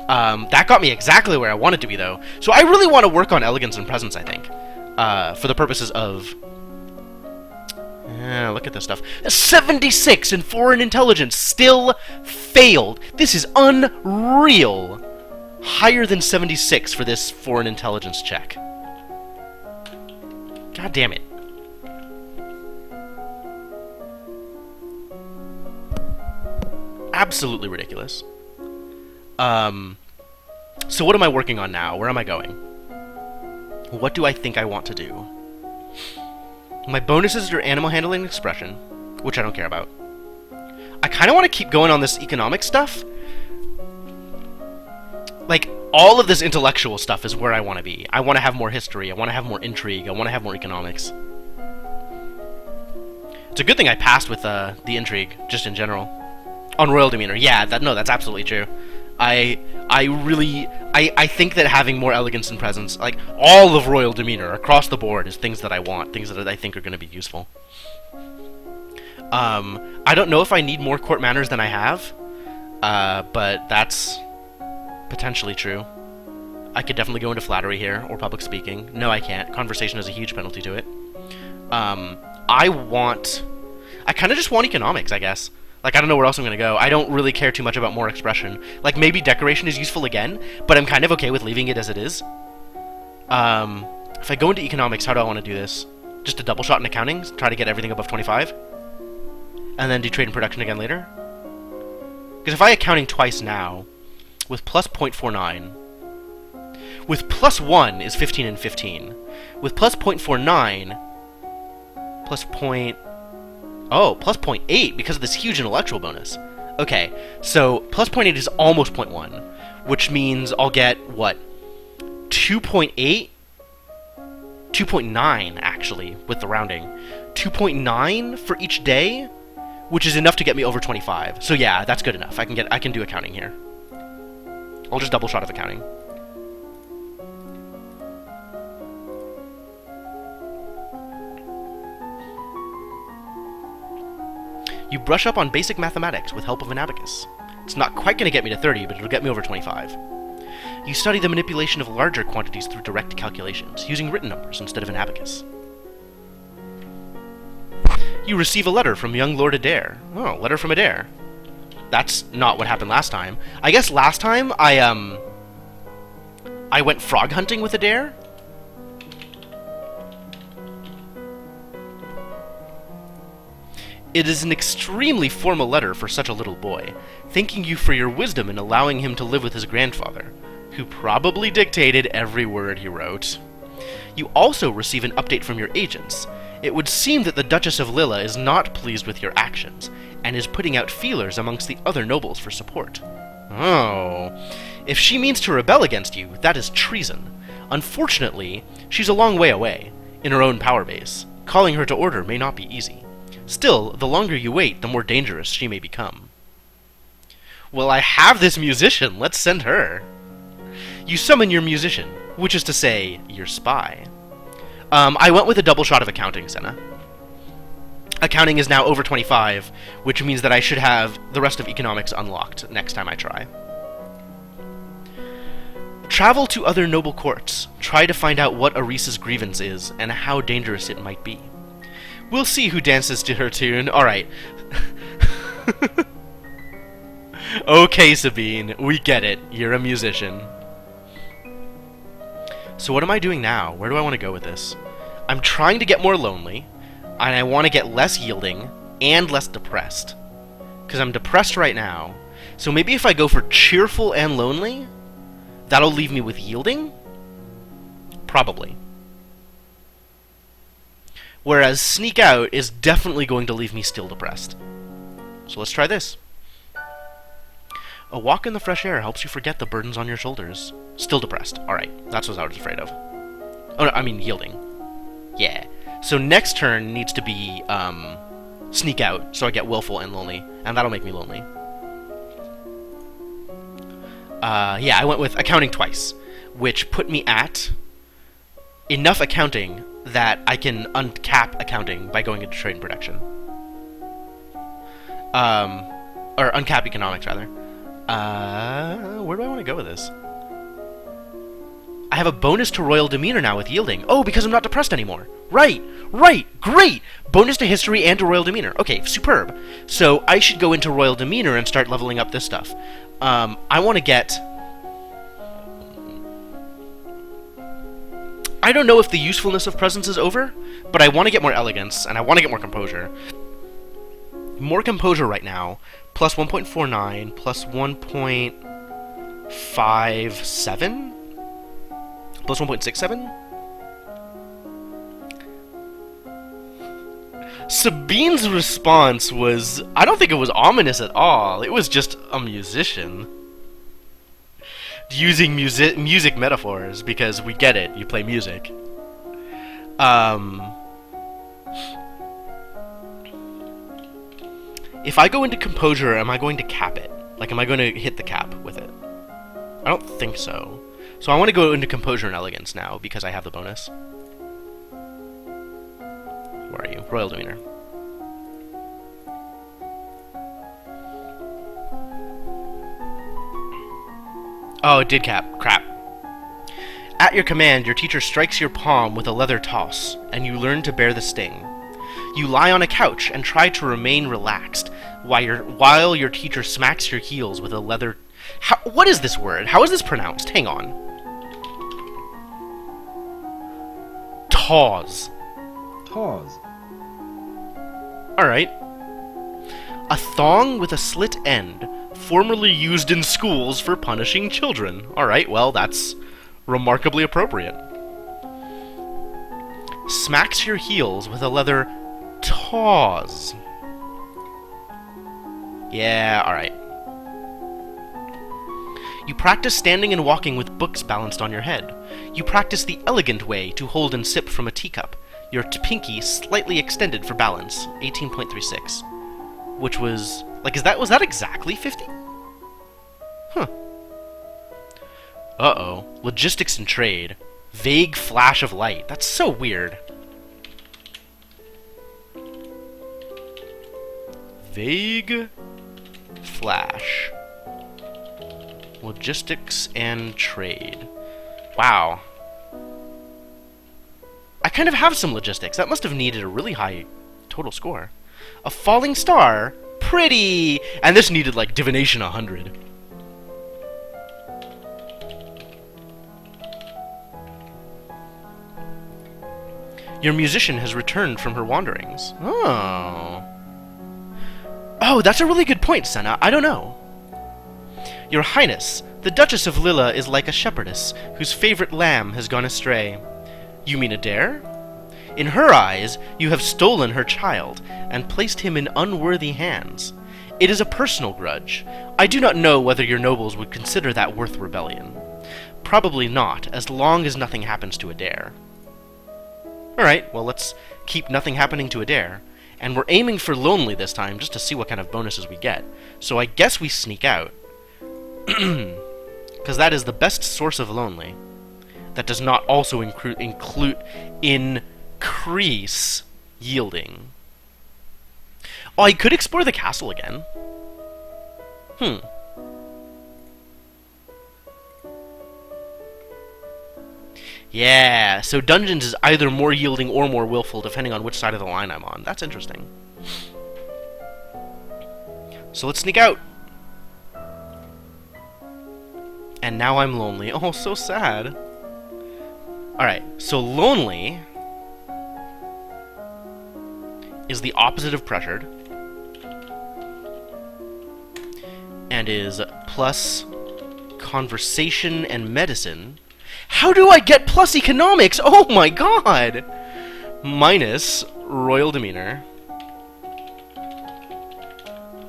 That got me exactly where I wanted to be, though. So I really want to work on elegance and presence, I think. For the purposes of... look at this stuff. 76 in foreign intelligence! Still failed! This is unreal! Higher than 76 for this foreign intelligence check. God damn it. Absolutely ridiculous. So what am I working on now? Where am I going? What do I think I want to do? My bonuses are animal handling and expression, which I don't care about. I kind of want to keep going on this economic stuff. Like, all of this intellectual stuff is where I want to be. I want to have more history. I want to have more intrigue. I want to have more economics. It's a good thing I passed with the intrigue, just in general. On royal demeanor, yeah, that's absolutely true. I think that having more elegance and presence, like, all of royal demeanor across the board is things that I want, things that I think are going to be useful. I don't know if I need more court manners than I have, but that's potentially true. I could definitely go into flattery here, or public speaking. No, I can't. Conversation is a huge penalty to it. I kind of just want economics, I guess. Like, I don't know where else I'm going to go. I don't really care too much about more expression. Like, maybe decoration is useful again, but I'm kind of okay with leaving it as it is. If I go into economics, how do I want to do this? Just a double shot in accounting, try to get everything above 25? And then do trade and production again later? Because if I accounting twice now, with plus 0.49, with plus 1 is 15 and 15. With plus 0.49, plus plus 0.8 because of this huge intellectual bonus. Okay, so plus 0.8 is almost 0.1, which means I'll get, what, 2.8? 2.9, actually, with the rounding. 2.9 for each day, which is enough to get me over 25. So yeah, that's good enough. I can do accounting here. I'll just double shot of accounting. You brush up on basic mathematics with help of an abacus. It's not quite going to get me to 30, but it'll get me over 25. You study the manipulation of larger quantities through direct calculations, using written numbers instead of an abacus. You receive a letter from young Lord Adair. Oh, letter from Adair. That's not what happened last time. I guess last time I went frog hunting with Adair? It is an extremely formal letter for such a little boy, thanking you for your wisdom in allowing him to live with his grandfather, who probably dictated every word he wrote. You also receive an update from your agents. It would seem that the Duchess of Lilla is not pleased with your actions, and is putting out feelers amongst the other nobles for support. Oh. If she means to rebel against you, that is treason. Unfortunately, she's a long way away, in her own power base. Calling her to order may not be easy. Still, the longer you wait, the more dangerous she may become. Well, I have this musician. Let's send her. You summon your musician, which is to say, your spy. I went with a double shot of accounting, Senna. Accounting is now over 25, which means that I should have the rest of economics unlocked next time I try. Travel to other noble courts. Try to find out what Arisa's grievance is, and how dangerous it might be. We'll see who dances to her tune. Alright. Okay, Sabine, we get it. You're a musician. So what am I doing now? Where do I want to go with this? I'm trying to get more lonely, and I want to get less yielding, and less depressed. Because I'm depressed right now. So maybe if I go for cheerful and lonely, that'll leave me with yielding? Probably. Whereas Sneak Out is definitely going to leave me still depressed. So let's try this. A walk in the fresh air helps you forget the burdens on your shoulders. Still depressed. Alright, that's what I was afraid of. Oh, no, I mean yielding. Yeah. So next turn needs to be, Sneak Out, so I get Willful and Lonely, and that'll make me lonely. Yeah, I went with Accounting twice, which put me at enough accounting that I can uncap accounting by going into trade and production. Or uncap economics, rather. Where do I want to go with this? I have a bonus to royal demeanor now with yielding. Oh, because I'm not depressed anymore. Right, great! Bonus to history and to royal demeanor. Okay, superb. So I should go into royal demeanor and start leveling up this stuff. I want to get... I don't know if the usefulness of presence is over, but I want to get more elegance, and I want to get more composure. More composure right now, plus 1.49, plus 1.57? Plus 1.67? Sabine's response was... I don't think it was ominous at all. It was just a musician. Using music metaphors, because we get it. You play music. If I go into composure, am I going to cap it? Like, am I going to hit the cap with it? I don't think so. So I want to go into composure and elegance now, because I have the bonus. Where are you? Royal demeanor. Oh, it did cap. Crap. At your command, your teacher strikes your palm with a leather toss, and you learn to bear the sting. You lie on a couch and try to remain relaxed, while your teacher smacks your heels with a leather... what is this word? How is this pronounced? Hang on. Taws. Taws. Alright. A thong with a slit end, formerly used in schools for punishing children. Alright, well, that's remarkably appropriate. Smacks your heels with a leather taws. Yeah, alright. You practice standing and walking with books balanced on your head. You practice the elegant way to hold and sip from a teacup, your pinky slightly extended for balance, 18.36. Which was... like, was that exactly 50? Huh. Uh-oh. Logistics and trade. Vague flash of light. That's so weird. Vague flash. Logistics and trade. Wow. I kind of have some logistics. That must have needed a really high total score. A falling star? Pretty! And this needed, like, divination 100. Your musician has returned from her wanderings. Oh. Oh, that's a really good point, Senna. I don't know. Your Highness, the Duchess of Lilla is like a shepherdess whose favorite lamb has gone astray. You mean Adair? In her eyes, you have stolen her child and placed him in unworthy hands. It is a personal grudge. I do not know whether your nobles would consider that worth rebellion. Probably not, as long as nothing happens to Adair. Alright, well, let's keep nothing happening to Adair. And we're aiming for lonely this time, just to see what kind of bonuses we get. So I guess we sneak out. Because that is the best source of lonely. That does not also increase yielding. Oh, I could explore the castle again. Yeah, so dungeons is either more yielding or more willful, depending on which side of the line I'm on. That's interesting. So let's sneak out. And now I'm lonely. Oh, so sad. Alright, so lonely is the opposite of pressured. And is plus conversation and medicine. How do I get plus economics? Oh my god! Minus royal demeanor,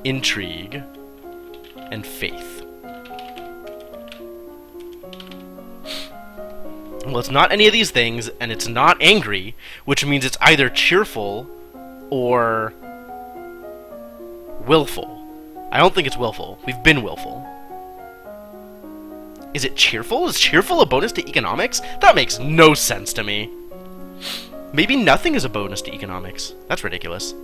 intrigue, and faith. Well, it's not any of these things, and it's not angry, which means it's either cheerful or willful. I don't think it's willful. We've been willful. Is it cheerful? Is cheerful a bonus to economics? That makes no sense to me. Maybe nothing is a bonus to economics. That's ridiculous.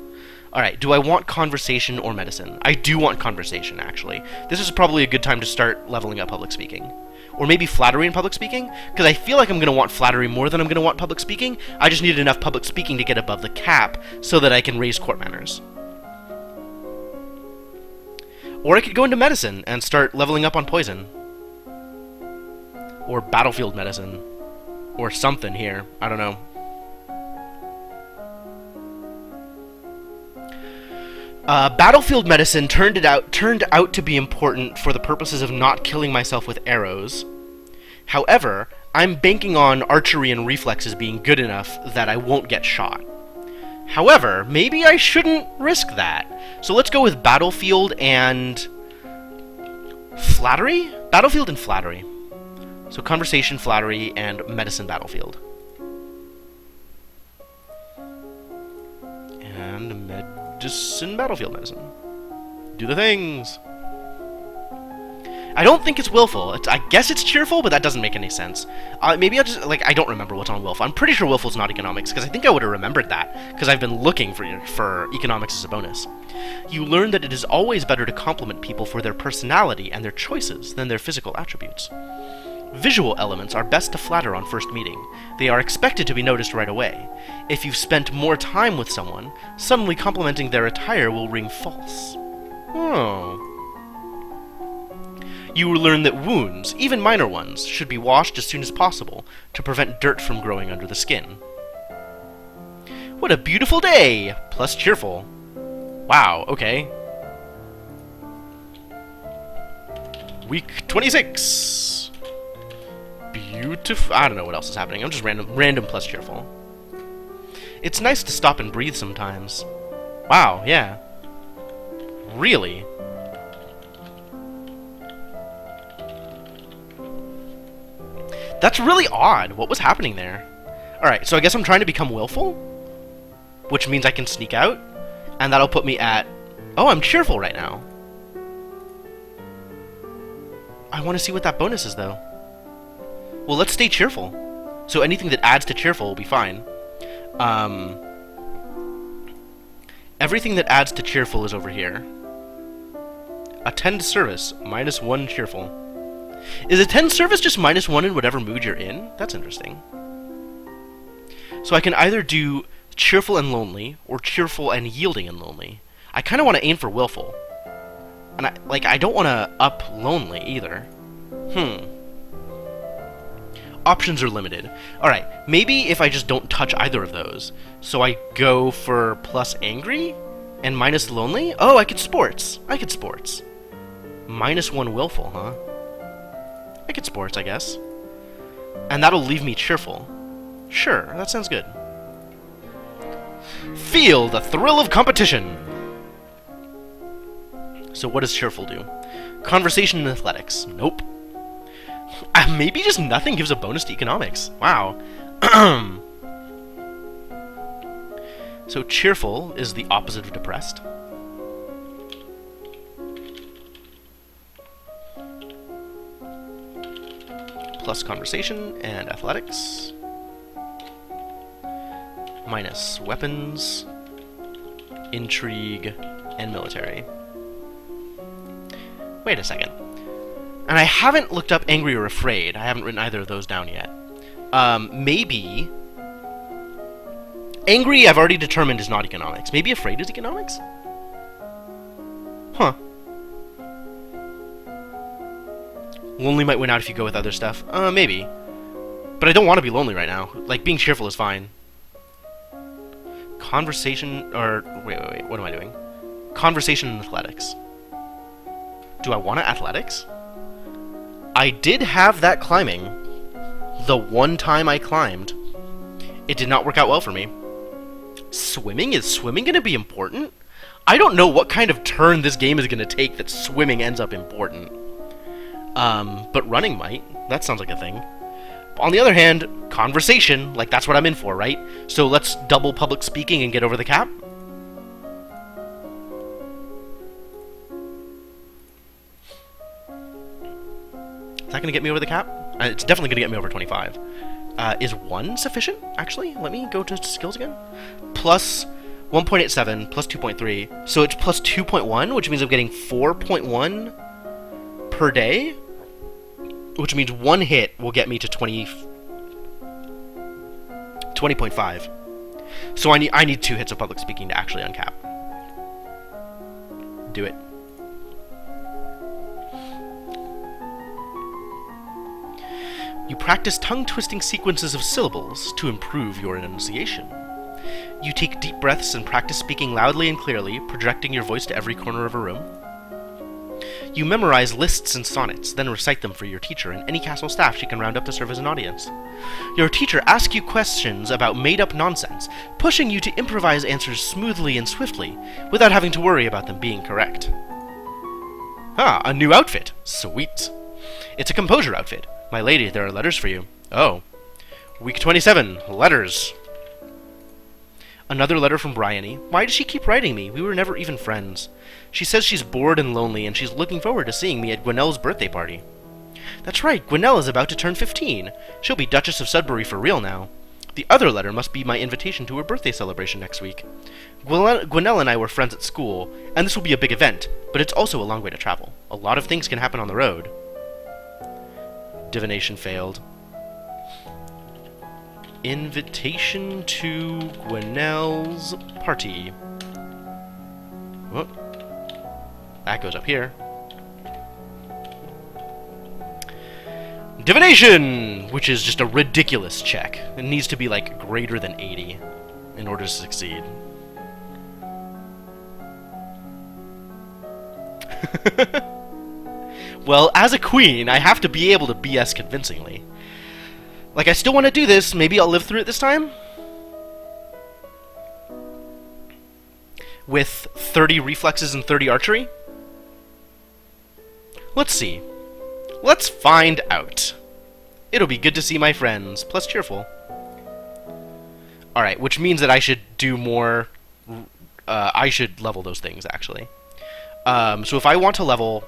Alright, do I want conversation or medicine? I do want conversation, actually. This is probably a good time to start leveling up public speaking. Or maybe flattery in public speaking? Because I feel like I'm going to want flattery more than I'm going to want public speaking. I just need enough public speaking to get above the cap so that I can raise court manners. Or I could go into medicine and start leveling up on poison. Or battlefield medicine. Or something here. I don't know. Battlefield medicine turned out to be important for the purposes of not killing myself with arrows. However, I'm banking on archery and reflexes being good enough that I won't get shot. However, maybe I shouldn't risk that. So let's go with battlefield and flattery? Battlefield and flattery. So conversation, flattery, and medicine battlefield. And medicine battlefield medicine. Do the things. I don't think it's willful. I guess it's cheerful, but that doesn't make any sense. Maybe I'll just, I don't remember what's on willful. I'm pretty sure willful's not economics, because I think I would have remembered that, because I've been looking for economics as a bonus. You learn that it is always better to compliment people for their personality and their choices than their physical attributes. Visual elements are best to flatter on first meeting. They are expected to be noticed right away. If you've spent more time with someone, suddenly complimenting their attire will ring false. Oh. You will learn that wounds, even minor ones, should be washed as soon as possible to prevent dirt from growing under the skin. What a beautiful day! Plus cheerful. Wow, okay. Week 26. Beautiful. I don't know what else is happening. I'm just random plus cheerful. It's nice to stop and breathe sometimes. Wow, yeah. Really? That's really odd. What was happening there? Alright, so I guess I'm trying to become willful? Which means I can sneak out? And that'll put me at... Oh, I'm cheerful right now. I want to see what that bonus is, though. Well, let's stay cheerful. So anything that adds to cheerful will be fine. Everything that adds to cheerful is over here. Attend service, -1 cheerful. Is attend service just -1 in whatever mood you're in? That's interesting. So I can either do cheerful and lonely, or cheerful and yielding and lonely. I kind of want to aim for willful. And I don't want to up lonely either. Options are limited. Alright, maybe if I just don't touch either of those. So I go for plus angry and minus lonely? Oh, I could sports. -1 willful, huh? I could sports, I guess. And that'll leave me cheerful. Sure, that sounds good. Feel the thrill of competition! So what does cheerful do? Conversation and athletics. Nope. Maybe just nothing gives a bonus to economics. Wow. So cheerful is the opposite of depressed. Plus conversation and athletics. Minus weapons, intrigue, and military. Wait a second. And I haven't looked up angry or afraid. I haven't written either of those down yet. Maybe... Angry, I've already determined, is not economics. Maybe afraid is economics? Huh. Lonely might win out if you go with other stuff. Maybe. But I don't want to be lonely right now. Like, being cheerful is fine. Conversation, or... Wait, what am I doing? Conversation and athletics. Do I want athletics? I did have that climbing. The one time I climbed. It did not work out well for me. Swimming? Is swimming going to be important? I don't know what kind of turn this game is going to take that swimming ends up important. But running might. That sounds like a thing. On the other hand, conversation, like that's what I'm in for, right? So let's double public speaking and get over the cap. Is that going to get me over the cap? It's definitely going to get me over 25. Is 1 sufficient, actually? Let me go to skills again. Plus 1.87, plus 2.3. So it's plus 2.1, which means I'm getting 4.1 per day. Which means 1 hit will get me to 20.5. So I need 2 hits of public speaking to actually uncap. Do it. You practice tongue-twisting sequences of syllables to improve your enunciation. You take deep breaths and practice speaking loudly and clearly, projecting your voice to every corner of a room. You memorize lists and sonnets, then recite them for your teacher and any castle staff she can round up to serve as an audience. Your teacher asks you questions about made-up nonsense, pushing you to improvise answers smoothly and swiftly, without having to worry about them being correct. Ah, a new outfit. Sweet. It's a composure outfit. My lady, there are letters for you. Oh. Week 27. Letters. Another letter from Bryony. Why does she keep writing me? We were never even friends. She says she's bored and lonely, and she's looking forward to seeing me at Gwenelle's birthday party. That's right, Gwenelle is about to turn 15. She'll be Duchess of Sudbury for real now. The other letter must be my invitation to her birthday celebration next week. Gwenelle and I were friends at school, and this will be a big event, but it's also a long way to travel. A lot of things can happen on the road. Divination failed. Invitation to Gwenelle's party. Oh. That goes up here. Divination! Which is just a ridiculous check. It needs to be like greater than 80 in order to succeed. Well, as a queen, I have to be able to BS convincingly. Like, I still want to do this. Maybe I'll live through it this time? With 30 reflexes and 30 archery? Let's see. Let's find out. It'll be good to see my friends, plus cheerful. Alright, which means that I should do more... I should level those things, actually. So if I want to level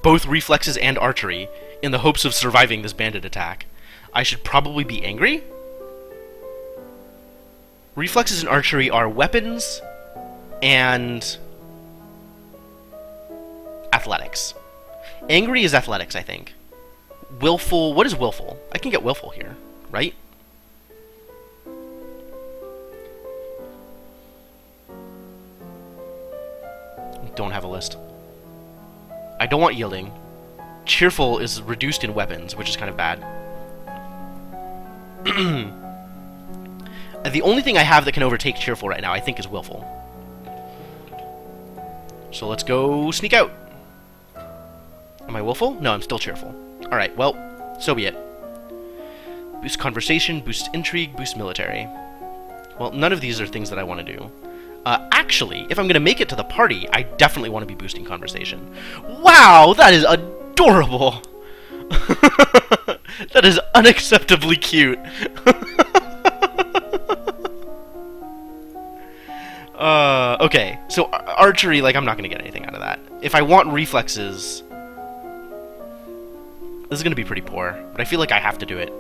both reflexes and archery in the hopes of surviving this bandit attack, I should probably be angry. Reflexes and archery are weapons and athletics. Angry is athletics, I think. Willful, what is willful? I can get willful here, right? Don't have a list. I don't want yielding. Cheerful is reduced in weapons, which is kind of bad. The only thing I have that can overtake cheerful right now, I think, is willful. So let's go sneak out. Am I willful? No, I'm still cheerful. Alright, well, so be it. Boost conversation, boost intrigue, boost military. Well, none of these are things that I want to do. Actually, if I'm going to make it to the party, I definitely want to be boosting conversation. Wow, that is adorable! That is unacceptably cute. Okay, so archery, like, I'm not going to get anything out of that. If I want reflexes, this is going to be pretty poor, but I feel like I have to do it,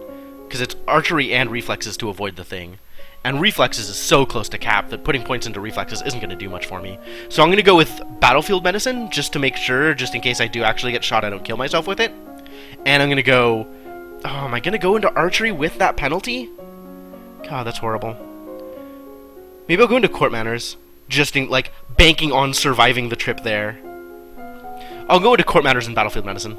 because it's archery and reflexes to avoid the thing. And reflexes is so close to cap that putting points into reflexes isn't going to do much for me. So I'm going to go with battlefield medicine, just to make sure, just in case I do actually get shot, I don't kill myself with it. And I'm going to go... Oh, am I going to go into archery with that penalty? God, that's horrible. Maybe I'll go into court manners, just in, like, banking on surviving the trip there. I'll go into court manners and battlefield medicine.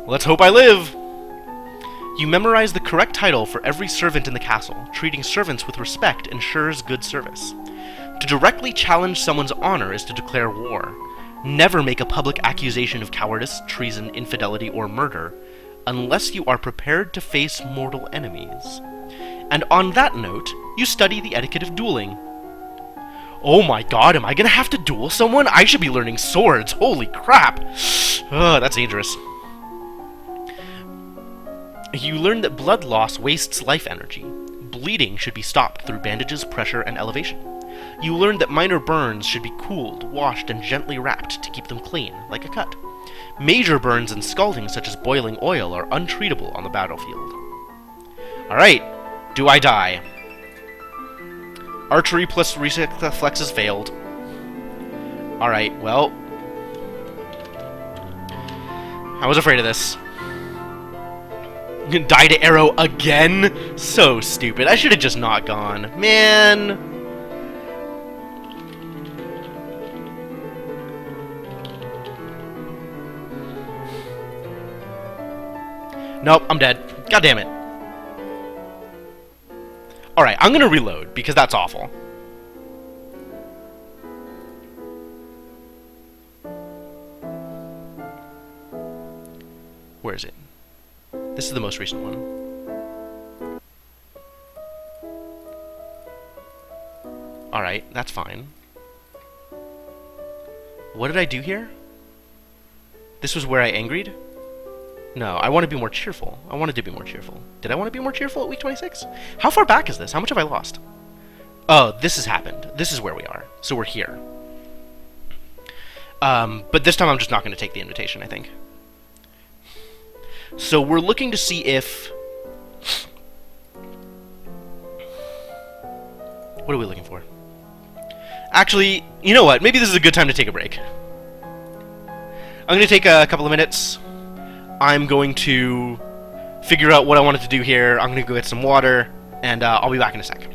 Let's hope I live! You memorize the correct title for every servant in the castle. Treating servants with respect ensures good service. To directly challenge someone's honor is to declare war. Never make a public accusation of cowardice, treason, infidelity, or murder unless you are prepared to face mortal enemies. And on that note, you study the etiquette of dueling. Oh my god, am I gonna have to duel someone? I should be learning swords, holy crap! Ugh, that's dangerous. You learn that blood loss wastes life energy. Bleeding should be stopped through bandages, pressure, and elevation. You learn that minor burns should be cooled, washed, and gently wrapped to keep them clean, like a cut. Major burns and scalding, such as boiling oil, are untreatable on the battlefield. Alright, do I die? Archery plus reflexes failed. Alright, well. I was afraid of this. Die to arrow again? So stupid. I should have just not gone. Man. Nope, I'm dead. God damn it. Alright, I'm gonna reload, because that's awful. Where is it? This is the most recent one. Alright, that's fine. What did I do here? This was where I angried? No, I want to be more cheerful. I wanted to be more cheerful. Did I want to be more cheerful at week 26? How far back is this? How much have I lost? Oh, this has happened. This is where we are. So we're here. But this time I'm just not going to take the invitation, I think. So we're looking to see if... What are we looking for? Actually, you know what? Maybe this is a good time to take a break. I'm going to take a couple of minutes. I'm going to figure out what I wanted to do here. I'm going to go get some water, and I'll be back in a sec.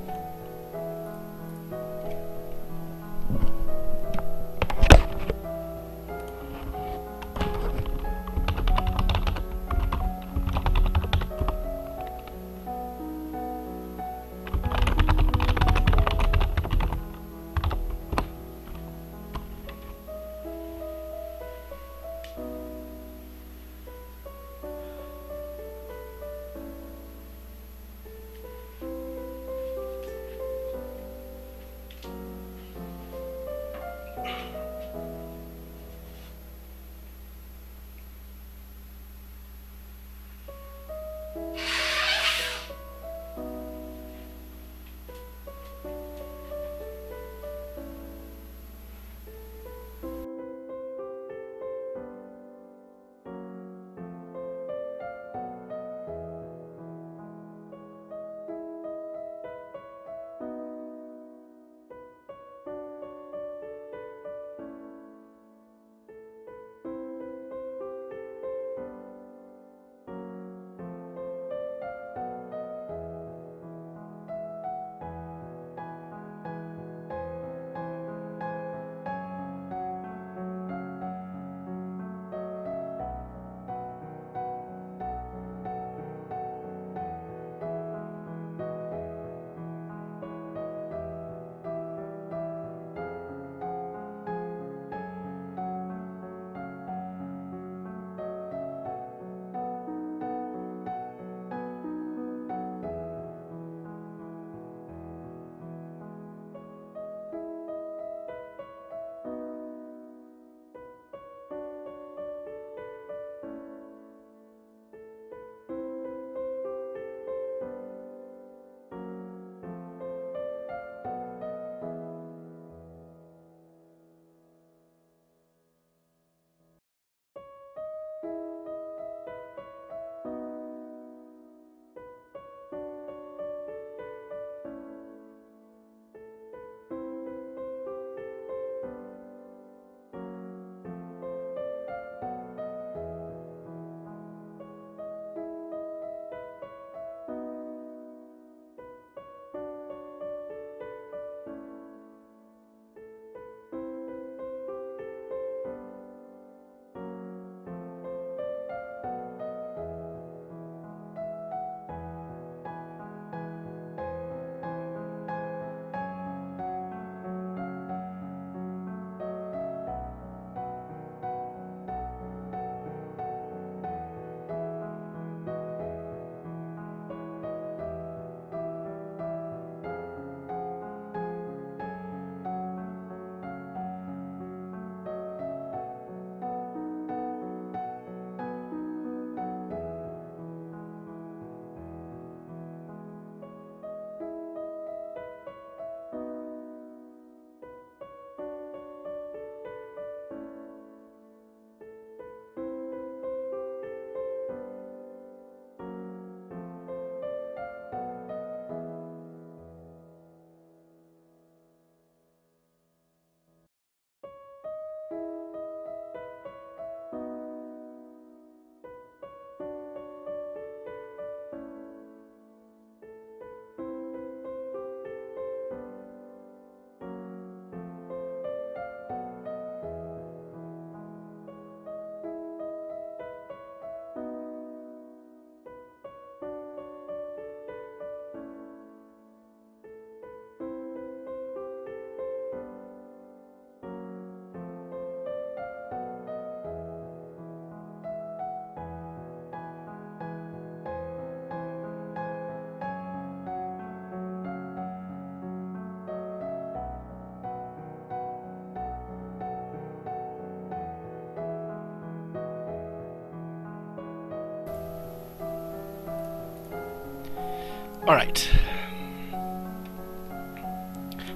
Alright.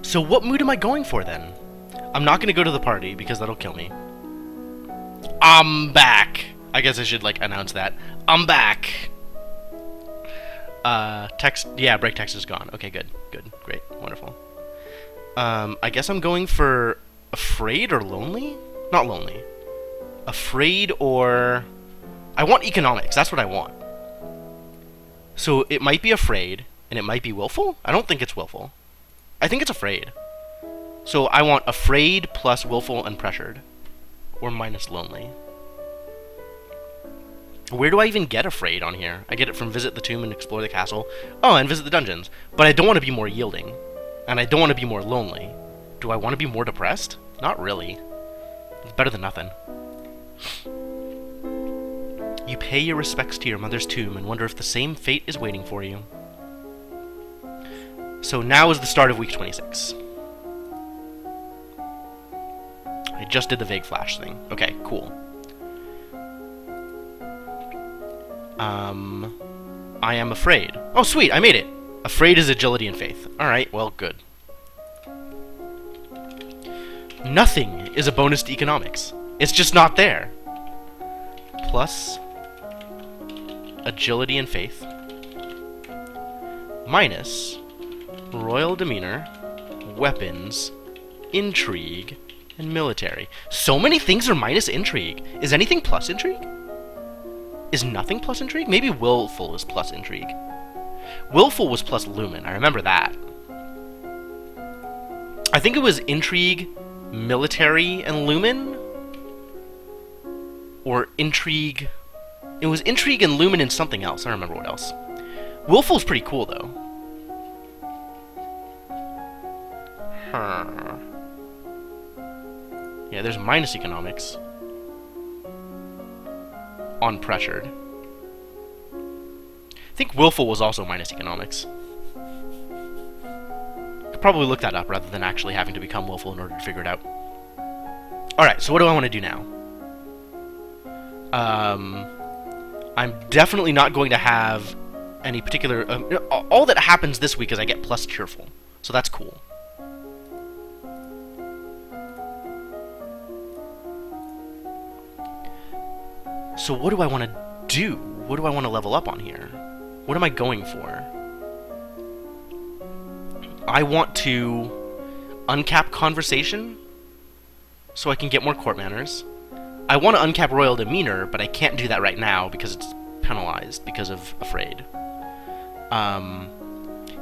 So what mood am I going for then? I'm not gonna go to the party because that'll kill me. I'm back! I guess I should, like, announce that. I'm back! Break text is gone. Okay, good. Good. Great. Wonderful. I guess I'm going for afraid or lonely? Not lonely. Afraid or... I want economics. That's what I want. So it might be afraid, and it might be willful? I don't think it's willful. I think it's afraid. So I want afraid plus willful and pressured. Or minus lonely. Where do I even get afraid on here? I get it from visit the tomb and explore the castle. Oh, and visit the dungeons. But I don't want to be more yielding. And I don't want to be more lonely. Do I want to be more depressed? Not really. It's better than nothing. You pay your respects to your mother's tomb and wonder if the same fate is waiting for you. So now is the start of week 26. I just did the vague flash thing. Okay, cool. I am afraid. Oh, sweet, I made it. Afraid is agility and faith. Alright, well, good. Nothing is a bonus to economics. It's just not there. Plus agility and faith. Minus royal demeanor, weapons, intrigue, and military. So many things are minus intrigue. Is anything plus intrigue? Is nothing plus intrigue? Maybe willful is plus intrigue. Willful was plus lumen. I remember that. I think it was intrigue, military, and lumen? Or intrigue... It was intrigue and lumen and something else. I don't remember what else. Willful's pretty cool, though. Huh. Yeah, there's minus economics. On pressured. I think willful was also minus economics. Could probably look that up rather than actually having to become willful in order to figure it out. Alright, so what do I want to do now? I'm definitely not going to have any particular... all that happens this week is I get plus cheerful. So that's cool. So what do I want to do? What do I want to level up on here? What am I going for? I want to uncap conversation so I can get more court manners. I want to uncap royal demeanor, but I can't do that right now because it's penalized because of afraid.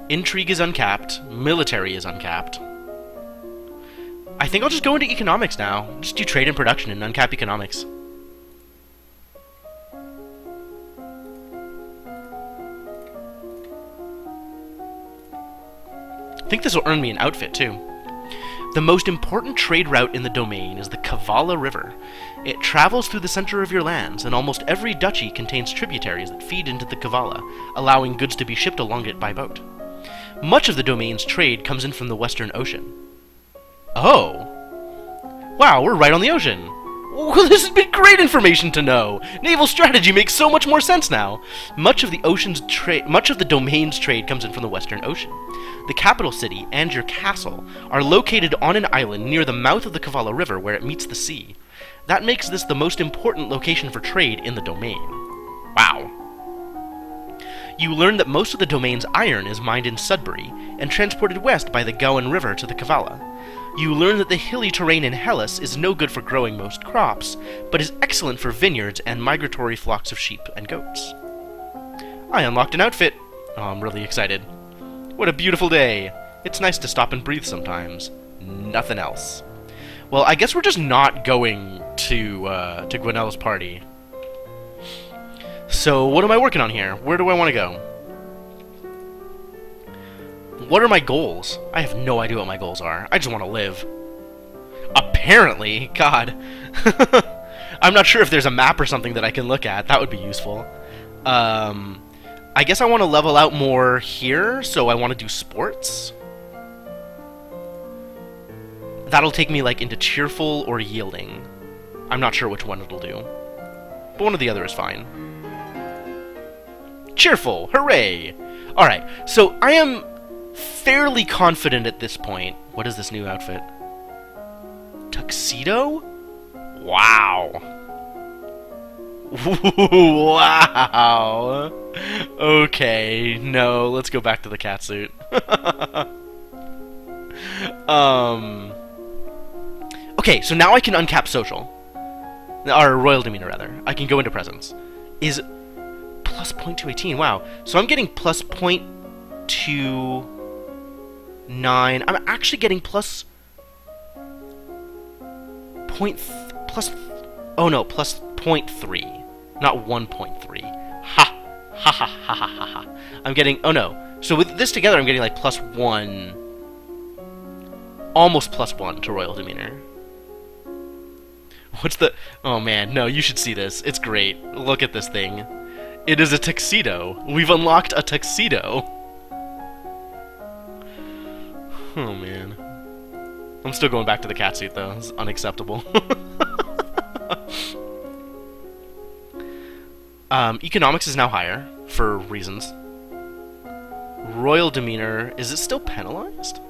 Intrigue is uncapped. Military is uncapped. I think I'll just go into economics now. Just do trade and production and uncap economics. I think this will earn me an outfit, too. The most important trade route in the domain is the Kavala River. It travels through the center of your lands, and almost every duchy contains tributaries that feed into the Kavala, allowing goods to be shipped along it by boat. Much of the domain's trade comes in from the Western Ocean. Oh! Wow, we're right on the ocean! Well, this has been great information to know! Naval strategy makes so much more sense now! Much of the domain's trade comes in from the Western Ocean. The capital city and your castle are located on an island near the mouth of the Kavala River where it meets the sea. That makes this the most important location for trade in the domain. Wow. You learn that most of the domain's iron is mined in Sudbury and transported west by the Gowan River to the Kavala. You learn that the hilly terrain in Hellas is no good for growing most crops, but is excellent for vineyards and migratory flocks of sheep and goats. I unlocked an outfit. Oh, I'm really excited. What a beautiful day. It's nice to stop and breathe sometimes. Nothing else. Well, I guess we're just not going to Gwenella's party. So, what am I working on here? Where do I want to go? What are my goals? I have no idea what my goals are. I just want to live. Apparently, God. I'm not sure if there's a map or something that I can look at. That would be useful. I guess I want to level out more here, so I want to do sports. That'll take me, like, into cheerful or yielding. I'm not sure which one it'll do. But one or the other is fine. Cheerful! Hooray! Alright, so I am fairly confident at this point. What is this new outfit? Tuxedo? Wow. Wow. Okay, no, let's go back to the catsuit. Okay, so now I can uncap social. Or royal demeanor, rather. I can go into presence. Is plus 0.218, wow. So I'm getting plus 0.29. I'm actually getting plus... Oh no, plus 0.3. Not 1.3. Ha! Ha ha ha ha ha ha. I'm getting... Oh no. So with this together, I'm getting like plus 1... Almost plus 1 to royal demeanor. What's the... Oh man, no, you should see this. It's great. Look at this thing. It is a tuxedo. We've unlocked a tuxedo. Oh man. I'm still going back to the catsuit though. It's unacceptable. Economics is now higher, for reasons. Royal demeanor, is it still penalized?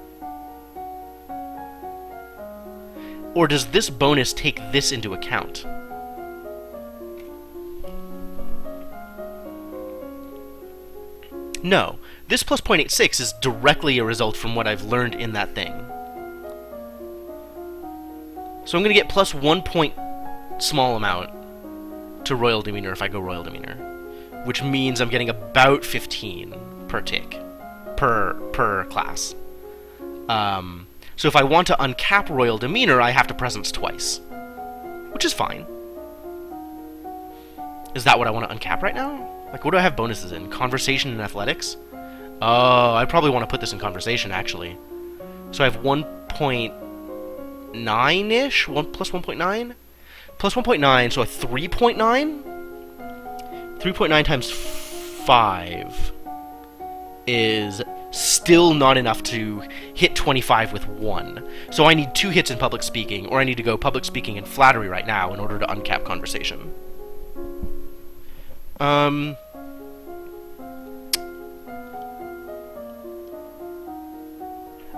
Or does this bonus take this into account? No. This plus 0.86 is directly a result from what I've learned in that thing. So I'm going to get plus 1 point small amount to royal demeanor if I go royal demeanor, which means I'm getting about 15 per tick, per class. So if I want to uncap royal demeanor, I have to presence twice, which is fine. Is that what I want to uncap right now? Like, what do I have bonuses in? Conversation and athletics? Oh, I probably want to put this in conversation, actually. So I have 1.9-ish? Plus 1.9? Plus 1.9, so a 3.9? 3.9 times 5 is still not enough to hit 25 with 1. So I need 2 hits in public speaking, or I need to go public speaking and flattery right now in order to uncap conversation.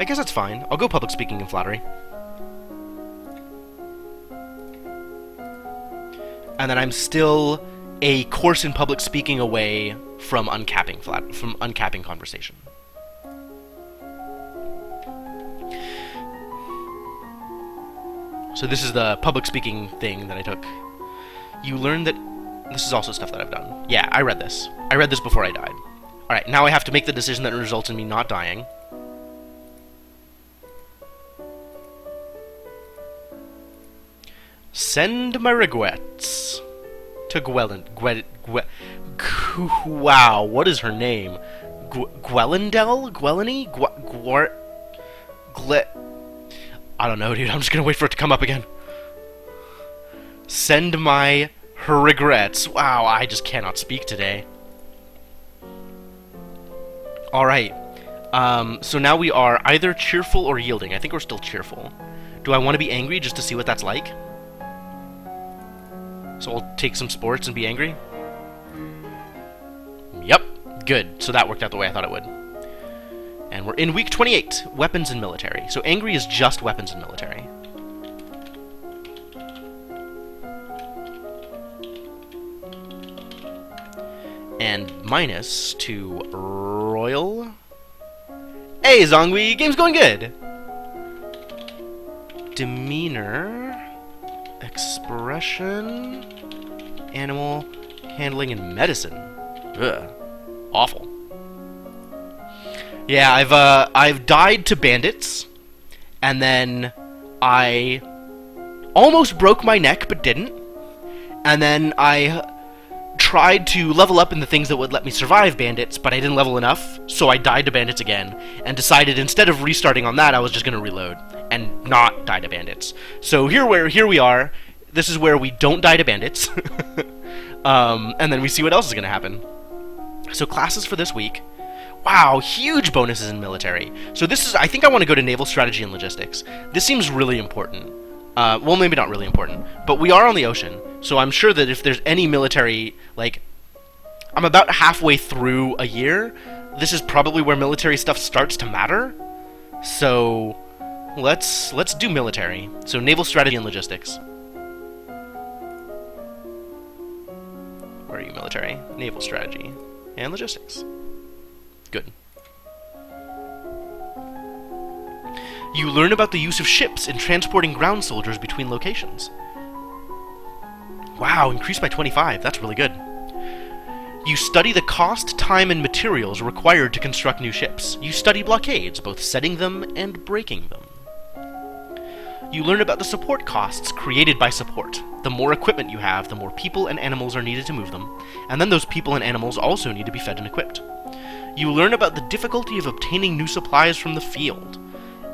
I guess that's fine. I'll go public speaking and flattery. And then I'm still a course in public speaking away from uncapping conversation. So this is the public speaking thing that I took. You learn that... This is also stuff that I've done. Yeah, I read this. I read this before I died. Alright, now I have to make the decision that results in me not dying. Send my regrets to wow, what is her name? Gwelendel? Gweleny? I don't know, dude. I'm just gonna wait for it to come up again. Send my regrets. Wow, I just cannot speak today. Alright. So now we are either cheerful or yielding. I think we're still cheerful. Do I want to be angry just to see what that's like? So I'll take some sports and be angry? Yep, good. So that worked out the way I thought it would. And we're in week 28, weapons and military. So angry is just weapons and military. And minus to royal. Hey, Zongwi, game's going good! Demeanor... Expression, animal, handling, and medicine. Ugh. Awful. Yeah, I've died to bandits, and then I almost broke my neck, but didn't. And then I tried to level up in the things that would let me survive bandits, but I didn't level enough, so I died to bandits again, and decided instead of restarting on that, I was just gonna reload and not die to bandits. So here we are. This is where we don't die to bandits, and then we see what else is gonna happen. So classes for this week. Wow, huge bonuses in military. So this is, I think I want to go to naval strategy and logistics. This seems really important. Well, maybe not really important, but we are on the ocean, so I'm sure that if there's any military, like, I'm about halfway through a year. This is probably where military stuff starts to matter. So let's do military. So naval strategy and logistics. Where are you, military? Naval strategy and logistics. Good. You learn about the use of ships in transporting ground soldiers between locations. Wow, increased by 25. That's really good. You study the cost, time, and materials required to construct new ships. You study blockades, both setting them and breaking them. You learn about the support costs created by support. The more equipment you have, the more people and animals are needed to move them, and then those people and animals also need to be fed and equipped. You learn about the difficulty of obtaining new supplies from the field.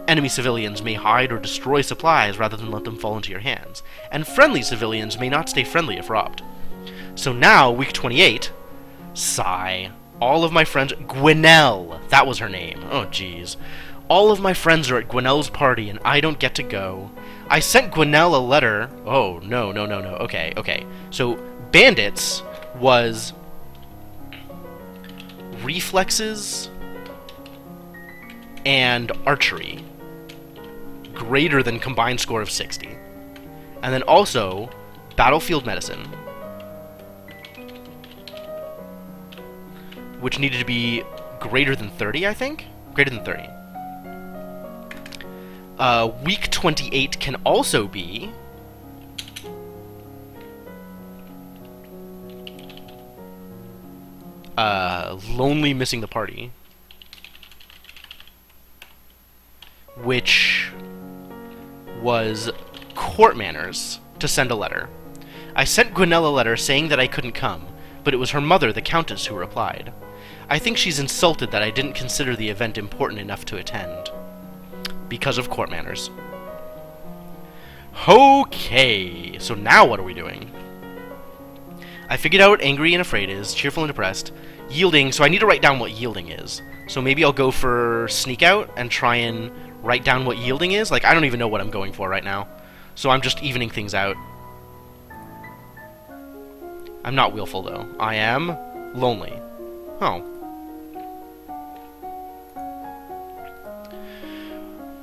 Enemy civilians may hide or destroy supplies rather than let them fall into your hands, and friendly civilians may not stay friendly if robbed. So now, week 28, sigh. All of my friends... Gwinnell! That was her name. Oh, jeez. All of my friends are at Gwinnell's party, and I don't get to go. I sent Gwinnell a letter... Oh, no. Okay. So, bandits was... reflexes and archery. Greater than combined score of 60. And then also, battlefield medicine, which needed to be greater than 30, I think? Greater than 30. Week 28 can also be... lonely missing the party. Which was court manners to send a letter. I sent Gwinnell a letter saying that I couldn't come, but it was her mother, the Countess, who replied. I think she's insulted that I didn't consider the event important enough to attend. Because of court manners. Okay, so now what are we doing? I figured out what angry and afraid is, cheerful and depressed, yielding, so I need to write down what yielding is. So maybe I'll go for sneak out and try and write down what yielding is. Like, I don't even know what I'm going for right now. So I'm just evening things out. I'm not willful, though. I am lonely. Oh.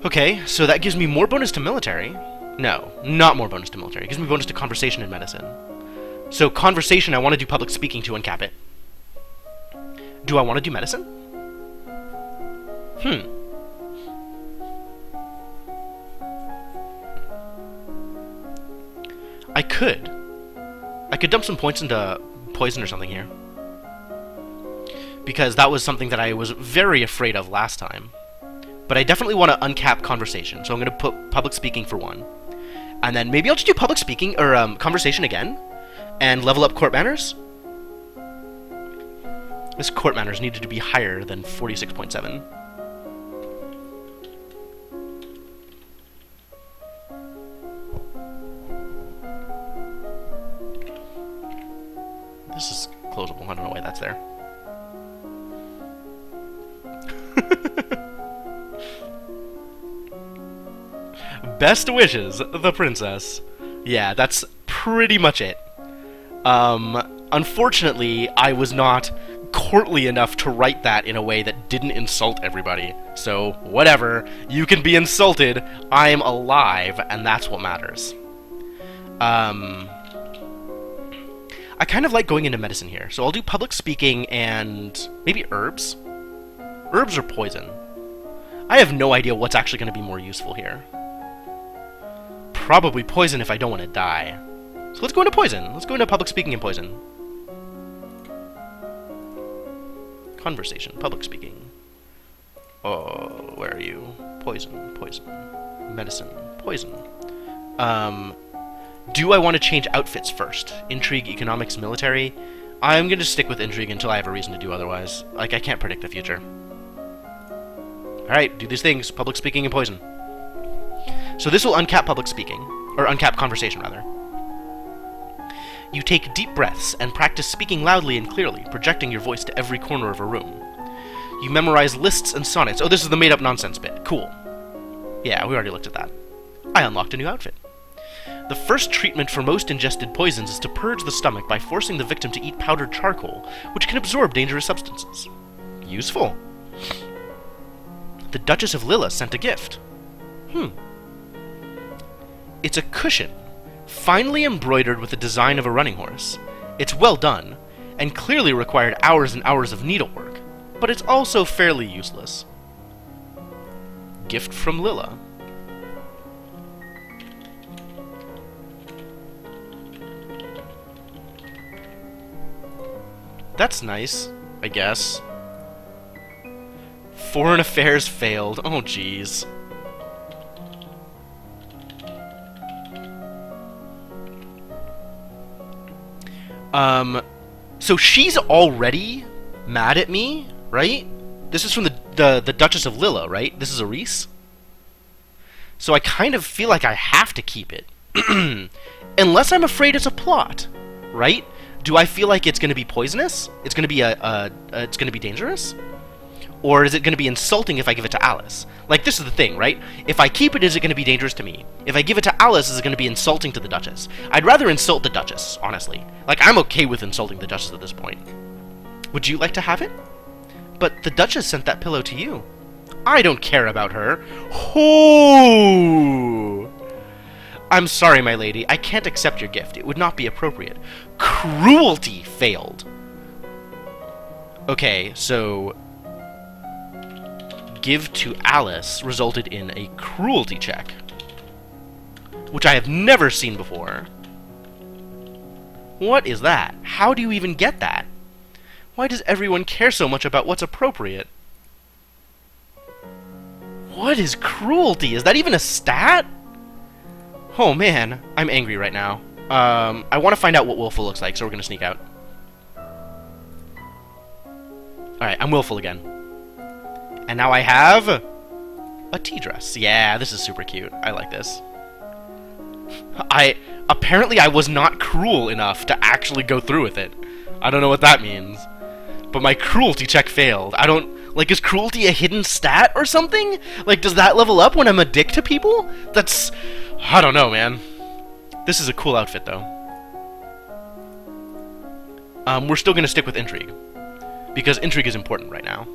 Okay, so that gives me more bonus to military. No, not more bonus to military. It gives me bonus to conversation and medicine. So conversation, I want to do public speaking to uncap it. Do I want to do medicine? I could dump some points into poison or something here. Because that was something that I was very afraid of last time. But I definitely want to uncap conversation, so I'm going to put public speaking for 1. And then maybe I'll just do public speaking, or conversation again, and level up court manners. This court manners needed to be higher than 46.7. This is closable. I don't know why that's there. Best wishes, the princess. Yeah, that's pretty much it. Unfortunately, I was not courtly enough to write that in a way that didn't insult everybody. So, whatever. You can be insulted. I'm alive, and that's what matters. I kind of like going into medicine here, so I'll do public speaking and maybe herbs? Herbs or poison? I have no idea what's actually going to be more useful here. Probably poison if I don't want to die. So let's go into poison. Let's go into public speaking and poison. Conversation, public speaking. Oh, where are you? Poison, poison. Medicine, poison. Do I want to change outfits first? Intrigue, economics, military? I'm going to stick with intrigue until I have a reason to do otherwise. Like, I can't predict the future. Alright, do these things. Public speaking and poison. So this will uncap public speaking. Or uncap conversation, rather. You take deep breaths and practice speaking loudly and clearly, projecting your voice to every corner of a room. You memorize lists and sonnets. Oh, this is the made-up nonsense bit. Cool. Yeah, we already looked at that. I unlocked a new outfit. The first treatment for most ingested poisons is to purge the stomach by forcing the victim to eat powdered charcoal, which can absorb dangerous substances. Useful. The Duchess of Lilla sent a gift. It's a cushion, finely embroidered with the design of a running horse. It's well done, and clearly required hours and hours of needlework, but it's also fairly useless. Gift from Lilla. That's nice, I guess. Foreign affairs failed. Oh, jeez. So she's already mad at me, right? This is from the Duchess of Lilla, right? This is a Reese? So I kind of feel like I have to keep it. Unless I'm afraid it's a plot, right? Do I feel like it's going to be poisonous? It's going to be it's going to be dangerous? Or is it going to be insulting if I give it to Alice? Like, this is the thing, right? If I keep it, is it going to be dangerous to me? If I give it to Alice, is it going to be insulting to the Duchess? I'd rather insult the Duchess, honestly. Like, I'm okay with insulting the Duchess at this point. Would you like to have it? But the Duchess sent that pillow to you. I don't care about her. Oh! I'm sorry, my lady. I can't accept your gift. It would not be appropriate. Cruelty failed. Okay, so give to Alice resulted in a cruelty check, which I have never seen before. What is that? How do you even get that? Why does everyone care so much about what's appropriate? What is cruelty? Is that even a stat? Oh man, I'm angry right now. I want to find out what willful looks like, so we're gonna sneak out. Alright, I'm willful again. And now I have a tea dress. Yeah, this is super cute. I like this. Apparently I was not cruel enough to actually go through with it. I don't know what that means. But my cruelty check failed. I don't... Like, is cruelty a hidden stat or something? Like, does that level up when I'm a dick to people? That's... I don't know, man. This is a cool outfit, though. We're still gonna stick with intrigue. Because intrigue is important right now.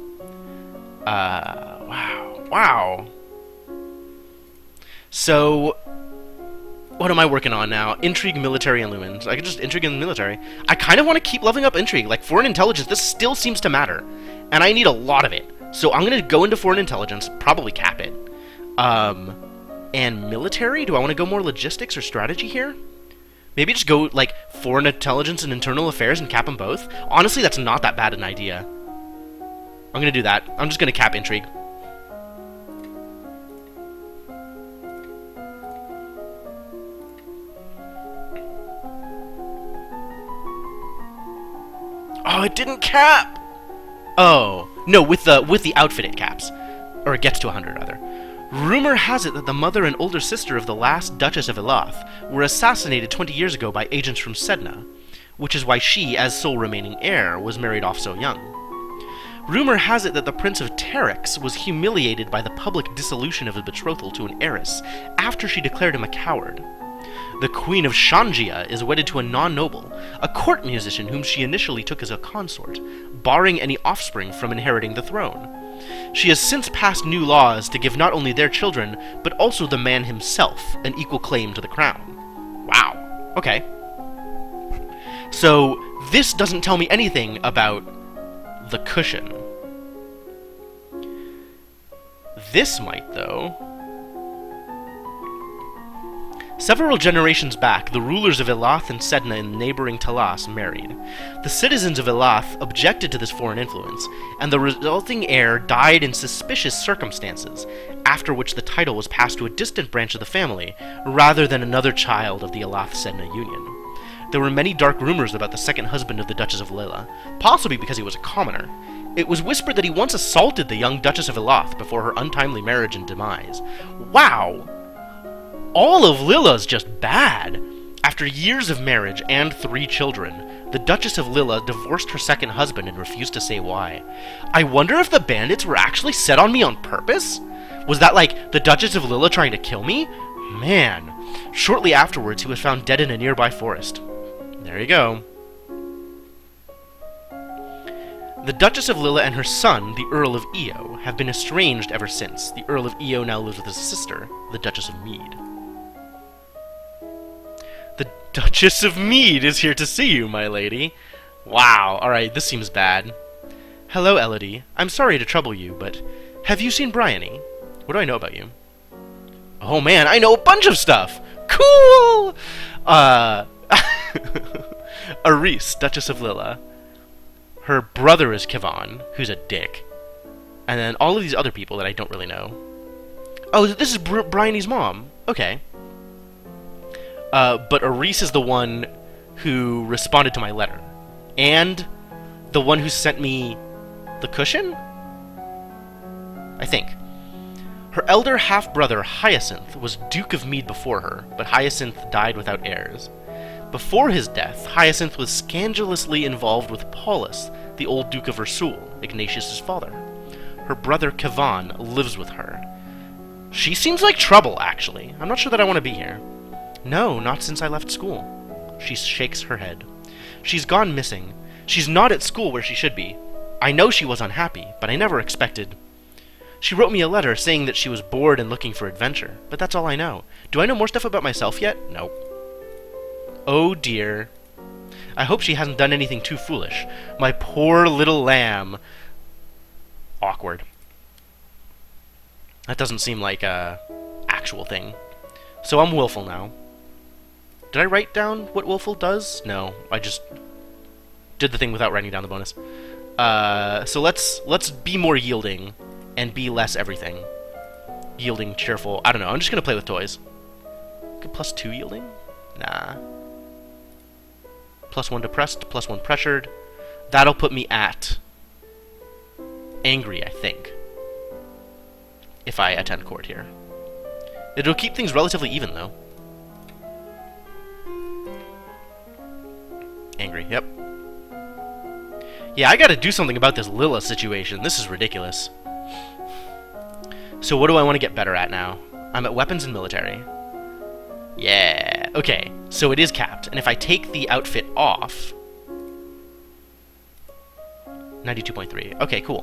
Wow. So, what am I working on now? Intrigue, military, and lumens. I could just intrigue and military. I kind of want to keep leveling up intrigue. Like, foreign intelligence, this still seems to matter. And I need a lot of it. So I'm going to go into foreign intelligence, probably cap it. And military? Do I want to go more logistics or strategy here? Maybe just go, like, foreign intelligence and internal affairs and cap them both? Honestly, that's not that bad an idea. I'm going to do that. I'm just going to cap intrigue. Oh, it didn't cap! Oh. No, with the outfit it caps. Or it gets to 100, rather. Rumor has it that the mother and older sister of the last Duchess of Elath were assassinated 20 years ago by agents from Sedna, which is why she, as sole remaining heir, was married off so young. Rumor has it that the Prince of Terex was humiliated by the public dissolution of a betrothal to an heiress after she declared him a coward. The Queen of Shangia is wedded to a non-noble, a court musician whom she initially took as a consort, barring any offspring from inheriting the throne. She has since passed new laws to give not only their children, but also the man himself, an equal claim to the crown. Wow. Okay. So, this doesn't tell me anything about the cushion. This might, though. Several generations back, the rulers of Elath and Sedna in neighboring Talas married. The citizens of Elath objected to this foreign influence, and the resulting heir died in suspicious circumstances, after which the title was passed to a distant branch of the family, rather than another child of the Elath-Sedna union. There were many dark rumors about the second husband of the Duchess of Lilla, possibly because he was a commoner. It was whispered that he once assaulted the young Duchess of Elath before her untimely marriage and demise. Wow! All of Lilla's just bad. After years of marriage and 3 children, the Duchess of Lilla divorced her second husband and refused to say why. I wonder if the bandits were actually set on me on purpose? Was that like the Duchess of Lilla trying to kill me? Man. Shortly afterwards, he was found dead in a nearby forest. There you go. The Duchess of Lilla and her son, the Earl of Eo, have been estranged ever since. The Earl of Eo now lives with his sister, the Duchess of Mead. The Duchess of Mead is here to see you, my lady. Wow, alright, this seems bad. Hello, Elodie. I'm sorry to trouble you, but have you seen Bryony? What do I know about you? Oh man, I know a bunch of stuff! Cool! Aris, Duchess of Lilla. Her brother is Kevon, who's a dick. And then all of these other people that I don't really know. Oh, this is Bryony's mom. Okay. But Aris is the one who responded to my letter. And the one who sent me the cushion? I think. Her elder half-brother, Hyacinth, was Duke of Mead before her, but Hyacinth died without heirs. Before his death, Hyacinth was scandalously involved with Paulus, the old Duke of Ursul, Ignatius' father. Her brother Kevon lives with her. She seems like trouble, actually. I'm not sure that I want to be here. No, not since I left school. She shakes her head. She's gone missing. She's not at school where she should be. I know she was unhappy, but I never expected... She wrote me a letter saying that she was bored and looking for adventure, but that's all I know. Do I know more stuff about myself yet? No. Oh dear. I hope she hasn't done anything too foolish. My poor little lamb. Awkward. That doesn't seem like a actual thing. So I'm willful now. Did I write down what willful does? No, I just did the thing without writing down the bonus. So let's be more yielding and be less everything. Yielding, cheerful. I don't know. I'm just gonna play with toys. +2 yielding? Nah. +1 depressed, +1 pressured. That'll put me at angry, I think. If I attend court here. It'll keep things relatively even, though. Angry, yep. Yeah, I gotta do something about this Lilla situation. This is ridiculous. So what do I want to get better at now? I'm at weapons and military. Yeah, okay. So it is capped, and if I take the outfit off... 92.3. Okay, cool.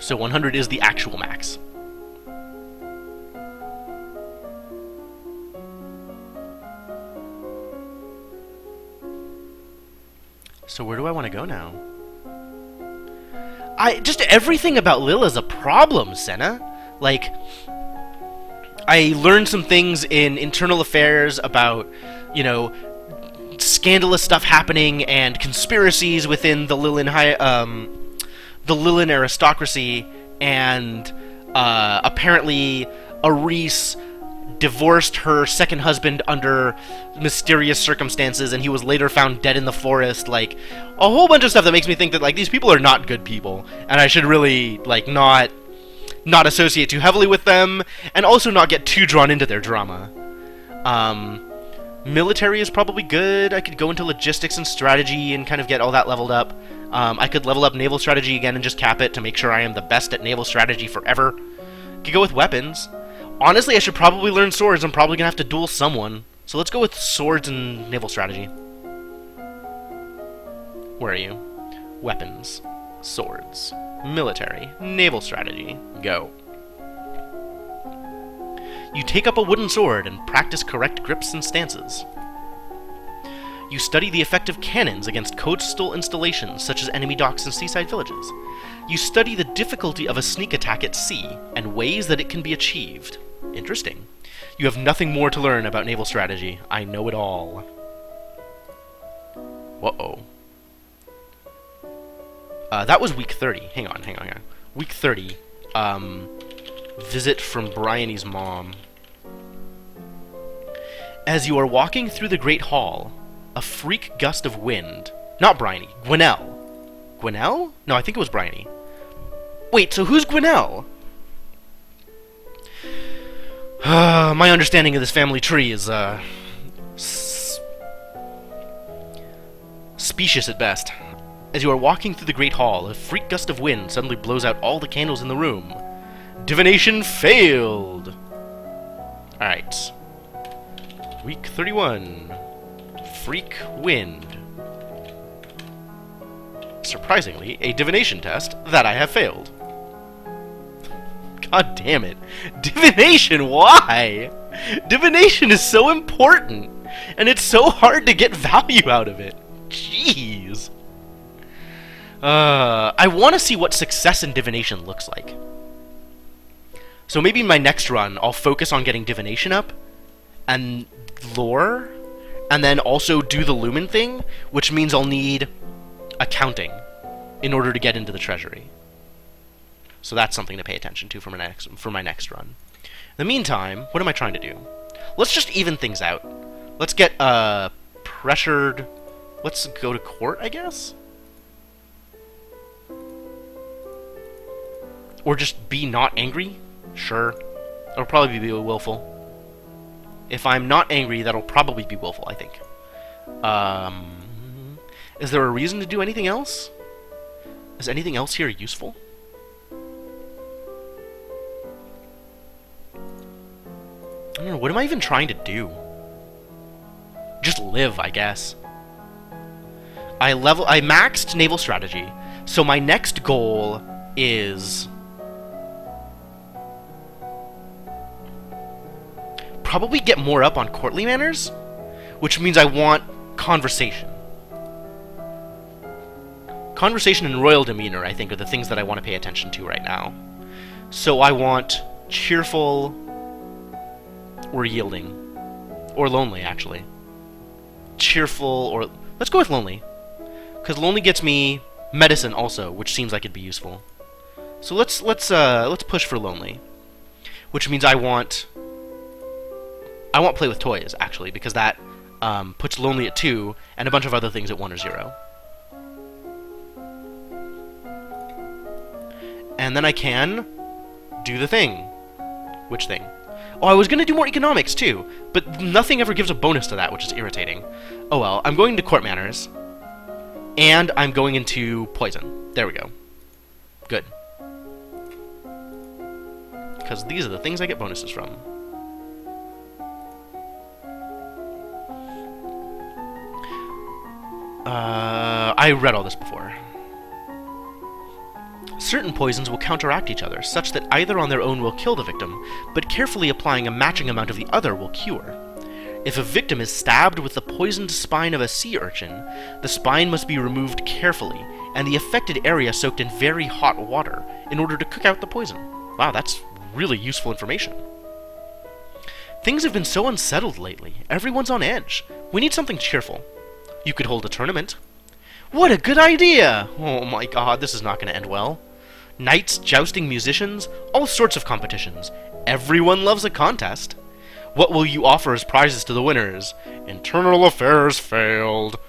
So 100 is the actual max. So where do I want to go now? Just everything about Lilla's a problem, Senna. Like, I learned some things in internal affairs about, you know, scandalous stuff happening and conspiracies within the Lillan aristocracy, and apparently Aris divorced her second husband under mysterious circumstances, and he was later found dead in the forest. Like, a whole bunch of stuff that makes me think that, like, these people are not good people, and I should really, like, not associate too heavily with them, and also not get too drawn into their drama. Military is probably good. I could go into logistics and strategy and kind of get all that leveled up. I could level up naval strategy again and just cap it to make sure I am the best at naval strategy forever. Could go with weapons. Honestly, I should probably learn swords. I'm probably gonna have to duel someone. So let's go with swords and naval strategy. Where are you? Weapons. Swords. Military. Naval strategy. Go. You take up a wooden sword and practice correct grips and stances. You study the effect of cannons against coastal installations such as enemy docks and seaside villages. You study the difficulty of a sneak attack at sea and ways that it can be achieved. Interesting. You have nothing more to learn about naval strategy. I know it all. Uh-oh. That was week 30. Hang on. Week 30. Visit from Bryony's mom. As you are walking through the great hall, a freak gust of wind... Not Bryony, Gwenelle. Gwenelle? No, I think it was Bryony. Wait, so who's Gwenelle? My understanding of this family tree is, specious at best. As you are walking through the Great Hall, a freak gust of wind suddenly blows out all the candles in the room. Divination failed! Alright. Week 31. Freak wind. Surprisingly, a divination test that I have failed. God damn it. Divination, why? Divination is so important, and it's so hard to get value out of it. Jeez. I want to see what success in divination looks like. So maybe in my next run, I'll focus on getting divination up, and lore, and then also do the lumen thing, which means I'll need accounting in order to get into the treasury. So that's something to pay attention to for my next run. In the meantime, what am I trying to do? Let's just even things out. Let's get pressured. Let's go to court, I guess? Or just be not angry? Sure. That'll probably be willful. If I'm not angry, that'll probably be willful, I think. Is there a reason to do anything else? Is anything else here useful? I don't know, what am I even trying to do? Just live, I guess. I maxed naval strategy, so my next goal is probably get more up on courtly manners, which means I want conversation. Conversation and royal demeanor, I think, are the things that I want to pay attention to right now. So I want cheerful or yielding. Or lonely, actually. Cheerful or... Let's go with lonely. Because lonely gets me medicine also, which seems like it'd be useful. So let's push for lonely. Which means I want play with toys, actually, because that puts lonely at 2, and a bunch of other things at 1 or 0. And then I can do the thing. Which thing? Oh, I was going to do more economics, too, but nothing ever gives a bonus to that, which is irritating. Oh well, I'm going to court manners, and I'm going into poison. There we go. Good. Because these are the things I get bonuses from. I read all this before. Certain poisons will counteract each other, such that either on their own will kill the victim, but carefully applying a matching amount of the other will cure. If a victim is stabbed with the poisoned spine of a sea urchin, the spine must be removed carefully, and the affected area soaked in very hot water, in order to cook out the poison. Wow, that's really useful information. Things have been so unsettled lately. Everyone's on edge. We need something cheerful. You could hold a tournament. What a good idea! Oh my god, this is not going to end well. Knights, jousting, musicians, all sorts of competitions. Everyone loves a contest. What will you offer as prizes to the winners? Internal affairs failed.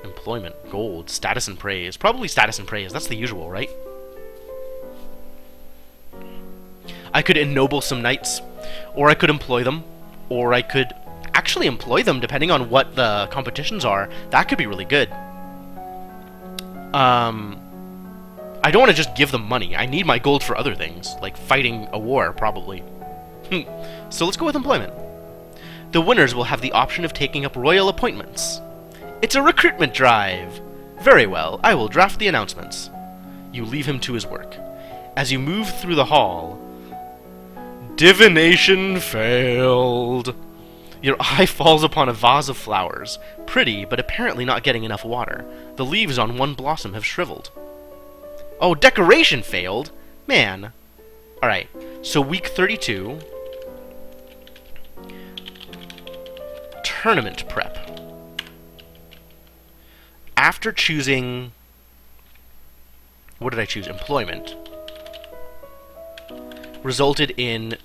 Employment, gold, status and praise. Probably status and praise, that's the usual, right? I could ennoble some knights, or I could employ them, or I could actually employ them depending on what the competitions are. That could be really good. I don't want to just give them money. I need my gold for other things, like fighting a war, probably. So let's go with employment. The winners will have the option of taking up royal appointments. It's a recruitment drive! Very well, I will draft the announcements. You leave him to his work. As you move through the hall... Divination failed! Your eye falls upon a vase of flowers. Pretty, but apparently not getting enough water. The leaves on one blossom have shriveled. Oh, decoration failed? Man. Alright, so week 32. Tournament prep. After choosing... What did I choose? Employment. Resulted in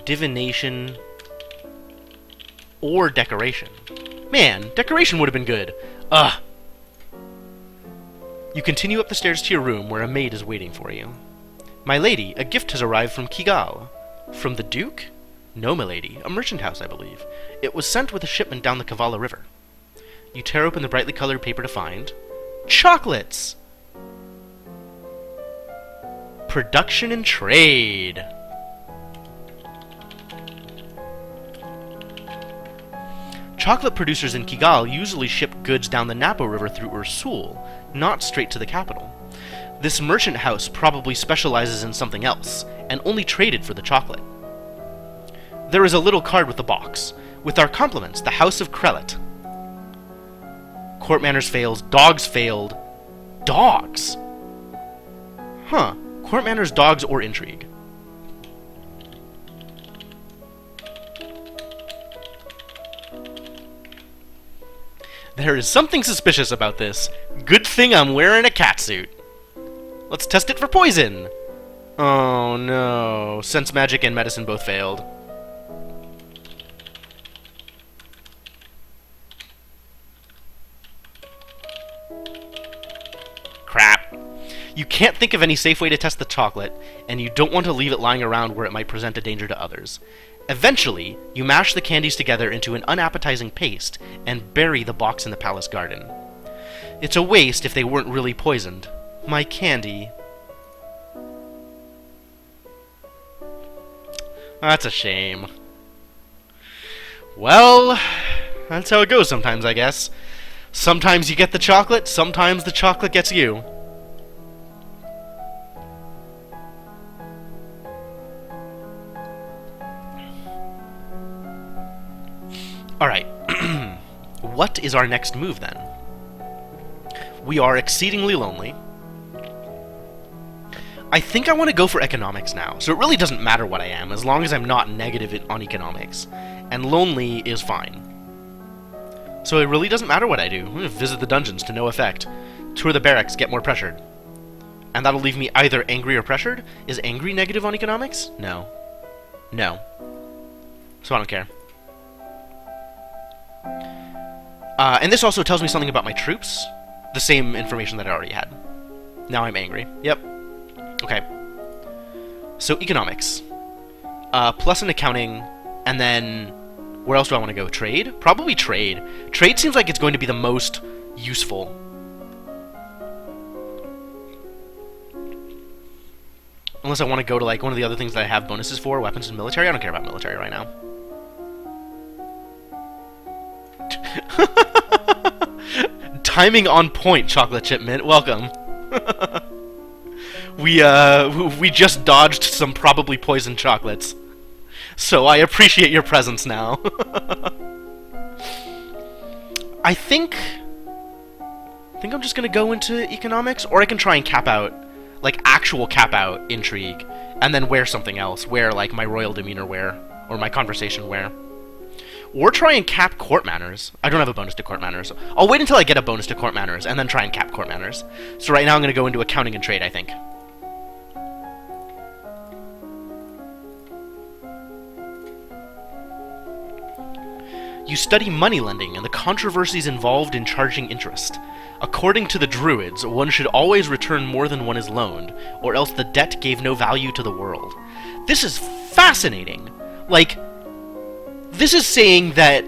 divination or decoration. Man, decoration would have been good. Ugh. You continue up the stairs to your room, where a maid is waiting for you. My lady, a gift has arrived from Kigal. From the Duke? No, my lady. A merchant house, I believe. It was sent with a shipment down the Kavala River. You tear open the brightly colored paper to find chocolates. Production and trade. Chocolate producers in Kigal usually ship goods down the Napo River through Ursul, not straight to the capital. This merchant house probably specializes in something else, and only traded for the chocolate. There is a little card with a box. With our compliments, the House of Krelet. Court manners fails, dogs failed. Dogs? Huh. Court manners, dogs, or intrigue. There is something suspicious about this. Good thing I'm wearing a catsuit. Let's test it for poison. Oh no. Sense magic and medicine both failed. Crap. You can't think of any safe way to test the chocolate, and you don't want to leave it lying around where it might present a danger to others. Eventually, you mash the candies together into an unappetizing paste and bury the box in the palace garden. It's a waste if they weren't really poisoned. My candy. That's a shame. Well, that's how it goes sometimes, I guess. Sometimes you get the chocolate, sometimes the chocolate gets you. Alright. What is our next move, then? We are exceedingly lonely. I think I want to go for economics now, so it really doesn't matter what I am, as long as I'm not negative on economics. And lonely is fine. So it really doesn't matter what I do. I'm going to visit the dungeons to no effect. Tour the barracks, get more pressured. And that'll leave me either angry or pressured? Is angry negative on economics? No. No. So I don't care. And this also tells me something about my troops. The same information that I already had. Now I'm angry. Yep. Okay. So economics. Plus an accounting, and then where else do I want to go? Trade? Probably trade. Trade seems like it's going to be the most useful. Unless I want to go to like one of the other things that I have bonuses for, weapons and military. I don't care about military right now. Timing on point, Chocolate Chip Mint. Welcome. We just dodged some probably poisoned chocolates. So I appreciate your presence now. I think I'm just gonna go into economics, or I can try and cap out, like actual cap out intrigue, and then wear something else, wear like my royal demeanor wear, or my conversation wear. Or try and cap court manners. I don't have a bonus to court manners. I'll wait until I get a bonus to court manners, and then try and cap court manners. So right now I'm gonna go into accounting and trade, I think. You study money lending and the controversies involved in charging interest. According to the Druids, one should always return more than one is loaned, or else the debt gave no value to the world. This is fascinating! Like, this is saying that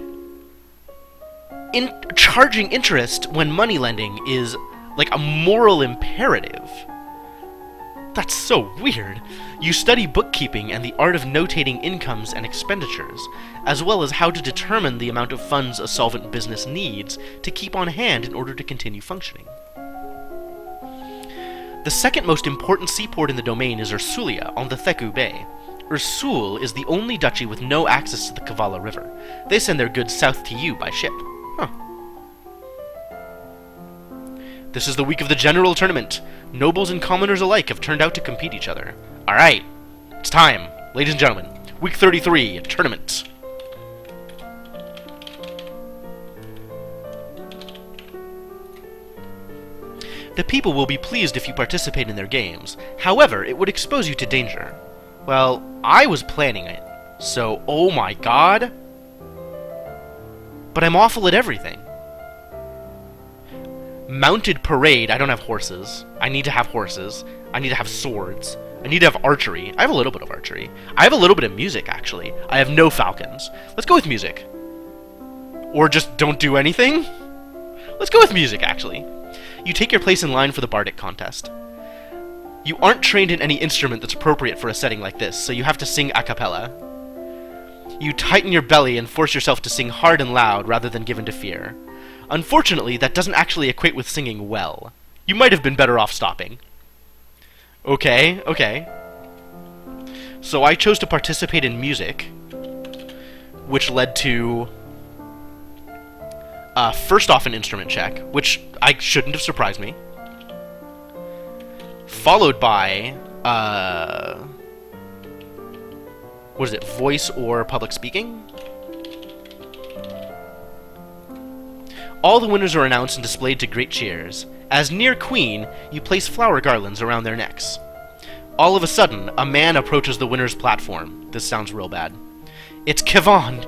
charging interest when money lending is, like, a moral imperative. That's so weird. You study bookkeeping and the art of notating incomes and expenditures, as well as how to determine the amount of funds a solvent business needs to keep on hand in order to continue functioning. The second most important seaport in the domain is Ursulia, on the Theku Bay. Ursul is the only duchy with no access to the Kavala River. They send their goods south to you by ship. Huh. This is the week of the general tournament. Nobles and commoners alike have turned out to compete each other. Alright, it's time, ladies and gentlemen. Week 33, tournament. The people will be pleased if you participate in their games. However, it would expose you to danger. Well, I was planning it, so oh my god. But I'm awful at everything. Mounted parade, I don't have horses. I need to have horses. I need to have swords. I need to have archery. I have a little bit of archery. I have a little bit of music, actually. I have no falcons. Let's go with music. Or just don't do anything? Let's go with music, actually. You take your place in line for the Bardic contest. You aren't trained in any instrument that's appropriate for a setting like this, so you have to sing a cappella. You tighten your belly and force yourself to sing hard and loud rather than give in to fear. Unfortunately, that doesn't actually equate with singing well. You might have been better off stopping. Okay, okay. So I chose to participate in music, which led to, first off, an instrument check, which shouldn't have surprised me. Followed by, what is it, voice or public speaking? All the winners are announced and displayed to great cheers. As near Queen, you place flower garlands around their necks. All of a sudden, a man approaches the winner's platform. This sounds real bad. It's Kevon.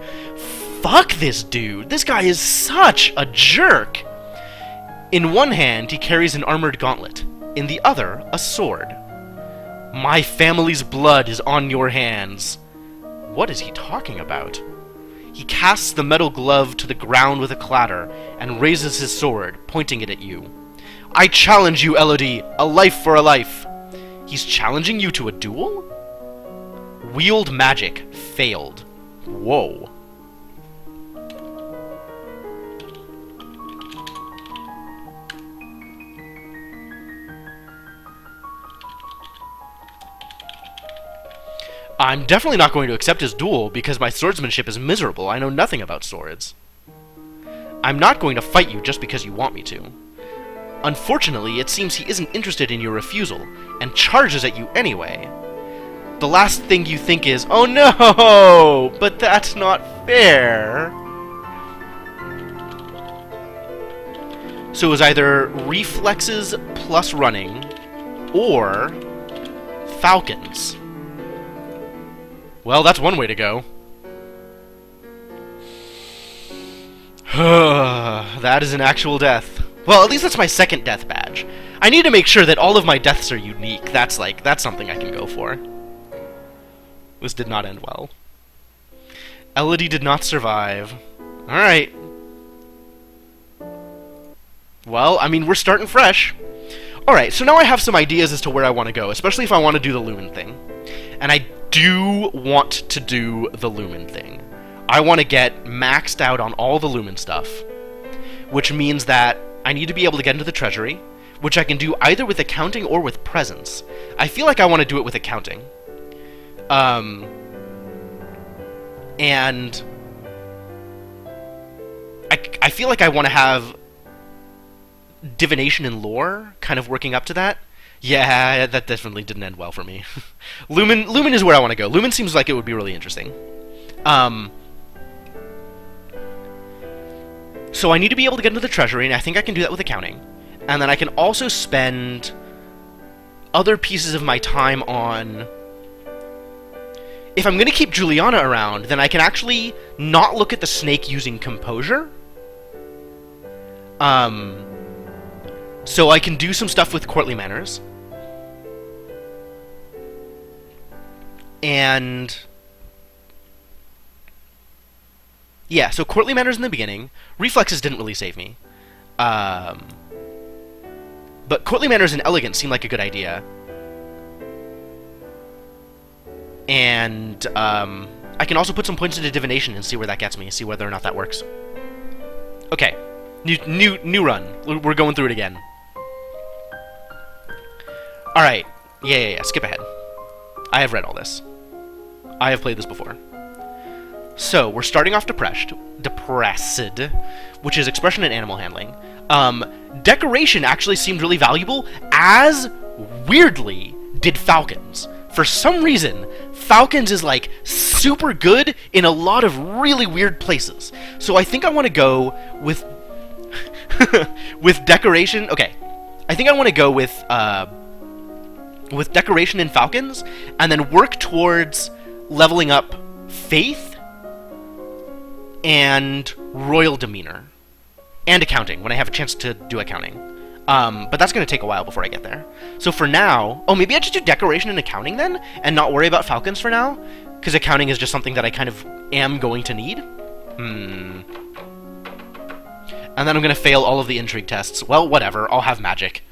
Fuck this dude. This guy is such a jerk. In one hand, he carries an armored gauntlet. In the other, a sword. My family's blood is on your hands. What is he talking about? He casts the metal glove to the ground with a clatter and raises his sword, pointing it at you. I challenge you, Elodie, a life for a life. He's challenging you to a duel? Wield magic. Failed. Whoa. I'm definitely not going to accept his duel because my swordsmanship is miserable. I know nothing about swords. I'm not going to fight you just because you want me to. Unfortunately, it seems he isn't interested in your refusal, and charges at you anyway. The last thing you think is, oh no, but that's not fair. So it was either reflexes plus running, or falcons. Well, that's one way to go. That is an actual death. Well, at least that's my second death badge. I need to make sure that all of my deaths are unique. That's something I can go for. This did not end well. Elodie did not survive. Alright. Well, I mean, we're starting fresh. Alright, so now I have some ideas as to where I want to go, especially if I want to do the Lumen thing. And I do want to do the Lumen thing. I want to get maxed out on all the Lumen stuff, which means that I need to be able to get into the treasury, which I can do either with accounting or with presence. I feel like I want to do it with accounting. And I feel like I want to have divination and lore kind of working up to that. Yeah, that definitely didn't end well for me. Lumen is where I want to go. Lumen seems like it would be really interesting. So I need to be able to get into the treasury, and I think I can do that with accounting. And then I can also spend other pieces of my time on... If I'm going to keep Juliana around, then I can actually not look at the snake using composure. So I can do some stuff with courtly manners. And... yeah, so courtly manners in the beginning. Reflexes didn't really save me. But courtly manners and elegance seem like a good idea. And I can also put some points into divination and see where that gets me, see whether or not that works. Okay, new run. We're going through it again. All right, yeah. Skip ahead. I have read all this. I have played this before. So we're starting off depressed, which is expression and animal handling. Decoration actually seemed really valuable, as weirdly did falcons. For some reason, falcons is like super good in a lot of really weird places. So I think I want to go with with decoration. Okay, I think I want to go with decoration and falcons, and then work towards leveling up faith and royal demeanor and accounting when I have a chance to do accounting. But that's going to take a while before I get there. So for now... oh, maybe I just do decoration and accounting then, and not worry about falcons for now? Because accounting is just something that I kind of am going to need? And then I'm gonna fail all of the intrigue tests. Well, whatever. I'll have magic.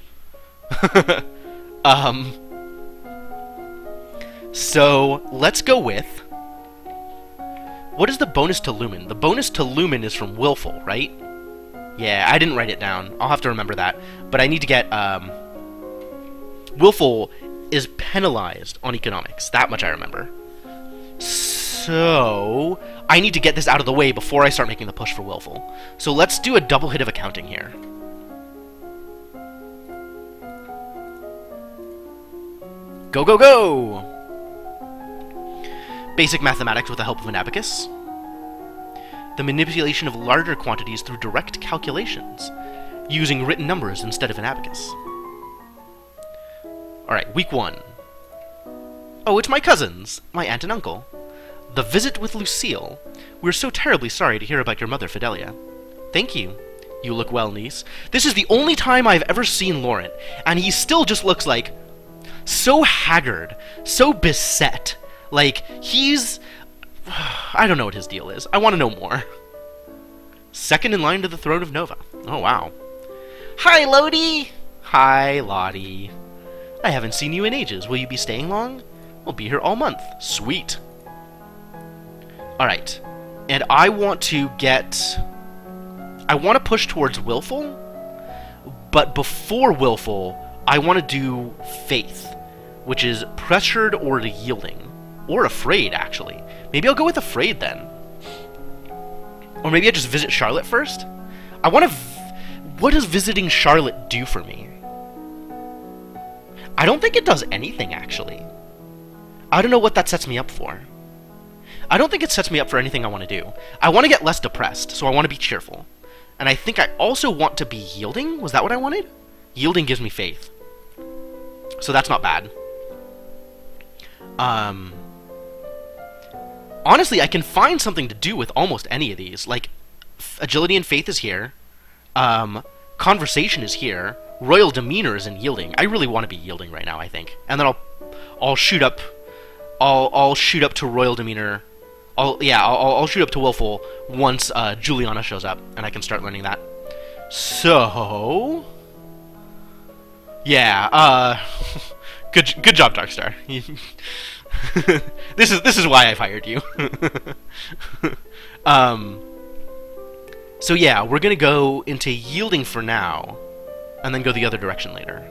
So, let's go with... What is the bonus to Lumen? The bonus to Lumen is from Willful, right? Yeah, I didn't write it down. I'll have to remember that. But I need to get, Willful is penalized on economics. That much I remember. So, I need to get this out of the way before I start making the push for Willful. So let's do a double hit of accounting here. Go, go, go! Basic mathematics with the help of an abacus. The manipulation of larger quantities through direct calculations, using written numbers instead of an abacus. Alright, week 1. Oh, it's my cousins, my aunt and uncle. The visit with Lucille. We're so terribly sorry to hear about your mother, Fidelia. Thank you. You look well, niece. This is the only time I've ever seen Laurent, and he still just looks like... so haggard, so beset. Like, he's... I don't know what his deal is. I want to know more. Second in line to the throne of Nova. Oh, wow. Hi, Lodi! Hi, Lottie. I haven't seen you in ages. Will you be staying long? We'll be here all month. Sweet. Alright. And I want to get... I want to push towards Willful, but before Willful, I want to do Faith, which is pressured or yielding. Or afraid, actually. Maybe I'll go with afraid, then. Or maybe I just visit Charlotte first? I want to... What does visiting Charlotte do for me? I don't think it does anything, actually. I don't know what that sets me up for. I don't think it sets me up for anything I want to do. I want to get less depressed, so I want to be cheerful. And I think I also want to be yielding? Was that what I wanted? Yielding gives me faith. So that's not bad. Honestly, I can find something to do with almost any of these. Like, agility and faith is here. Conversation is here. Royal demeanor is in yielding. I really want to be yielding right now, I think. And then I'll shoot up. I'll shoot up to royal demeanor. I'll shoot up to willful once Juliana shows up, and I can start learning that. So, yeah. Good job, Darkstar. This is why I've hired you. So yeah, we're gonna go into yielding for now, and then go the other direction later.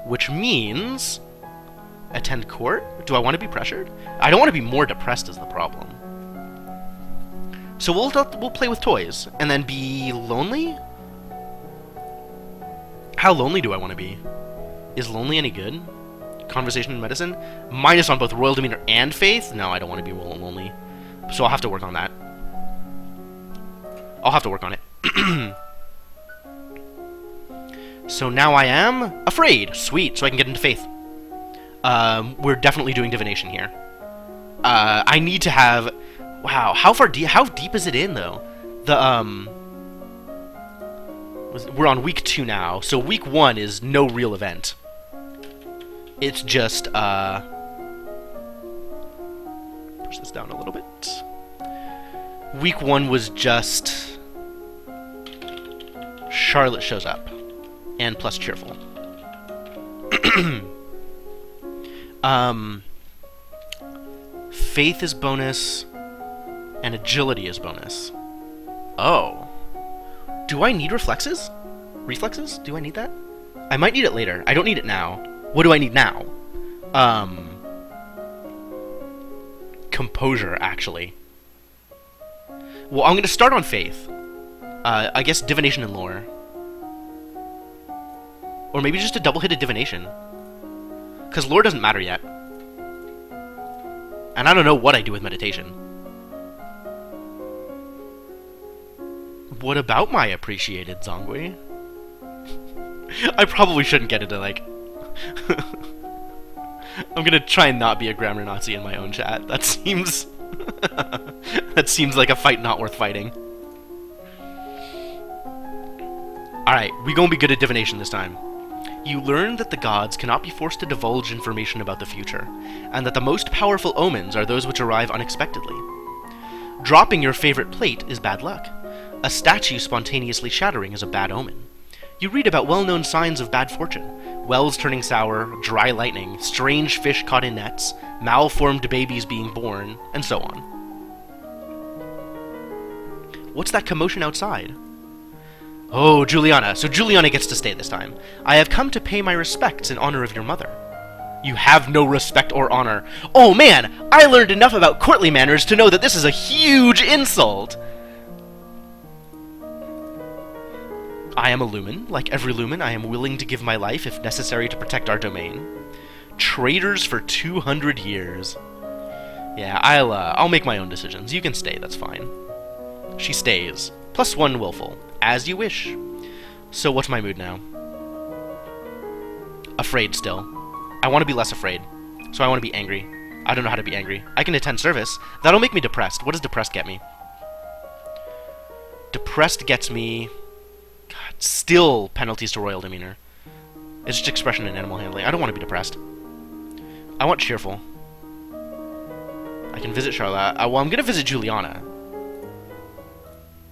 Which means attend court. Do I want to be pressured? I don't want to be more depressed is the problem. So we'll play with toys and then be lonely. How lonely do I want to be? Is lonely any good? Conversation and medicine? Minus on both royal demeanor and faith? No, I don't want to be lonely. So I'll have to work on that. I'll have to work on it. So now I am afraid. Sweet, so I can get into faith. We're definitely doing divination here. I need to have... Wow, how deep is it in, though? We're on week 2 now, so week 1 is no real event. It's just, push this down a little bit. Week 1 was just... Charlotte shows up. And plus cheerful. Faith is bonus, and agility is bonus. Oh. Do I need reflexes? Reflexes? Do I need that? I might need it later. I don't need it now. What do I need now? Composure, actually. Well, I'm going to start on faith. I guess divination and lore. Or maybe just a double hit of divination. Because lore doesn't matter yet. And I don't know what I do with meditation. What about my appreciated Zongui? I probably shouldn't get into, like... I'm gonna try and not be a grammar Nazi in my own chat. That seems... that seems like a fight not worth fighting. Alright, we gonna be good at divination this time. You learn that the gods cannot be forced to divulge information about the future, and that the most powerful omens are those which arrive unexpectedly. Dropping your favorite plate is bad luck. A statue spontaneously shattering is a bad omen. You read about well-known signs of bad fortune. Wells turning sour, dry lightning, strange fish caught in nets, malformed babies being born, and so on. What's that commotion outside? Oh, Juliana. So Juliana gets to stay this time. I have come to pay my respects in honor of your mother. You have no respect or honor. Oh man, I learned enough about courtly manners to know that this is a huge insult. I am a lumen. Like every lumen, I am willing to give my life if necessary to protect our domain. Traitors for 200 years. Yeah, I'll make my own decisions. You can stay, that's fine. She stays. +1 willful. As you wish. So what's my mood now? Afraid still. I want to be less afraid. So I want to be angry. I don't know how to be angry. I can attend service. That'll make me depressed. What does depressed get me? Depressed gets me... God, still penalties to royal demeanor. It's just expression and animal handling. I don't want to be depressed. I want cheerful. I can visit Charlotte. Well, I'm going to visit Juliana.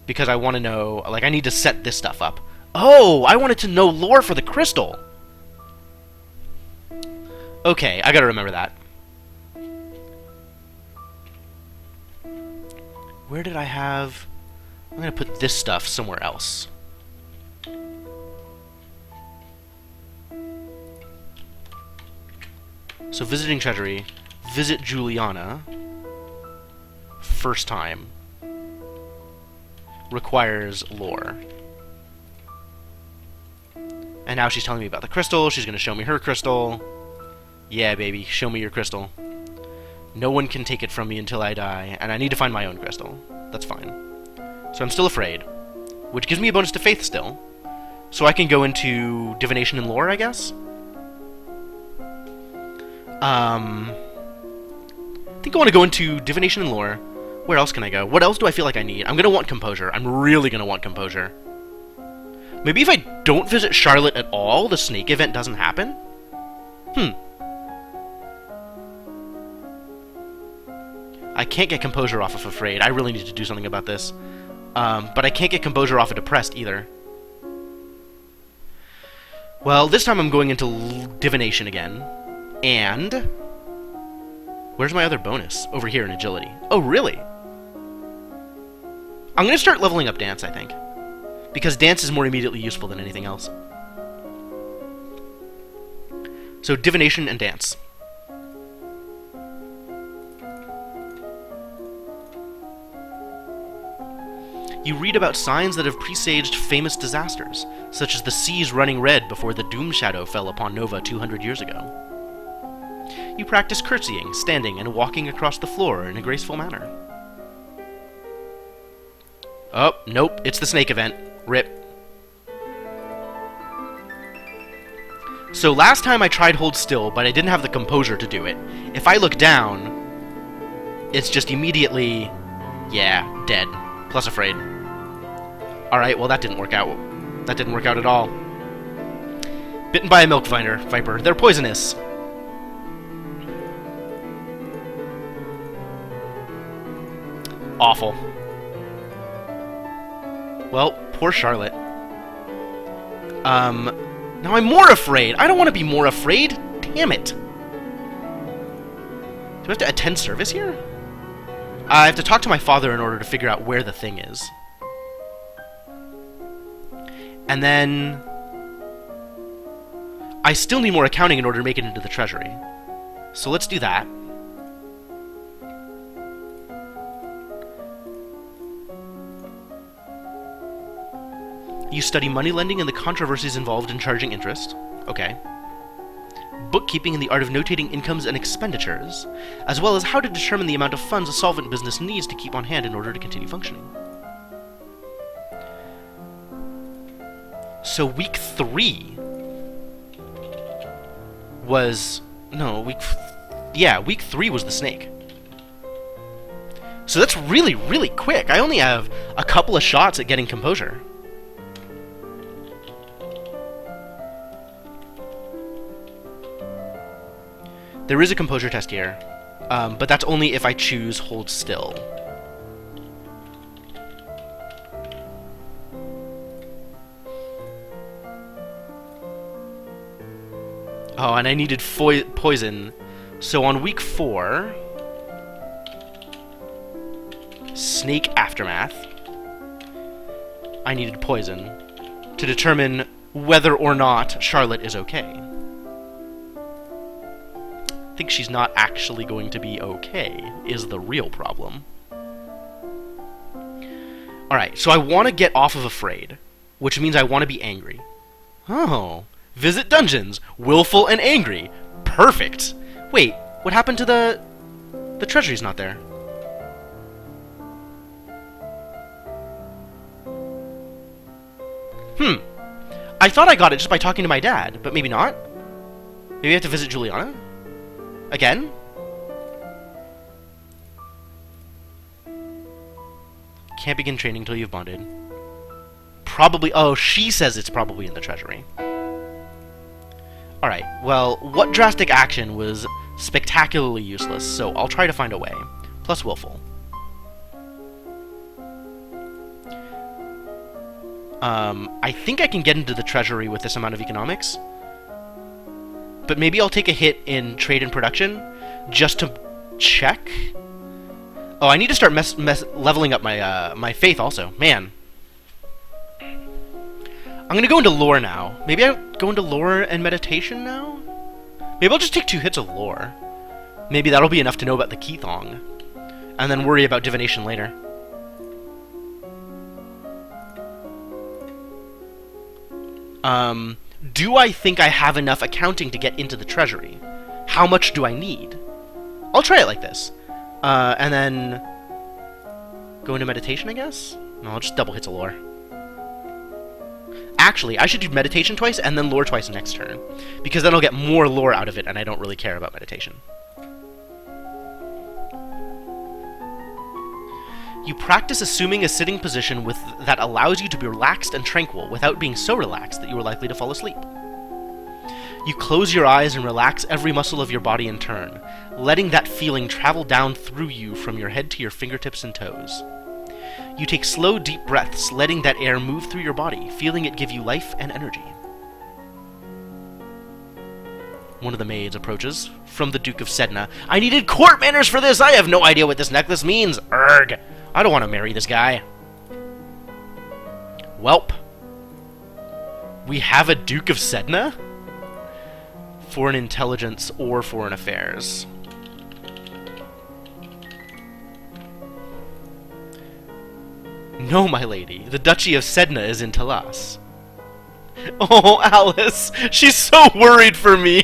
Because I want to know... Like, I need to set this stuff up. Oh, I wanted to know lore for the crystal. Okay, I gotta remember that. Where did I have... I'm gonna put this stuff somewhere else. So visiting treasury, visit Juliana, first time, requires lore. And now she's telling me about the crystal, she's gonna show me her crystal. Yeah, baby, show me your crystal. No one can take it from me until I die, and I need to find my own crystal. That's fine. So I'm still afraid, which gives me a bonus to faith still. So I can go into divination and lore, I guess? I think I want to go into divination and lore. Where else can I go? What else do I feel like I need? I'm going to want composure. I'm really going to want composure. Maybe if I don't visit Charlotte at all, the snake event doesn't happen? I can't get composure off of afraid. I really need to do something about this. But I can't get composure off of depressed either. Well, this time I'm going into divination again. And... where's my other bonus? Over here in agility. Oh, really? I'm going to start leveling up dance, I think. Because dance is more immediately useful than anything else. So, divination and dance. You read about signs that have presaged famous disasters, such as the seas running red before the Doom Shadow fell upon Nova 200 years ago. You practice curtsying, standing, and walking across the floor in a graceful manner. Oh, nope, it's the snake event. RIP. So last time I tried hold still, but I didn't have the composure to do it. If I look down, it's just immediately, yeah, dead. Plus afraid. Alright, well that didn't work out. That didn't work out at all. Bitten by a milk viper. They're poisonous. Awful. Well, poor Charlotte. Now I'm more afraid. I don't want to be more afraid. Damn it. Do I have to attend service here? I have to talk to my father in order to figure out where the thing is. And then... I still need more accounting in order to make it into the treasury. So let's do that. You study money lending and the controversies involved in charging interest. Okay. Bookkeeping and the art of notating incomes and expenditures, as well as how to determine the amount of funds a solvent business needs to keep on hand in order to continue functioning. So week 3 was... no, week 3 was the snake. So that's really, really quick. I only have a couple of shots at getting composure. There is a composure test here, but that's only if I choose hold still. Oh, and I needed poison. So on week 4... Snake Aftermath. I needed poison to determine whether or not Charlotte is okay. I think she's not actually going to be okay, is the real problem. Alright, so I want to get off of Afraid, which means I want to be angry. Oh, visit dungeons, willful and angry. Perfect. Wait, what happened to the treasury's not there? I thought I got it just by talking to my dad, but maybe not. Maybe I have to visit Juliana? Again? Can't begin training until you've bonded. Probably... Oh, she says it's probably in the treasury. Alright, well, what drastic action was spectacularly useless, so I'll try to find a way. Plus willful. I think I can get into the treasury with this amount of economics. But maybe I'll take a hit in trade and production just to check. Oh, I need to start leveling up my my faith also. Man. I'm gonna go into lore now. Maybe I'll go into lore and meditation now? Maybe I'll just take 2 hits of lore. Maybe that'll be enough to know about the Keithong. And then worry about divination later. Do I think I have enough accounting to get into the treasury? How much do I need? I'll try it like this. And then... go into meditation, I guess? No, I'll just double hits of lore. Actually, I should do meditation twice and then lore twice next turn. Because then I'll get more lore out of it, and I don't really care about meditation. You practice assuming a sitting position that allows you to be relaxed and tranquil without being so relaxed that you are likely to fall asleep. You close your eyes and relax every muscle of your body in turn, letting that feeling travel down through you from your head to your fingertips and toes. You take slow, deep breaths, letting that air move through your body, feeling it give you life and energy. One of the maids approaches, from the Duke of Sedna. I needed court manners for this! I have no idea what this necklace means! Urgh! I don't want to marry this guy. Welp. We have a Duke of Sedna? Foreign intelligence or foreign affairs. No, my lady. The Duchy of Sedna is in Talas. Oh, Alice. She's so worried for me.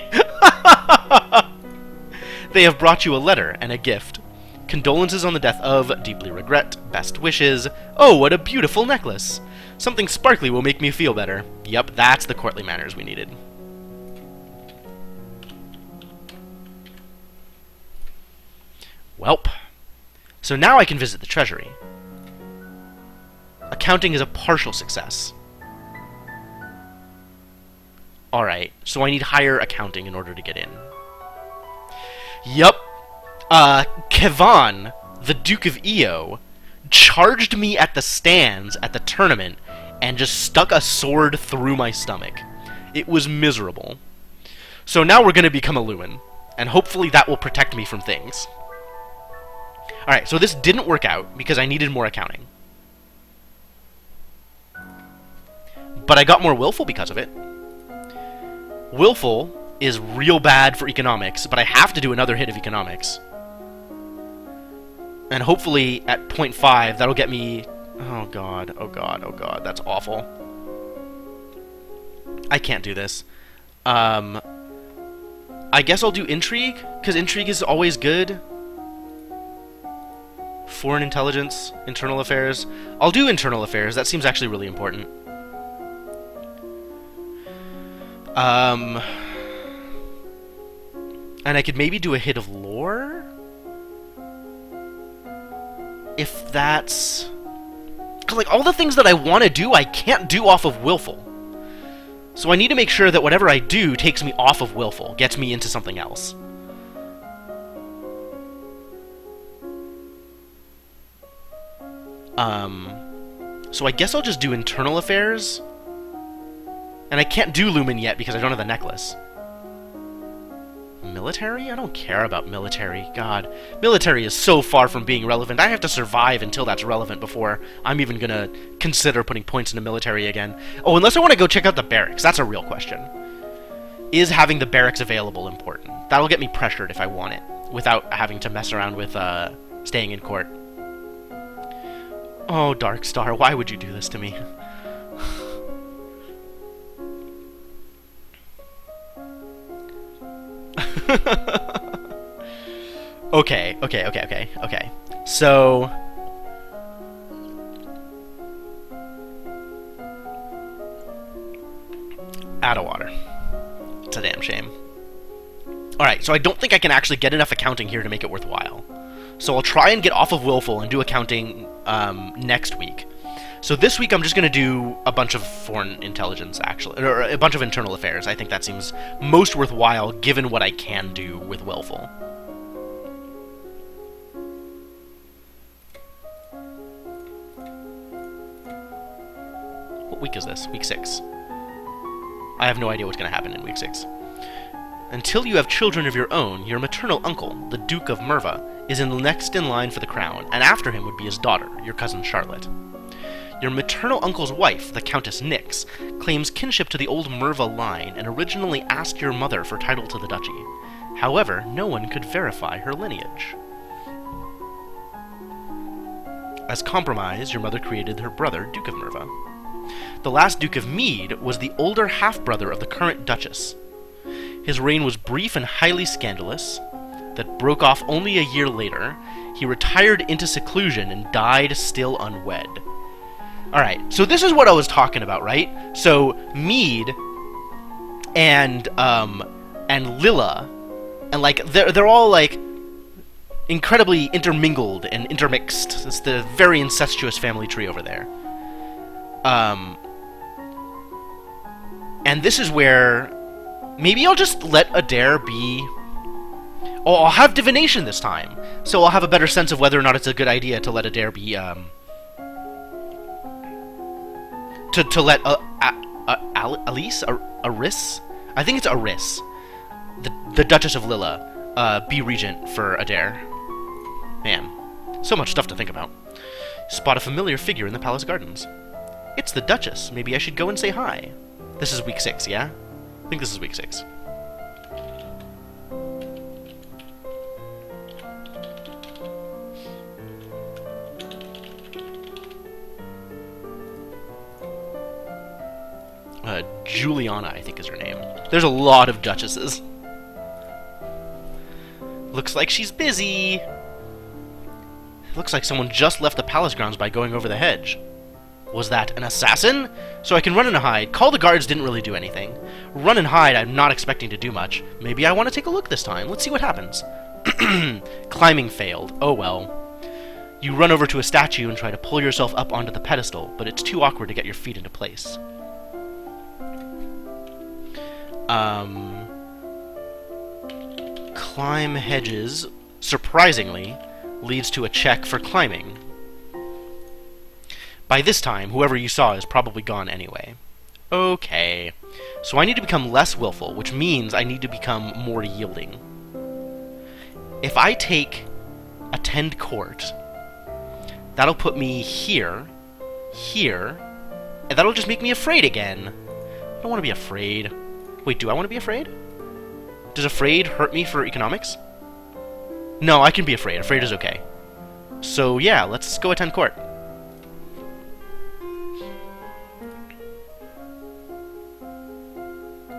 They have brought you a letter and a gift. Condolences on the death of, deeply regret, best wishes. Oh, what a beautiful necklace. Something sparkly will make me feel better. Yep, that's the courtly manners we needed. Welp. So now I can visit the treasury. Accounting is a partial success. Alright, so I need higher accounting in order to get in. Yup. Kevan, the Duke of Io, charged me at the stands at the tournament and just stuck a sword through my stomach. It was miserable. So now we're going to become a Luin, and hopefully that will protect me from things. Alright, so this didn't work out because I needed more accounting. But I got more willful because of it. Willful is real bad for economics, but I have to do another hit of economics. And hopefully at 0.5 that'll get me... Oh god, oh god, oh god, that's awful. I can't do this. I guess I'll do intrigue, because intrigue is always good. Foreign intelligence, internal affairs. I'll do internal affairs, that seems actually really important. And I could maybe do a hit of lore? If that's... Because, like, all the things that I want to do, I can't do off of willful. So I need to make sure that whatever I do takes me off of willful, gets me into something else. So I guess I'll just do internal affairs. And I can't do Lumen yet because I don't have the necklace. military? I don't care about military. God, military is so far from being relevant. I have to survive until that's relevant before I'm even gonna consider putting points into military again. Oh, unless I want to go check out the barracks. That's a real question. Is having the barracks available important? That'll get me pressured if I want it, without having to mess around with staying in court. Oh, Darkstar, why would you do this to me? Okay. So... out of water. It's a damn shame. Alright, so I don't think I can actually get enough accounting here to make it worthwhile. So I'll try and get off of Willful and do accounting next week. So this week I'm just going to do a bunch of foreign intelligence, actually, or a bunch of internal affairs. I think that seems most worthwhile given what I can do with Willful. What week is this? Week 6. I have no idea what's going to happen in week 6. Until you have children of your own, your maternal uncle, the Duke of Merva, is next in line for the crown, and after him would be his daughter, your cousin Charlotte. Your maternal uncle's wife, the Countess Nyx, claims kinship to the old Merva line and originally asked your mother for title to the duchy. However, no one could verify her lineage. As compromise, your mother created her brother, Duke of Merva. The last Duke of Mead was the older half-brother of the current Duchess. His reign was brief and highly scandalous, that broke off only a year later. He retired into seclusion and died still unwed. Alright, so this is what I was talking about, right? So, Mead and Lilla, and, like, they're all, like, incredibly intermingled and intermixed. It's the very incestuous family tree over there. And this is where maybe I'll just let Adair be... Oh, I'll have divination this time, so I'll have a better sense of whether or not it's a good idea to let Adair be, to let Alice? Aris? I think it's Aris, the Duchess of Lilla, be regent for Adair. Man, so much stuff to think about. Spot a familiar figure in the palace gardens. It's the Duchess. Maybe I should go and say hi. This is week 6, yeah? I think this is week 6. Juliana, I think is her name. There's a lot of duchesses. Looks like she's busy. Looks like someone just left the palace grounds by going over the hedge. Was that an assassin? So I can run and hide. Call the guards didn't really do anything. Run and hide, I'm not expecting to do much. Maybe I want to take a look this time. Let's see what happens. Climbing failed. Oh well. You run over to a statue and try to pull yourself up onto the pedestal, but it's too awkward to get your feet into place. Climb hedges, surprisingly, leads to a check for climbing. By this time, whoever you saw is probably gone anyway. Okay. So I need to become less willful, which means I need to become more yielding. If I take attend court, that'll put me here, here, and that'll just make me afraid again. I don't want to be afraid. Wait, do I want to be afraid? Does afraid hurt me for economics? No, I can be afraid. Afraid is okay. So yeah, let's go attend court.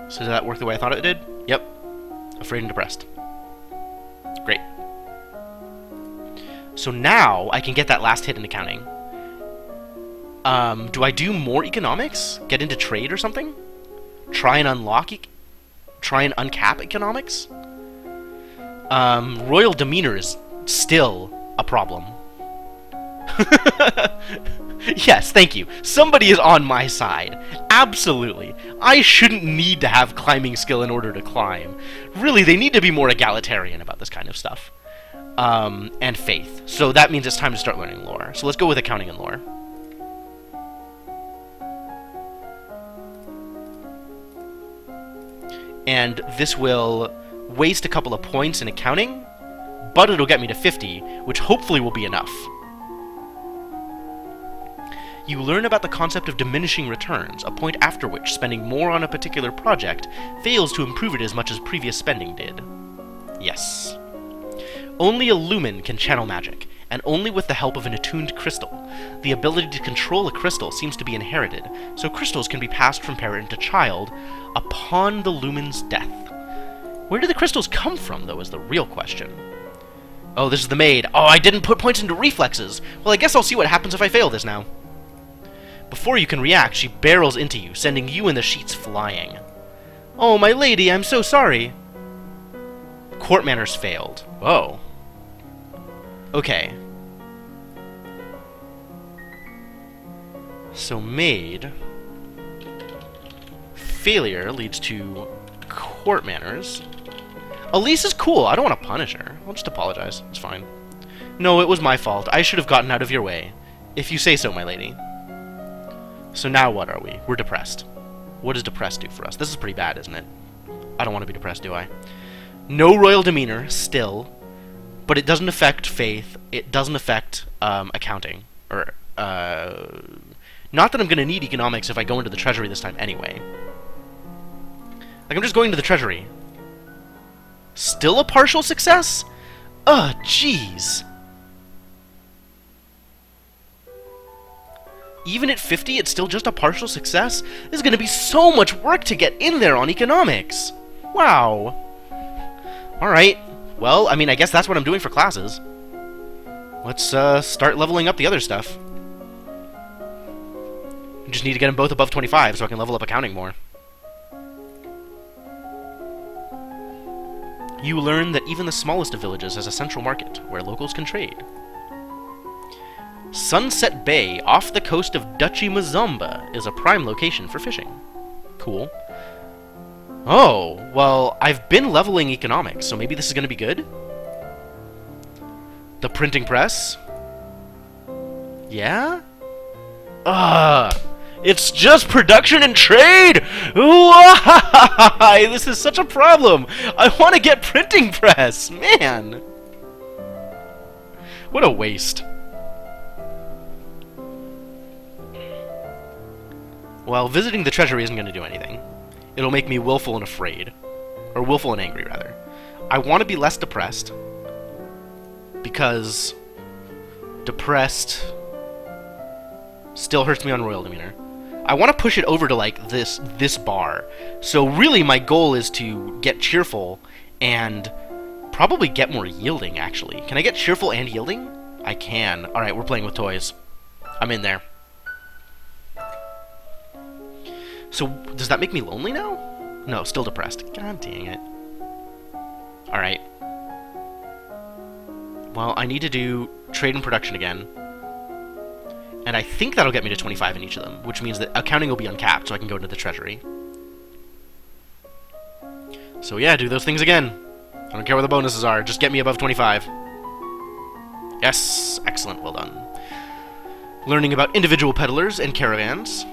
So did that work the way I thought it did? Yep. Afraid and depressed. Great. So now I can get that last hit in accounting. Do I do more economics? Get into trade or something? Try and uncap economics? Royal demeanor is still a problem. Yes, thank you. Somebody is on my side. Absolutely. I shouldn't need to have climbing skill in order to climb. Really, they need to be more egalitarian about this kind of stuff. And faith. So that means it's time to start learning lore. So let's go with accounting and lore. And this will waste a couple of points in accounting, but it'll get me to 50, which hopefully will be enough. You learn about the concept of diminishing returns, a point after which spending more on a particular project fails to improve it as much as previous spending did. Yes. Only a lumen can channel magic, and only with the help of an attuned crystal. The ability to control a crystal seems to be inherited, so crystals can be passed from parent to child upon the lumen's death. Where do the crystals come from, though, is the real question. Oh, this is the maid. Oh, I didn't put points into reflexes. Well, I guess I'll see what happens if I fail this now. Before you can react, she barrels into you, sending you and the sheets flying. Oh, my lady, I'm so sorry. Court manners failed. Whoa. Okay. So maid. Failure leads to court manners. Elise is cool. I don't want to punish her. I'll just apologize. It's fine. No, it was my fault. I should have gotten out of your way. If you say so, my lady. So now what are we? We're depressed. What does depressed do for us? This is pretty bad, isn't it? I don't want to be depressed, do I? No royal demeanor, still. But it doesn't affect faith. It doesn't affect accounting. Or, not that I'm going to need economics if I go into the treasury this time anyway. Like, I'm just going to the treasury. Still a partial success? Ugh, jeez. Even at 50, it's still just a partial success? There's going to be so much work to get in there on economics. Wow. Alright. Well, I mean, I guess that's what I'm doing for classes. Let's start leveling up the other stuff. I just need to get them both above 25 so I can level up accounting more. You learn that even the smallest of villages has a central market where locals can trade. Sunset Bay, off the coast of Duchy Mazumba, is a prime location for fishing. Cool. Oh, well, I've been leveling economics, so maybe this is going to be good? The printing press? Yeah? It's just production and trade! Why? This is such a problem! I want to get printing press! Man! What a waste. Well, visiting the treasury isn't going to do anything. It'll make me willful and afraid. Or willful and angry, rather. I want to be less depressed. Because depressed still hurts me on royal demeanor. I want to push it over to, like, this bar. So really my goal is to get cheerful and probably get more yielding, actually. Can I get cheerful and yielding? I can. Alright, we're playing with toys. I'm in there. So, does that make me lonely now? No, still depressed. God dang it. Alright. Well, I need to do trade and production again. And I think that'll get me to 25 in each of them, which means that accounting will be uncapped, so I can go into the treasury. So yeah, do those things again. I don't care what the bonuses are, just get me above 25. Yes, excellent, well done. Learning about individual peddlers and caravans.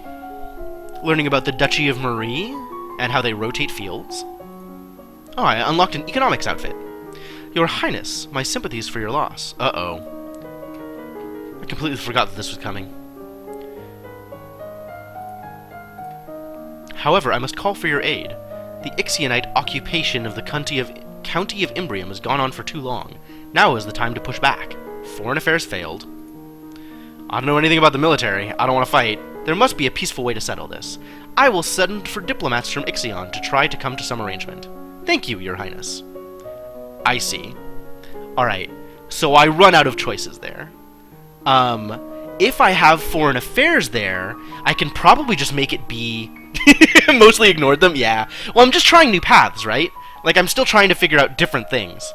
Learning about the Duchy of Marie and how they rotate fields. Oh, I unlocked an economics outfit. Your Highness, my sympathies for your loss. Uh-oh. I completely forgot that this was coming. However, I must call for your aid. The Ixionite occupation of the county of Imbrium has gone on for too long. Now is the time to push back. Foreign affairs failed. I don't know anything about the military. I don't want to fight. There must be a peaceful way to settle this. I will send for diplomats from Ixion to try to come to some arrangement. Thank you, Your Highness. I see. Alright, so I run out of choices there. If I have foreign affairs there, I can probably just make it be... Mostly ignored them? Yeah. Well, I'm just trying new paths, right? Like, I'm still trying to figure out different things.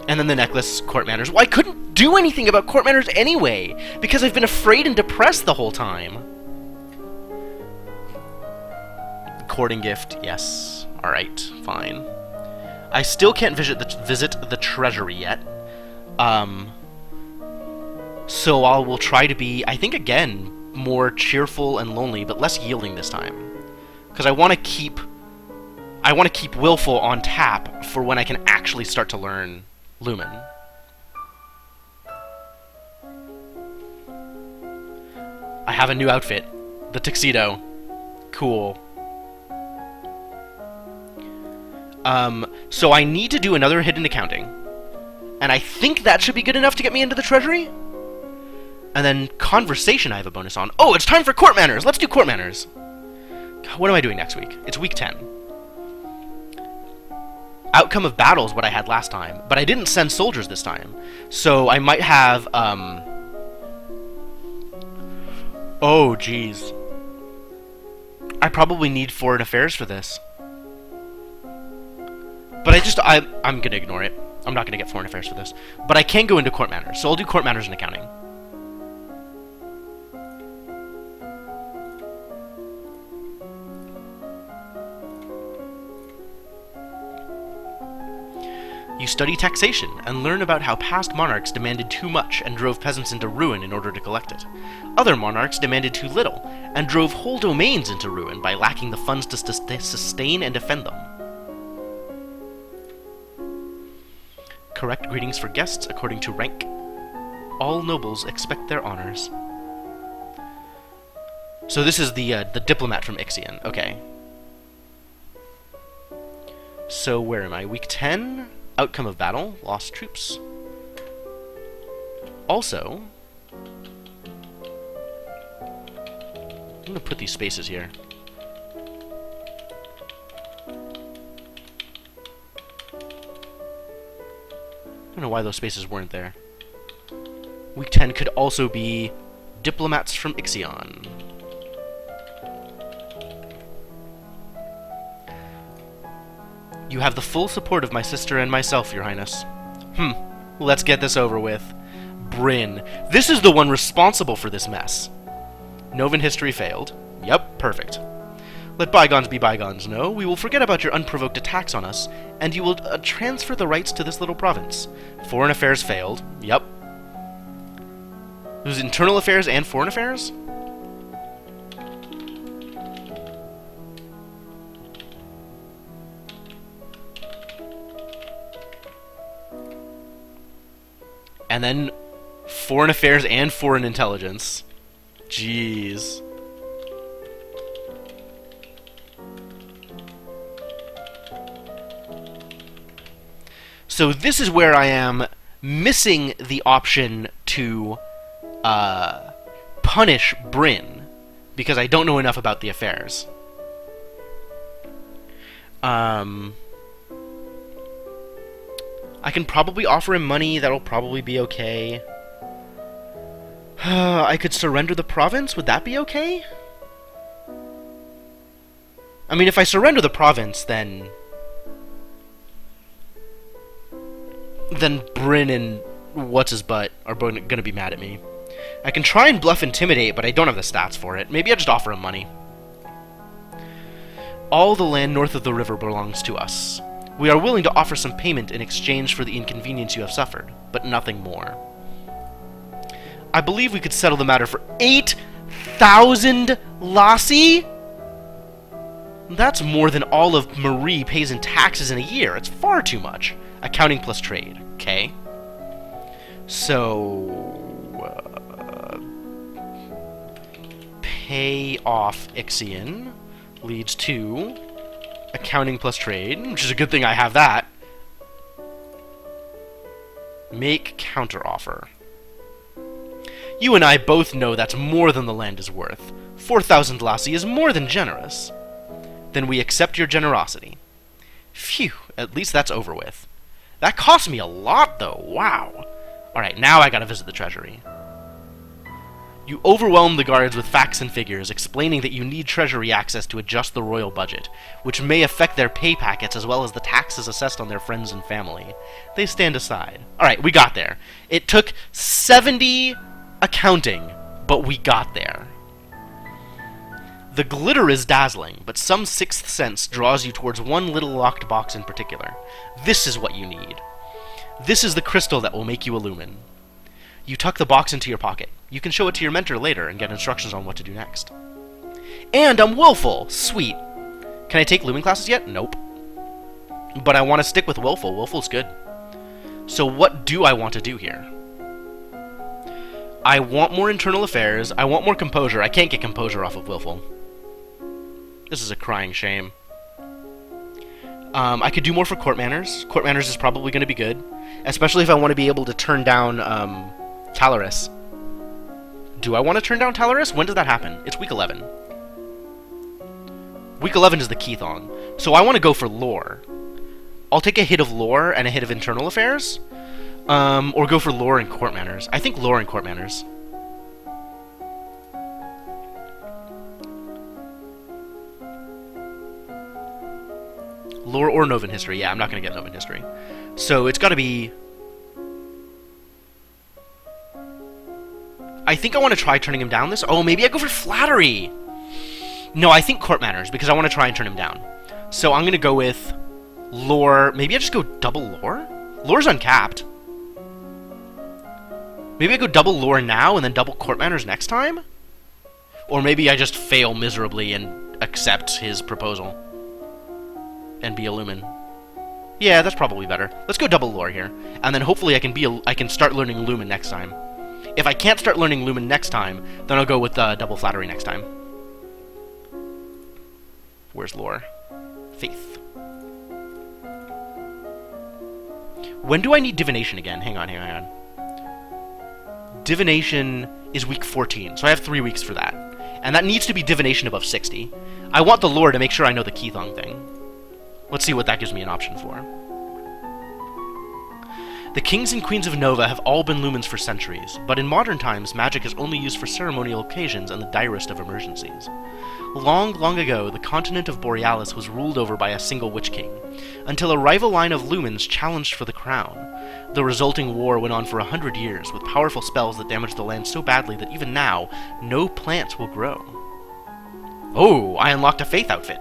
And then the necklace, court manners. Well, I couldn't do anything about court manners anyway, because I've been afraid and depressed the whole time. Courting gift, yes. Alright, fine. I still can't visit the treasury yet. So I will try to be, I think again, more cheerful and lonely, but less yielding this time. Because I want to keep Willful on tap for when I can actually start to learn Lumen. I have a new outfit. The tuxedo. Cool. So I need to do another hidden accounting. And I think that should be good enough to get me into the treasury. And then conversation I have a bonus on. Oh, it's time for court manners! Let's do court manners! God, what am I doing next week? It's week 10. Outcome of battle is what I had last time, but I didn't send soldiers this time. So I might have, oh, jeez. I probably need foreign affairs for this. But I'm gonna ignore it. I'm not gonna get foreign affairs for this. But I can go into court manners, so I'll do court manners and accounting. You study taxation and learn about how past monarchs demanded too much and drove peasants into ruin in order to collect it. Other monarchs demanded too little and drove whole domains into ruin by lacking the funds to sustain and defend them. Correct greetings for guests according to rank. All nobles expect their honors. So this is the diplomat from Ixion. Okay. So where am I? Week 10? Outcome of battle, lost troops. Also, I'm going to put these spaces here. I don't know why those spaces weren't there. Week 10 could also be diplomats from Ixion. You have the full support of my sister and myself, Your Highness. Let's get this over with. Bryn. This is the one responsible for this mess. Novan history failed. Yep, perfect. Let bygones be bygones, no? We will forget about your unprovoked attacks on us, and you will transfer the rights to this little province. Foreign affairs failed. Yep. It was internal affairs and foreign affairs? And then foreign affairs and foreign intelligence. Jeez. So this is where I am missing the option to punish Bryn, because I don't know enough about the affairs. I can probably offer him money, that'll probably be okay. I could surrender the province, would that be okay? I mean, if I surrender the province, then Bryn and what's-his-butt are gonna be mad at me. I can try and bluff Intimidate, but I don't have the stats for it. Maybe I just offer him money. All the land north of the river belongs to us. We are willing to offer some payment in exchange for the inconvenience you have suffered, but nothing more. I believe we could settle the matter for 8,000 lassi? That's more than all of Marie pays in taxes in a year. It's far too much. Accounting plus trade. Okay. So... pay off Ixion leads to... accounting plus trade, which is a good thing I have that. Make counteroffer. You and I both know that's more than the land is worth. 4,000 lassi is more than generous. Then we accept your generosity. Phew, at least that's over with. That cost me a lot, though. Wow. Alright, now I gotta visit the treasury. You overwhelm the guards with facts and figures, explaining that you need treasury access to adjust the royal budget, which may affect their pay packets as well as the taxes assessed on their friends and family. They stand aside. Alright, we got there. It took 70 accounting, but we got there. The glitter is dazzling, but some sixth sense draws you towards one little locked box in particular. This is what you need. This is the crystal that will make you a lumen. You tuck the box into your pocket. You can show it to your mentor later and get instructions on what to do next. And I'm willful! Sweet. Can I take Lumen classes yet? Nope. But I want to stick with willful. Willful's good. So what do I want to do here? I want more internal affairs. I want more composure. I can't get composure off of willful. This is a crying shame. I could do more for court manners. Court manners is probably going to be good. Especially if I want to be able to turn down Talaris. Do I want to turn down Talaris? When does that happen? It's week 11. Week 11 is the Keithong. So I want to go for lore. I'll take a hit of lore and a hit of internal affairs. Or go for lore and court manners. I think lore and court manners. Lore or Novan history. Yeah, I'm not going to get Novan history. So it's got to be... I think I want to try turning him down this. Oh, maybe I go for flattery. No, I think court manners because I want to try and turn him down. So I'm going to go with lore. Maybe I just go double lore? Lore's uncapped. Maybe I go double lore now and then double court manners next time? Or maybe I just fail miserably and accept his proposal. And be a Lumen. Yeah, that's probably better. Let's go double lore here. And then hopefully I can start learning Lumen next time. If I can't start learning Lumen next time, then I'll go with double flattery next time. Where's lore? Faith. When do I need divination again? Hang on. Divination is week 14, so I have 3 weeks for that. And that needs to be divination above 60. I want the lore to make sure I know the Keithong thing. Let's see what that gives me an option for. The kings and queens of Nova have all been lumens for centuries, but in modern times, magic is only used for ceremonial occasions and the direst of emergencies. Long, long ago, the continent of Borealis was ruled over by a single witch king, until a rival line of lumens challenged for the crown. The resulting war went on for 100 years, with powerful spells that damaged the land so badly that even now, no plants will grow. Oh, I unlocked a faith outfit!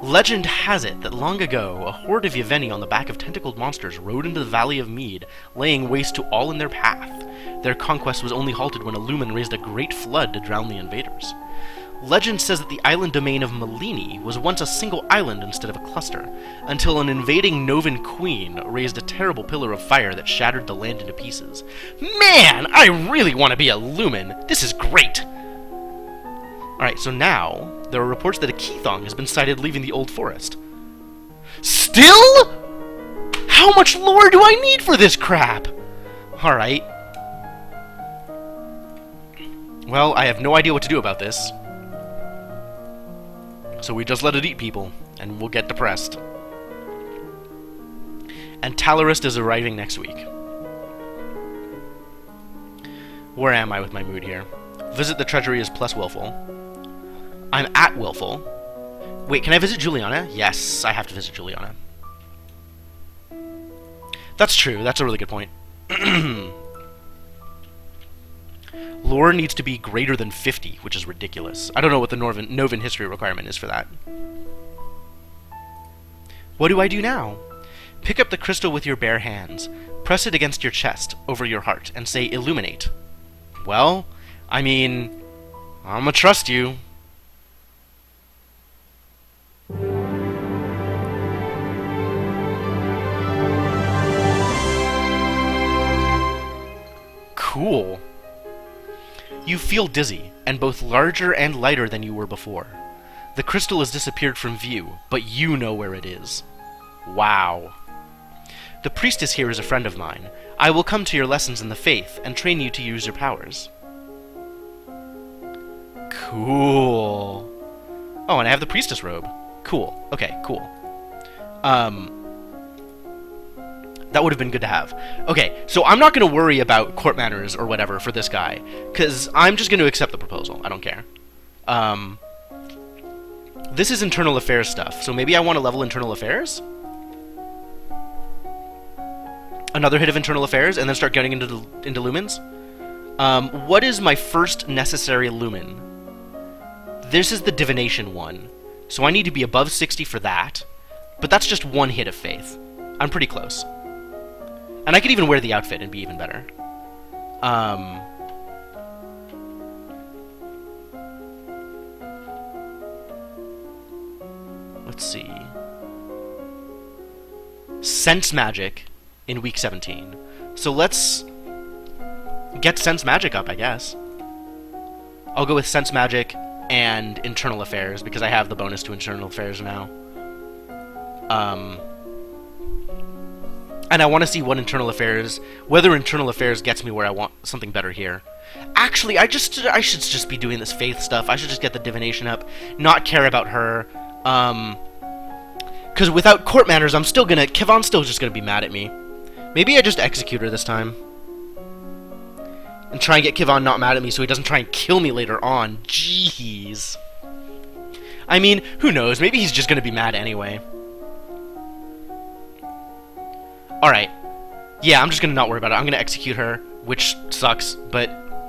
Legend has it that long ago, a horde of Yeveni on the back of tentacled monsters rode into the Valley of Mead, laying waste to all in their path. Their conquest was only halted when a Lumen raised a great flood to drown the invaders. Legend says that the island domain of Malini was once a single island instead of a cluster, until an invading Novan queen raised a terrible pillar of fire that shattered the land into pieces. Man, I really want to be a Lumen! This is great! Alright, so now, there are reports that a Keithong has been sighted leaving the Old Forest. Still?! How much lore do I need for this crap? Alright. Well, I have no idea what to do about this. So we just let it eat people, and we'll get depressed. And Talarist is arriving next week. Where am I with my mood here? Visit the treasury is plus willful. I'm at willful. Wait, can I visit Juliana? Yes, I have to visit Juliana. That's true, that's a really good point. Lore needs to be greater than 50, which is ridiculous. I don't know what the Novan history requirement is for that. What do I do now? Pick up the crystal with your bare hands. Press it against your chest, over your heart, and say, illuminate. Well, I mean, I'ma trust you. Cool. You feel dizzy, and both larger and lighter than you were before. The crystal has disappeared from view, but you know where it is. Wow. The priestess here is a friend of mine. I will come to your lessons in the faith and train you to use your powers. Cool. Oh, and I have the priestess robe. Cool. Okay, cool. That would have been good to have. Okay, so I'm not going to worry about court manners or whatever for this guy, because I'm just going to accept the proposal. I don't care. This is internal affairs stuff, so maybe I want to level internal affairs? Another hit of internal affairs, and then start getting into lumens? What is my first necessary lumen? This is the divination one, so I need to be above 60 for that, but that's just one hit of faith. I'm pretty close. And I could even wear the outfit and be even better. Let's see. Sense Magic in week 17. So let's get Sense Magic up, I guess. I'll go with Sense Magic and Internal Affairs, because I have the bonus to Internal Affairs now. And I want to see what Internal Affairs, whether Internal Affairs gets me where I want something better here. Actually, I should just be doing this Faith stuff. I should just get the Divination up, not care about her. Because without Court Manners, Kevon's still just gonna be mad at me. Maybe I just execute her this time. And try and get Kevon not mad at me so he doesn't try and kill me later on. Jeez. I mean, who knows? Maybe he's just gonna be mad anyway. Alright. Yeah, I'm just gonna not worry about it. I'm gonna execute her, which sucks, but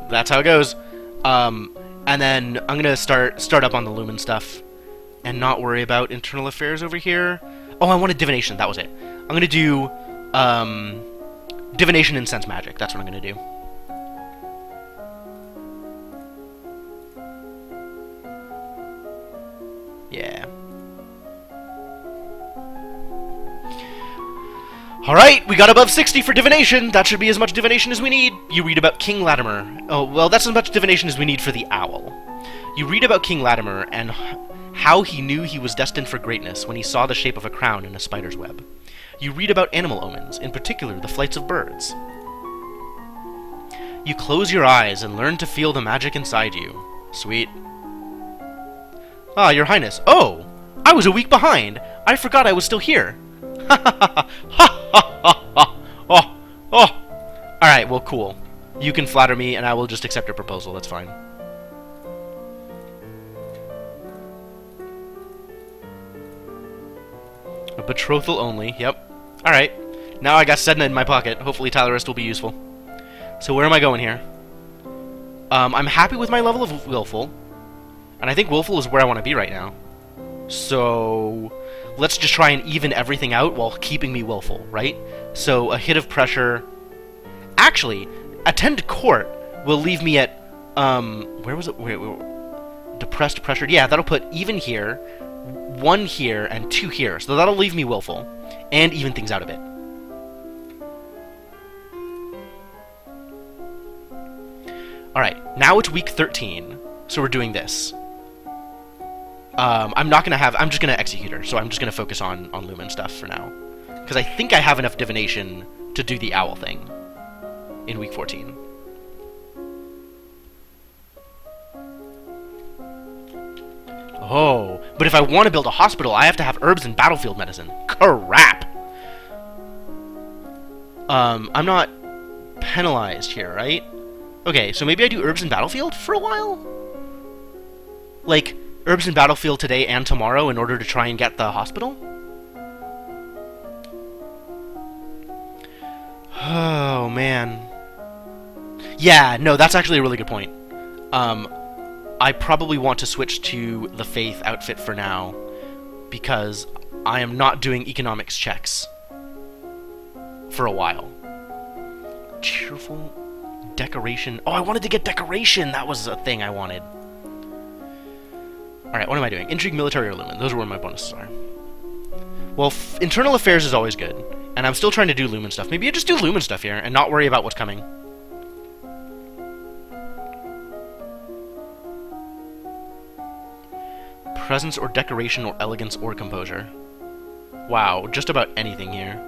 that's how it goes. And then I'm gonna start up on the Lumen stuff and not worry about Internal Affairs over here. Oh, I wanted Divination. That was it. I'm gonna do Divination and Sense Magic. That's what I'm gonna do. Yeah. Alright, we got above 60 for Divination. That should be as much Divination as we need. You read about King Latimer. Oh, well, that's as much Divination as we need for the Owl. You read about King Latimer and how he knew he was destined for greatness when he saw the shape of a crown in a spider's web. You read about animal omens, in particular the flights of birds. You close your eyes and learn to feel the magic inside you. Sweet. Ah, Your Highness. Oh! I was a week behind! I forgot I was still here! Ha ha ha ha ha ha! Oh! Oh! Alright, well, cool. You can flatter me, and I will just accept your proposal. That's fine. A betrothal only. Yep. Alright. Now I got Sedna in my pocket. Hopefully Tylerist will be useful. So where am I going here? I'm happy with my level of Willful. And I think Willful is where I want to be right now. So let's just try and even everything out while keeping me Willful, right? So a hit of pressure. Actually, Attend Court will leave me at, where was it? Wait, depressed, pressured. Yeah, that'll put even here, 1 here, and 2 here. So that'll leave me Willful and even things out a bit. Alright, now it's week 13. So we're doing this. I'm just gonna execute her, so I'm just gonna focus on Lumen stuff for now. Because I think I have enough Divination to do the Owl thing in week 14. Oh, but if I want to build a hospital, I have to have herbs and battlefield medicine. Crap! I'm not penalized here, right? Okay, so maybe I do herbs and battlefield for a while? Like, herbs and battlefield today and tomorrow in order to try and get the hospital? Oh, man. Yeah, no, that's actually a really good point. I probably want to switch to the Faith outfit for now, because I am not doing economics checks for a while. Cheerful decoration. Oh, I wanted to get decoration! That was a thing I wanted. Alright, what am I doing? Intrigue, military, or Lumen. Those are where my bonuses are. Well, Internal Affairs is always good, and I'm still trying to do Lumen stuff. Maybe I just do Lumen stuff here and not worry about what's coming. Presence or decoration or elegance or composure. Wow, just about anything here.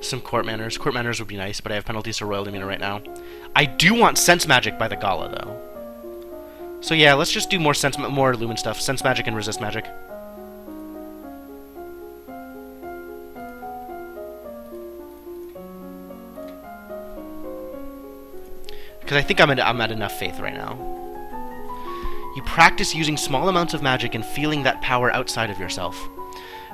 Some Court Manners. Court Manners would be nice, but I have penalties to Royal Demeanor right now. I do want Sense Magic by the Gala, though. So yeah, let's just do more Lumen stuff. Sense Magic and Resist Magic. Because I think I'm at enough faith right now. You practice using small amounts of magic and feeling that power outside of yourself.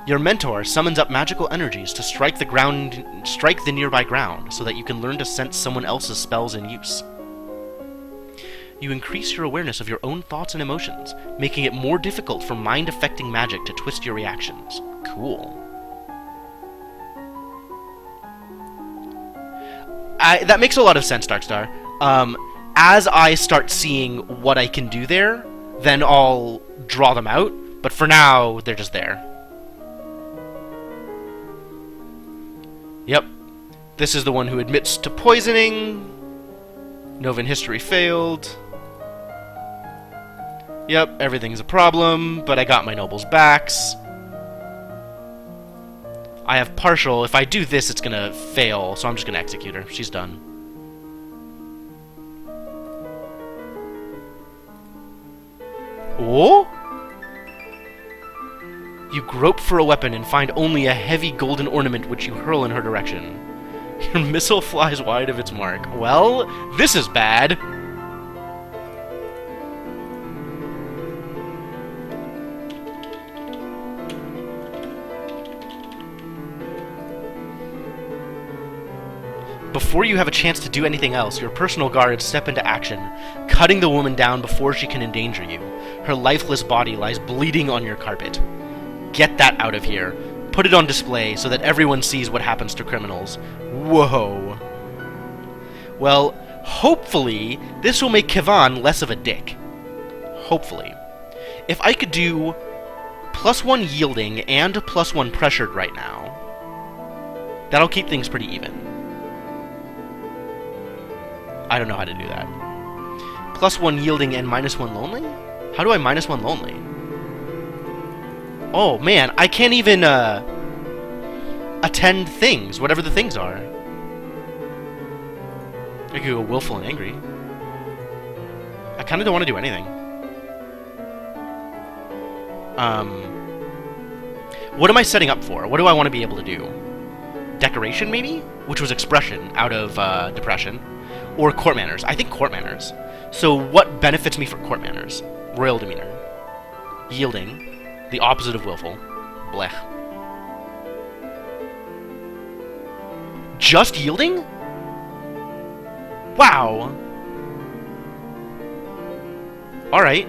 Your mentor summons up magical energies to strike the nearby ground, so that you can learn to sense someone else's spells in use. You increase your awareness of your own thoughts and emotions, making it more difficult for mind-affecting magic to twist your reactions. Cool. that makes a lot of sense, Darkstar. As I start seeing what I can do there, then I'll draw them out. But for now, they're just there. Yep. This is the one who admits to poisoning. Novan history failed. Yep, everything's a problem, but I got my nobles' backs. I have partial. If I do this, it's gonna fail, so I'm just gonna execute her. She's done. Oh? You grope for a weapon and find only a heavy golden ornament which you hurl in her direction. Your missile flies wide of its mark. Well, this is bad. Before you have a chance to do anything else, your personal guards step into action, cutting the woman down before she can endanger you. Her lifeless body lies bleeding on your carpet. Get that out of here. Put it on display so that everyone sees what happens to criminals. Whoa. Well, hopefully, this will make Kivan less of a dick. Hopefully. If I could do +1 yielding and +1 pressured right now, that'll keep things pretty even. I don't know how to do that. +1 yielding and -1 lonely? How do I -1 lonely? Oh man, I can't even attend things, whatever the things are. I could go willful and angry. I kind of don't want to do anything. What am I setting up for? What do I want to be able to do? Decoration, maybe? Which was expression out of depression. Or court manners. I think court manners. So what benefits me for court manners? Royal demeanor. Yielding. The opposite of willful. Blech. Just yielding? Wow. Alright.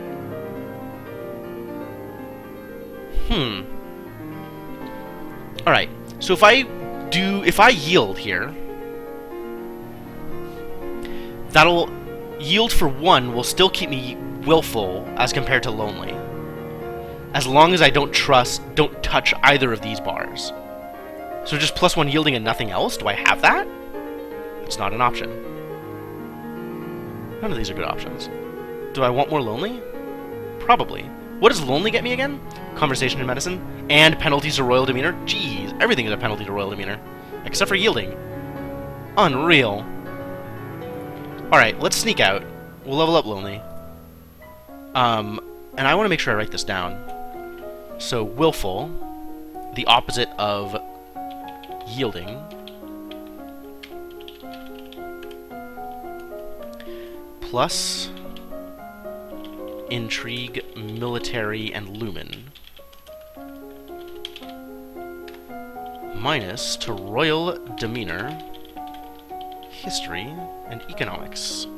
Alright. So if I yield here, that'll yield for 1 will still keep me willful as compared to lonely. As long as I don't touch either of these bars. So just +1 yielding and nothing else? Do I have that? It's not an option. None of these are good options. Do I want more lonely? Probably. What does lonely get me again? Conversation and medicine? And penalties to royal demeanor? Jeez, everything is a penalty to royal demeanor. Except for yielding. Unreal. Alright, let's sneak out. We'll level up lonely. And I want to make sure I write this down. So, willful, the opposite of yielding, plus intrigue, military, and lumen, minus to royal demeanor, history, and economics.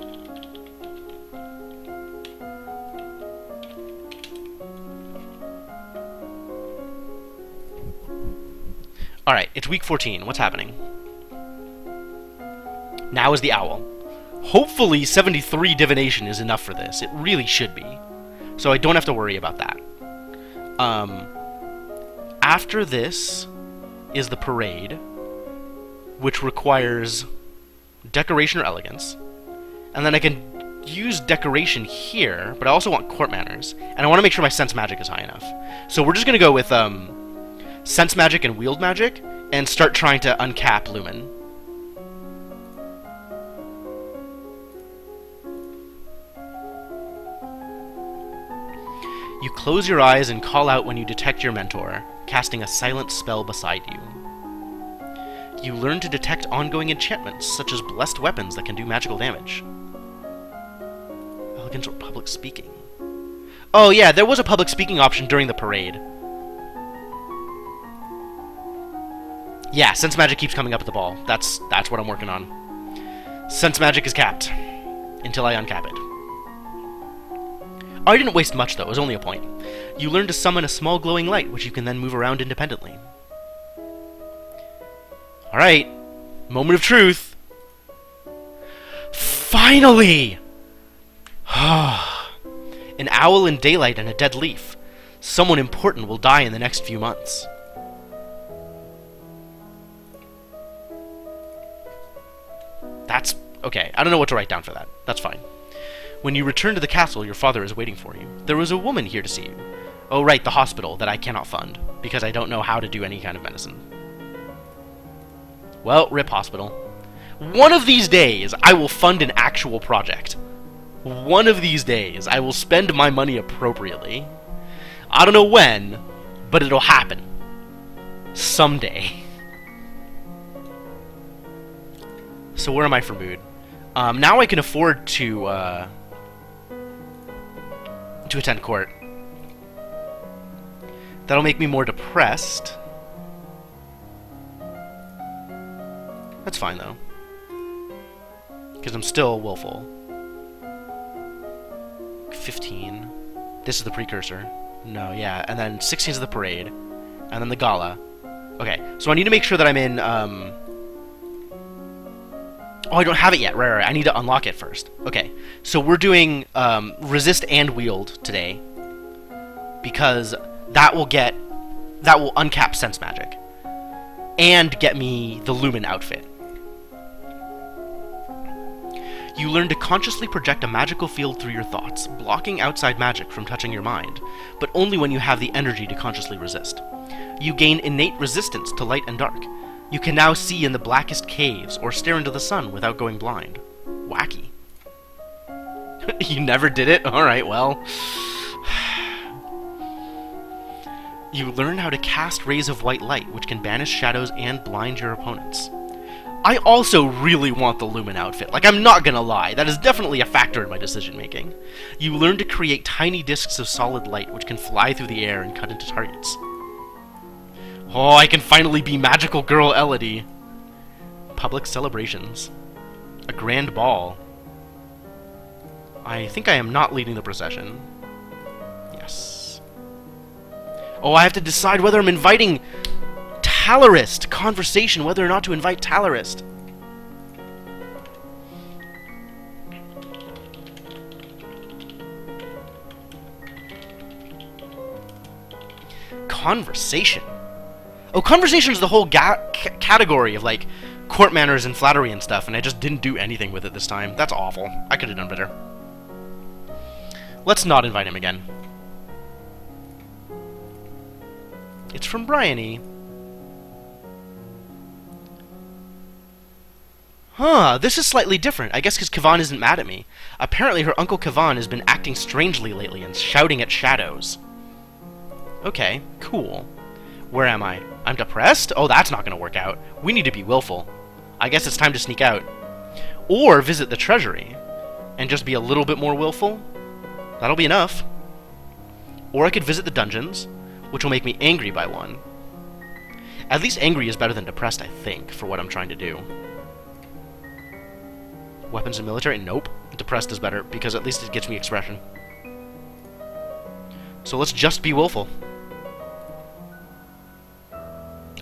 Alright, it's week 14. What's happening? Now is the owl. Hopefully 73 divination is enough for this. It really should be. So I don't have to worry about that. After this is the parade, which requires decoration or elegance. And then I can use decoration here, but I also want court manners. And I want to make sure my sense magic is high enough. So we're just going to go with sense magic and wield magic, and start trying to uncap lumen. You close your eyes and call out when you detect your mentor, casting a silent spell beside you. You learn to detect ongoing enchantments, such as blessed weapons that can do magical damage. Elegance or public speaking. Oh yeah, there was a public speaking option during the parade. Yeah, sense magic keeps coming up at the ball. That's what I'm working on. Sense magic is capped until I uncap it. Oh, I didn't waste much though. It was only a point. You learn to summon a small glowing light, which you can then move around independently. All right, moment of truth. Finally! An owl in daylight and a dead leaf. Someone important will die in the next few months. That's okay. I don't know what to write down for that. That's fine. When you return to the castle, your father is waiting for you. There was a woman here to see you. Oh, right, the hospital that I cannot fund, because I don't know how to do any kind of medicine. Well, rip hospital. One of these days, I will fund an actual project. One of these days, I will spend my money appropriately. I don't know when, but it'll happen. Someday. So where am I for mood? Now I can afford to attend court. That'll make me more depressed. That's fine, though. Because I'm still willful. 15. This is the precursor. No, yeah. And then 16 is the parade. And then the gala. Okay, so I need to make sure that I'm in, Oh, I don't have it yet. Right. I need to unlock it first. Okay, so we're doing resist and wield today. Because that will uncap sense magic. And get me the Lumen outfit. You learn to consciously project a magical field through your thoughts, blocking outside magic from touching your mind, but only when you have the energy to consciously resist. You gain innate resistance to light and dark. You can now see in the blackest caves or stare into the sun without going blind. Wacky. You never did it? Alright, well. You learn how to cast rays of white light, which can banish shadows and blind your opponents. I also really want the Lumen outfit. Like, I'm not gonna lie, that is definitely a factor in my decision-making. You learn to create tiny discs of solid light, which can fly through the air and cut into targets. Oh, I can finally be Magical Girl Elodie. Public celebrations. A grand ball. I think I am not leading the procession. Yes. Oh, I have to decide whether I'm inviting Talarist. Conversation, whether or not to invite Talarist. Conversation. Oh, conversation is the whole category of, like, court manners and flattery and stuff, and I just didn't do anything with it this time. That's awful. I could have done better. Let's not invite him again. It's from Bryony. Huh, this is slightly different. I guess because Kavan isn't mad at me. Apparently her Uncle Kavan has been acting strangely lately and shouting at shadows. Okay, cool. Where am I? I'm depressed? Oh, that's not going to work out. We need to be willful. I guess it's time to sneak out. Or visit the treasury. And just be a little bit more willful. That'll be enough. Or I could visit the dungeons, which will make me angry by 1. At least angry is better than depressed, I think, for what I'm trying to do. Weapons and military? Nope. Depressed is better, because at least it gives me expression. So let's just be willful.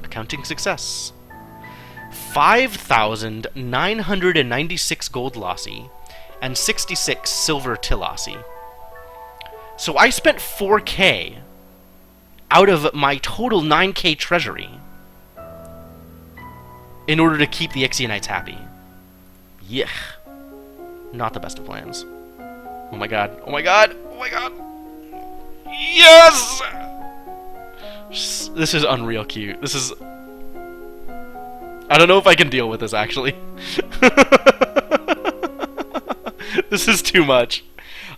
Accounting success. 5,996 gold lassi and 66 silver tillassi. So I spent 4k out of my total 9k treasury in order to keep the Ixionites happy. Yuck. Not the best of plans. Oh my god. Oh my god. Oh my god. Yes! This is unreal cute. This is... I don't know if I can deal with this, actually. This is too much.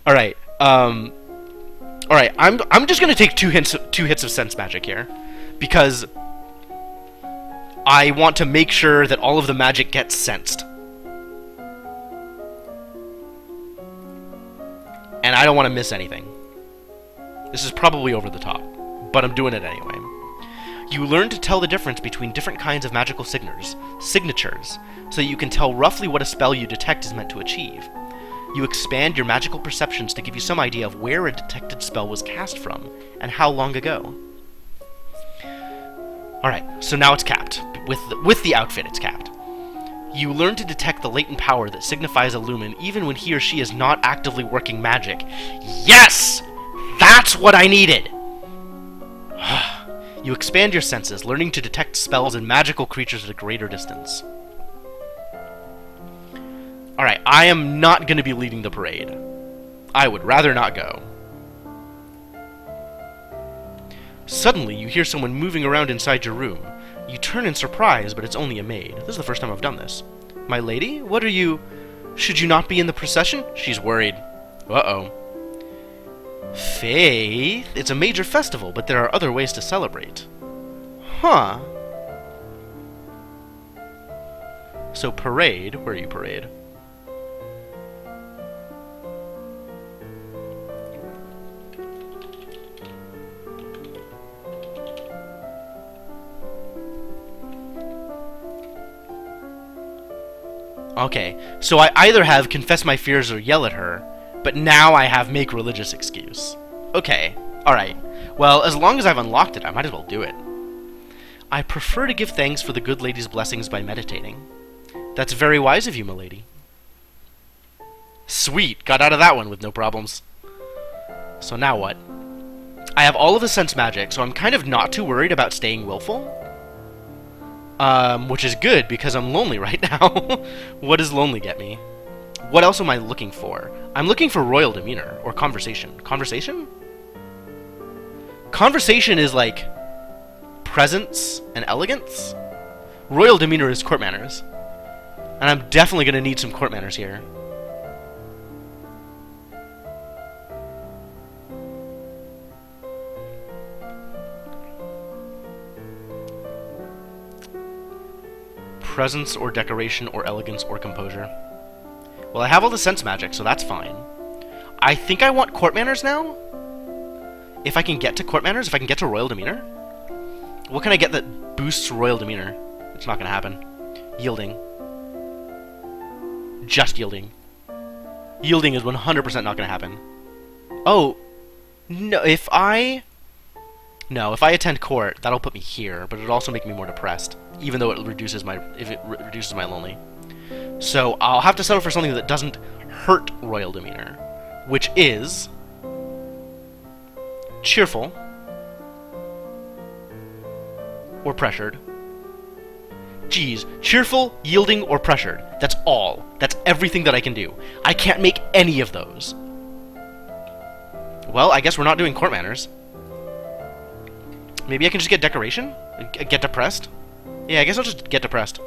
Alright, alright, I'm just gonna take two hits of sense magic here. Because I want to make sure that all of the magic gets sensed. And I don't want to miss anything. This is probably over the top, but I'm doing it anyway. You learn to tell the difference between different kinds of magical signatures, so that you can tell roughly what a spell you detect is meant to achieve. You expand your magical perceptions to give you some idea of where a detected spell was cast from, and how long ago. Alright, so now it's capped. With the outfit, it's capped. You learn to detect the latent power that signifies a lumen even when he or she is not actively working magic. Yes! That's what I needed! You expand your senses, learning to detect spells and magical creatures at a greater distance. Alright, I am not going to be leading the parade. I would rather not go. Suddenly, you hear someone moving around inside your room. You turn in surprise, but it's only a maid. This is the first time I've done this. My lady? What are you... Should you not be in the procession? She's worried. Uh-oh. Faith? It's a major festival, but there are other ways to celebrate. Huh. So parade... Where are you, parade? Okay, so I either have confess my fears or yell at her, but now I have make religious excuse. Okay, alright. Well, as long as I've unlocked it, I might as well do it. I prefer to give thanks for the good lady's blessings by meditating. That's very wise of you, milady. Sweet, got out of that one with no problems. So now what? I have all of the sense magic, so I'm kind of not too worried about staying willful. Which is good, because I'm lonely right now. What does lonely get me? What else am I looking for? I'm looking for royal demeanor, or conversation. Conversation? Conversation is like presence and elegance. Royal demeanor is court manners. And I'm definitely going to need some court manners here. Presence or decoration or elegance or composure. Well, I have all the sense magic, so that's fine. I think I want court manners now. If I can get to court manners, if I can get to royal demeanor. What can I get that boosts royal demeanor? It's not going to happen. Yielding. Just yielding. Yielding is 100% not going to happen. Oh, no, if I attend court, that'll put me here, but it'll also make me more depressed, even though it reduces my lonely. So I'll have to settle for something that doesn't hurt royal demeanor, which is cheerful or pressured. Geez, cheerful, yielding, or pressured. That's all. That's everything that I can do. I can't make any of those. Well, I guess we're not doing court manners. Maybe I can just get decoration? Get depressed? Yeah, I guess I'll just get depressed.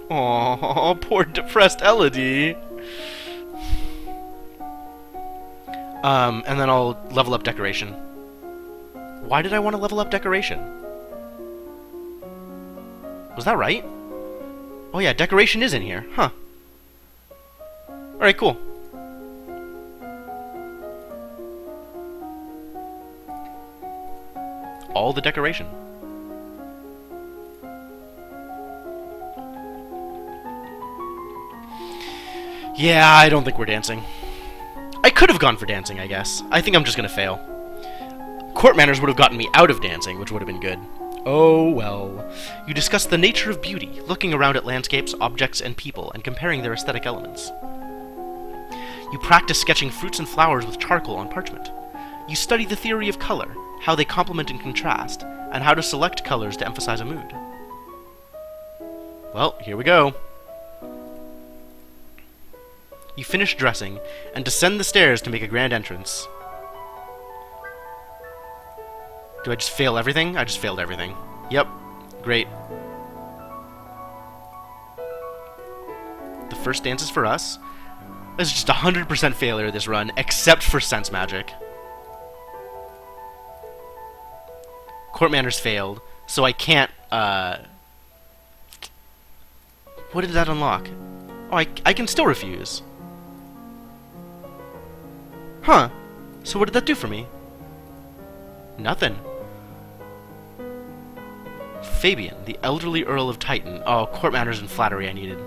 Aww, poor depressed Elodie. And then I'll level up decoration. Why did I want to level up decoration? Was that right? Oh yeah, decoration is in here. Huh. Alright, cool. All the decoration. Yeah, I don't think we're dancing. I could have gone for dancing, I guess. I think I'm just gonna fail. Court manners would have gotten me out of dancing, which would have been good. Oh, well. You discuss the nature of beauty, looking around at landscapes, objects, and people, and comparing their aesthetic elements. You practice sketching fruits and flowers with charcoal on parchment. You study the theory of color, how they complement and contrast, and how to select colors to emphasize a mood. Well, here we go. You finish dressing, and descend the stairs to make a grand entrance. Do I just fail everything? I just failed everything. Yep. Great. The first dance is for us. This is just 100% failure this run, except for sense magic. Court manners failed, so I can't, What did that unlock? Oh, I can still refuse. Huh. So what did that do for me? Nothing. Fabian, the elderly Earl of Titan. Oh, court manners and flattery I needed.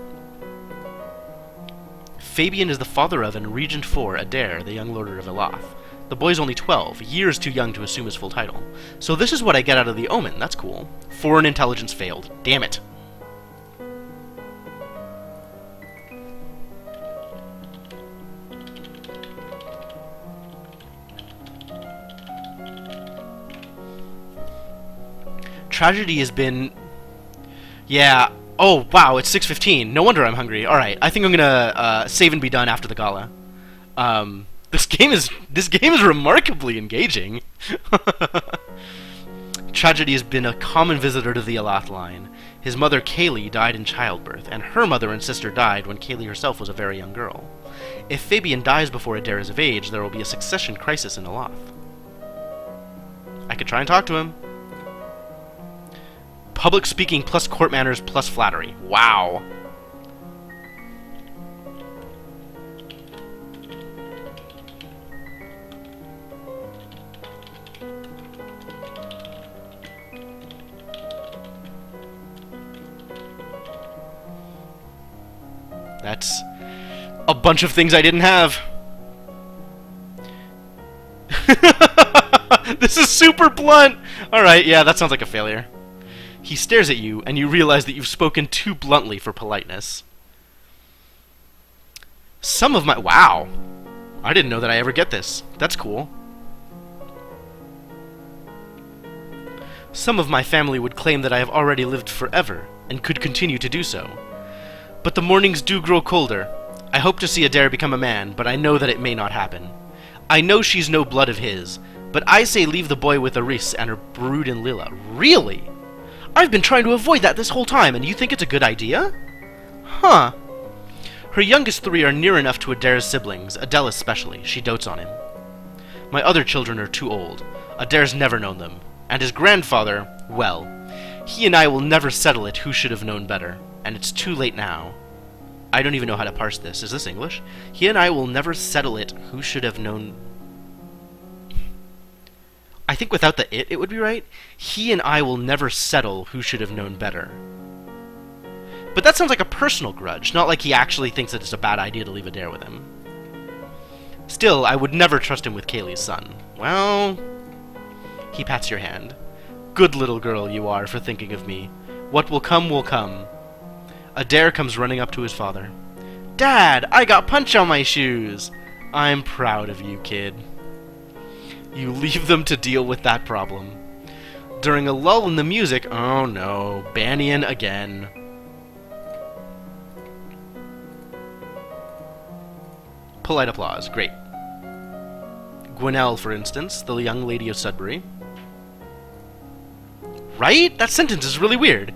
Fabian is the father of and regent for Adair, the young lord of Elath. The boy's only 12, years too young to assume his full title. So this is what I get out of the Omen. That's cool. Foreign intelligence failed. Damn it. Tragedy has been... Yeah. Oh, wow, it's 6:15. No wonder I'm hungry. Alright, I think I'm gonna save and be done after the gala. This game is remarkably engaging. Tragedy has been a common visitor to the Elath line. His mother, Kaylee, died in childbirth, and her mother and sister died when Kaylee herself was a very young girl. If Fabian dies before Adair is of age, there will be a succession crisis in Elath. I could try and talk to him. Public speaking plus court manners plus flattery. Wow. That's a bunch of things I didn't have. This is super blunt. Alright, yeah, that sounds like a failure. He stares at you, and you realize that you've spoken too bluntly for politeness. Some of my... Wow. I didn't know that I ever get this. That's cool. Some of my family would claim that I have already lived forever, and could continue to do so. But the mornings do grow colder. I hope to see Adair become a man, but I know that it may not happen. I know she's no blood of his, but I say leave the boy with Aris and her brood in Lila. Really? I've been trying to avoid that this whole time, and you think it's a good idea? Huh. Her youngest three are near enough to Adair's siblings, Adele especially. She dotes on him. My other children are too old. Adair's never known them. And his grandfather, well, he and I will never settle it who should have known better. And it's too late now. I don't even know how to parse this. Is this English? He and I will never settle it who should have known... I think without the it would be right. He and I will never settle who should have known better. But that sounds like a personal grudge, not like he actually thinks that it's a bad idea to leave Adair with him. Still, I would never trust him with Kaylee's son. Well... He pats your hand. Good little girl you are for thinking of me. What will come will come. Adair comes running up to his father. Dad, I got punch on my shoes. I'm proud of you, kid. You leave them to deal with that problem. During a lull in the music, oh no, Banyan again. Polite applause, great. Gwenelle, for instance, the young lady of Sudbury. Right? That sentence is really weird.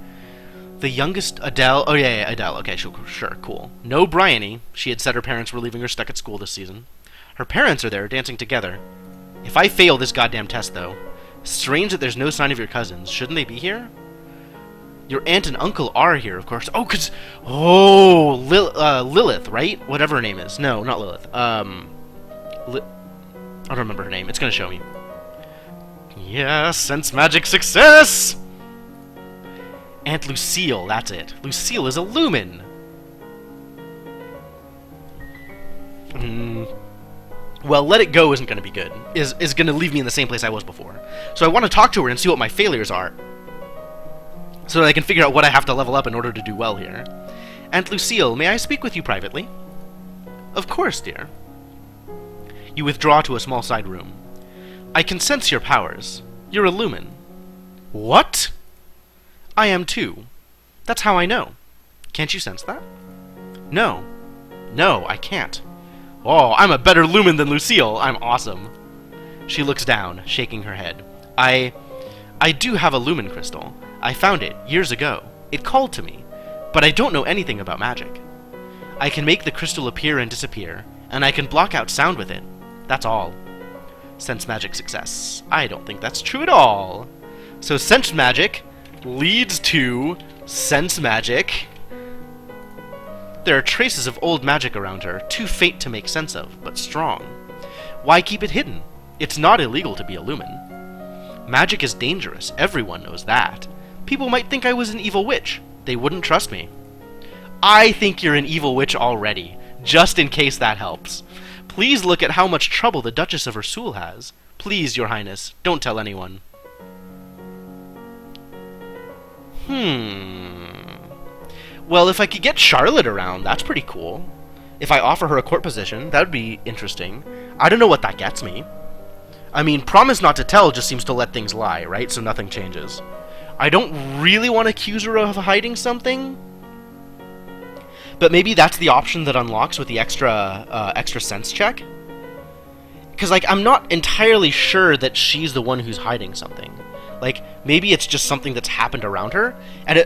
The youngest Adele... Oh, yeah, Adele. Okay, sure, cool. No Bryony. She had said her parents were leaving her stuck at school this season. Her parents are there, dancing together. If I fail this goddamn test, though... Strange that there's no sign of your cousins. Shouldn't they be here? Your aunt and uncle are here, of course. Oh, because... Oh, Lilith, right? Whatever her name is. No, not Lilith. I don't remember her name. It's gonna show me. Yeah, sense magic success! Aunt Lucille, that's it. Lucille is a lumen! Well, let it go isn't going to be good. Is going to leave me in the same place I was before. So I want to talk to her and see what my failures are. So that I can figure out what I have to level up in order to do well here. Aunt Lucille, may I speak with you privately? Of course, dear. You withdraw to a small side room. I can sense your powers. You're a lumen. What? I am too. That's how I know. Can't you sense that? No. No, I can't. Oh, I'm a better lumen than Lucille. I'm awesome. She looks down, shaking her head. I do have a lumen crystal. I found it years ago. It called to me. But I don't know anything about magic. I can make the crystal appear and disappear, and I can block out sound with it. That's all. Sense magic success. I don't think that's true at all. So sense magic leads to sense magic. There are traces of old magic around her, too faint to make sense of, but strong. Why keep it hidden? It's not illegal to be a lumen. Magic is dangerous, everyone knows that. People might think I was an evil witch. They wouldn't trust me. I think you're an evil witch already, just in case that helps. Please look at how much trouble the Duchess of Ersul has. Please, Your Highness, don't tell anyone. Well, if I could get Charlotte around, that's pretty cool. If I offer her a court position, that would be interesting. I don't know what that gets me. I mean, promise not to tell just seems to let things lie, right? So nothing changes. I don't really want to accuse her of hiding something. But maybe that's the option that unlocks with the extra sense check. Because, like, I'm not entirely sure that she's the one who's hiding something. Like, maybe it's just something that's happened around her. And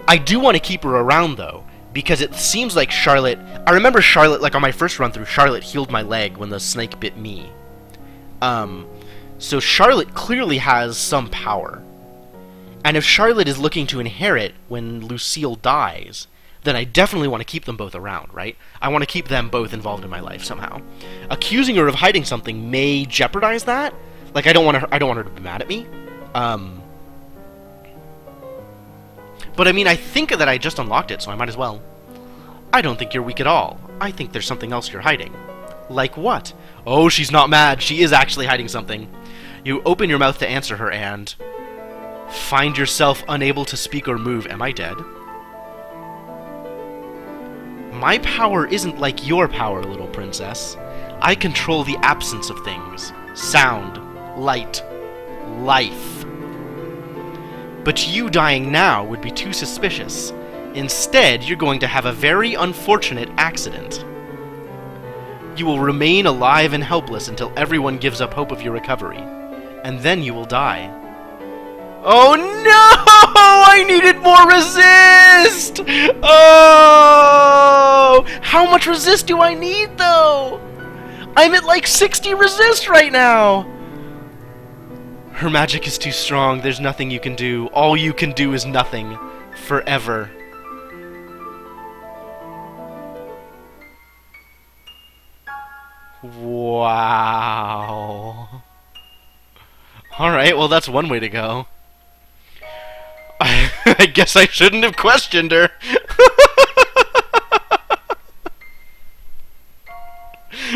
I do want to keep her around, though. Because it seems like Charlotte... I remember Charlotte, like, on my first run-through, Charlotte healed my leg when the snake bit me. So Charlotte clearly has some power. And if Charlotte is looking to inherit when Lucille dies, then I definitely want to keep them both around, right? I want to keep them both involved in my life somehow. Accusing her of hiding something may jeopardize that. Like, I don't want her to be mad at me. But I mean, I think that I just unlocked it, so I might as well. I don't think you're weak at all. I think there's something else you're hiding. Like what? Oh, she's not mad. She is actually hiding something. You open your mouth to answer her and... find yourself unable to speak or move. Am I dead? My power isn't like your power, little princess. I control the absence of things. Sound, light, life. But you dying now would be too suspicious. Instead, you're going to have a very unfortunate accident. You will remain alive and helpless until everyone gives up hope of your recovery. And then you will die. Oh no! I needed more resist! Oh! How much resist do I need, though? I'm at like 60 resist right now! Her magic is too strong. There's nothing you can do. All you can do is nothing. Forever. Wow. Alright, well that's one way to go. I guess I shouldn't have questioned her.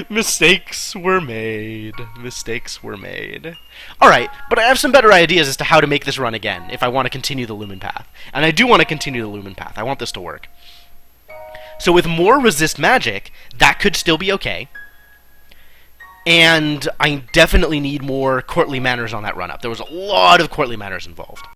Mistakes were made. Mistakes were made. Alright, but I have some better ideas as to how to make this run again, if I want to continue the Lumen Path. And I do want to continue the Lumen Path. I want this to work. So with more resist magic, that could still be okay. And I definitely need more courtly manners on that run-up. There was a lot of courtly manners involved.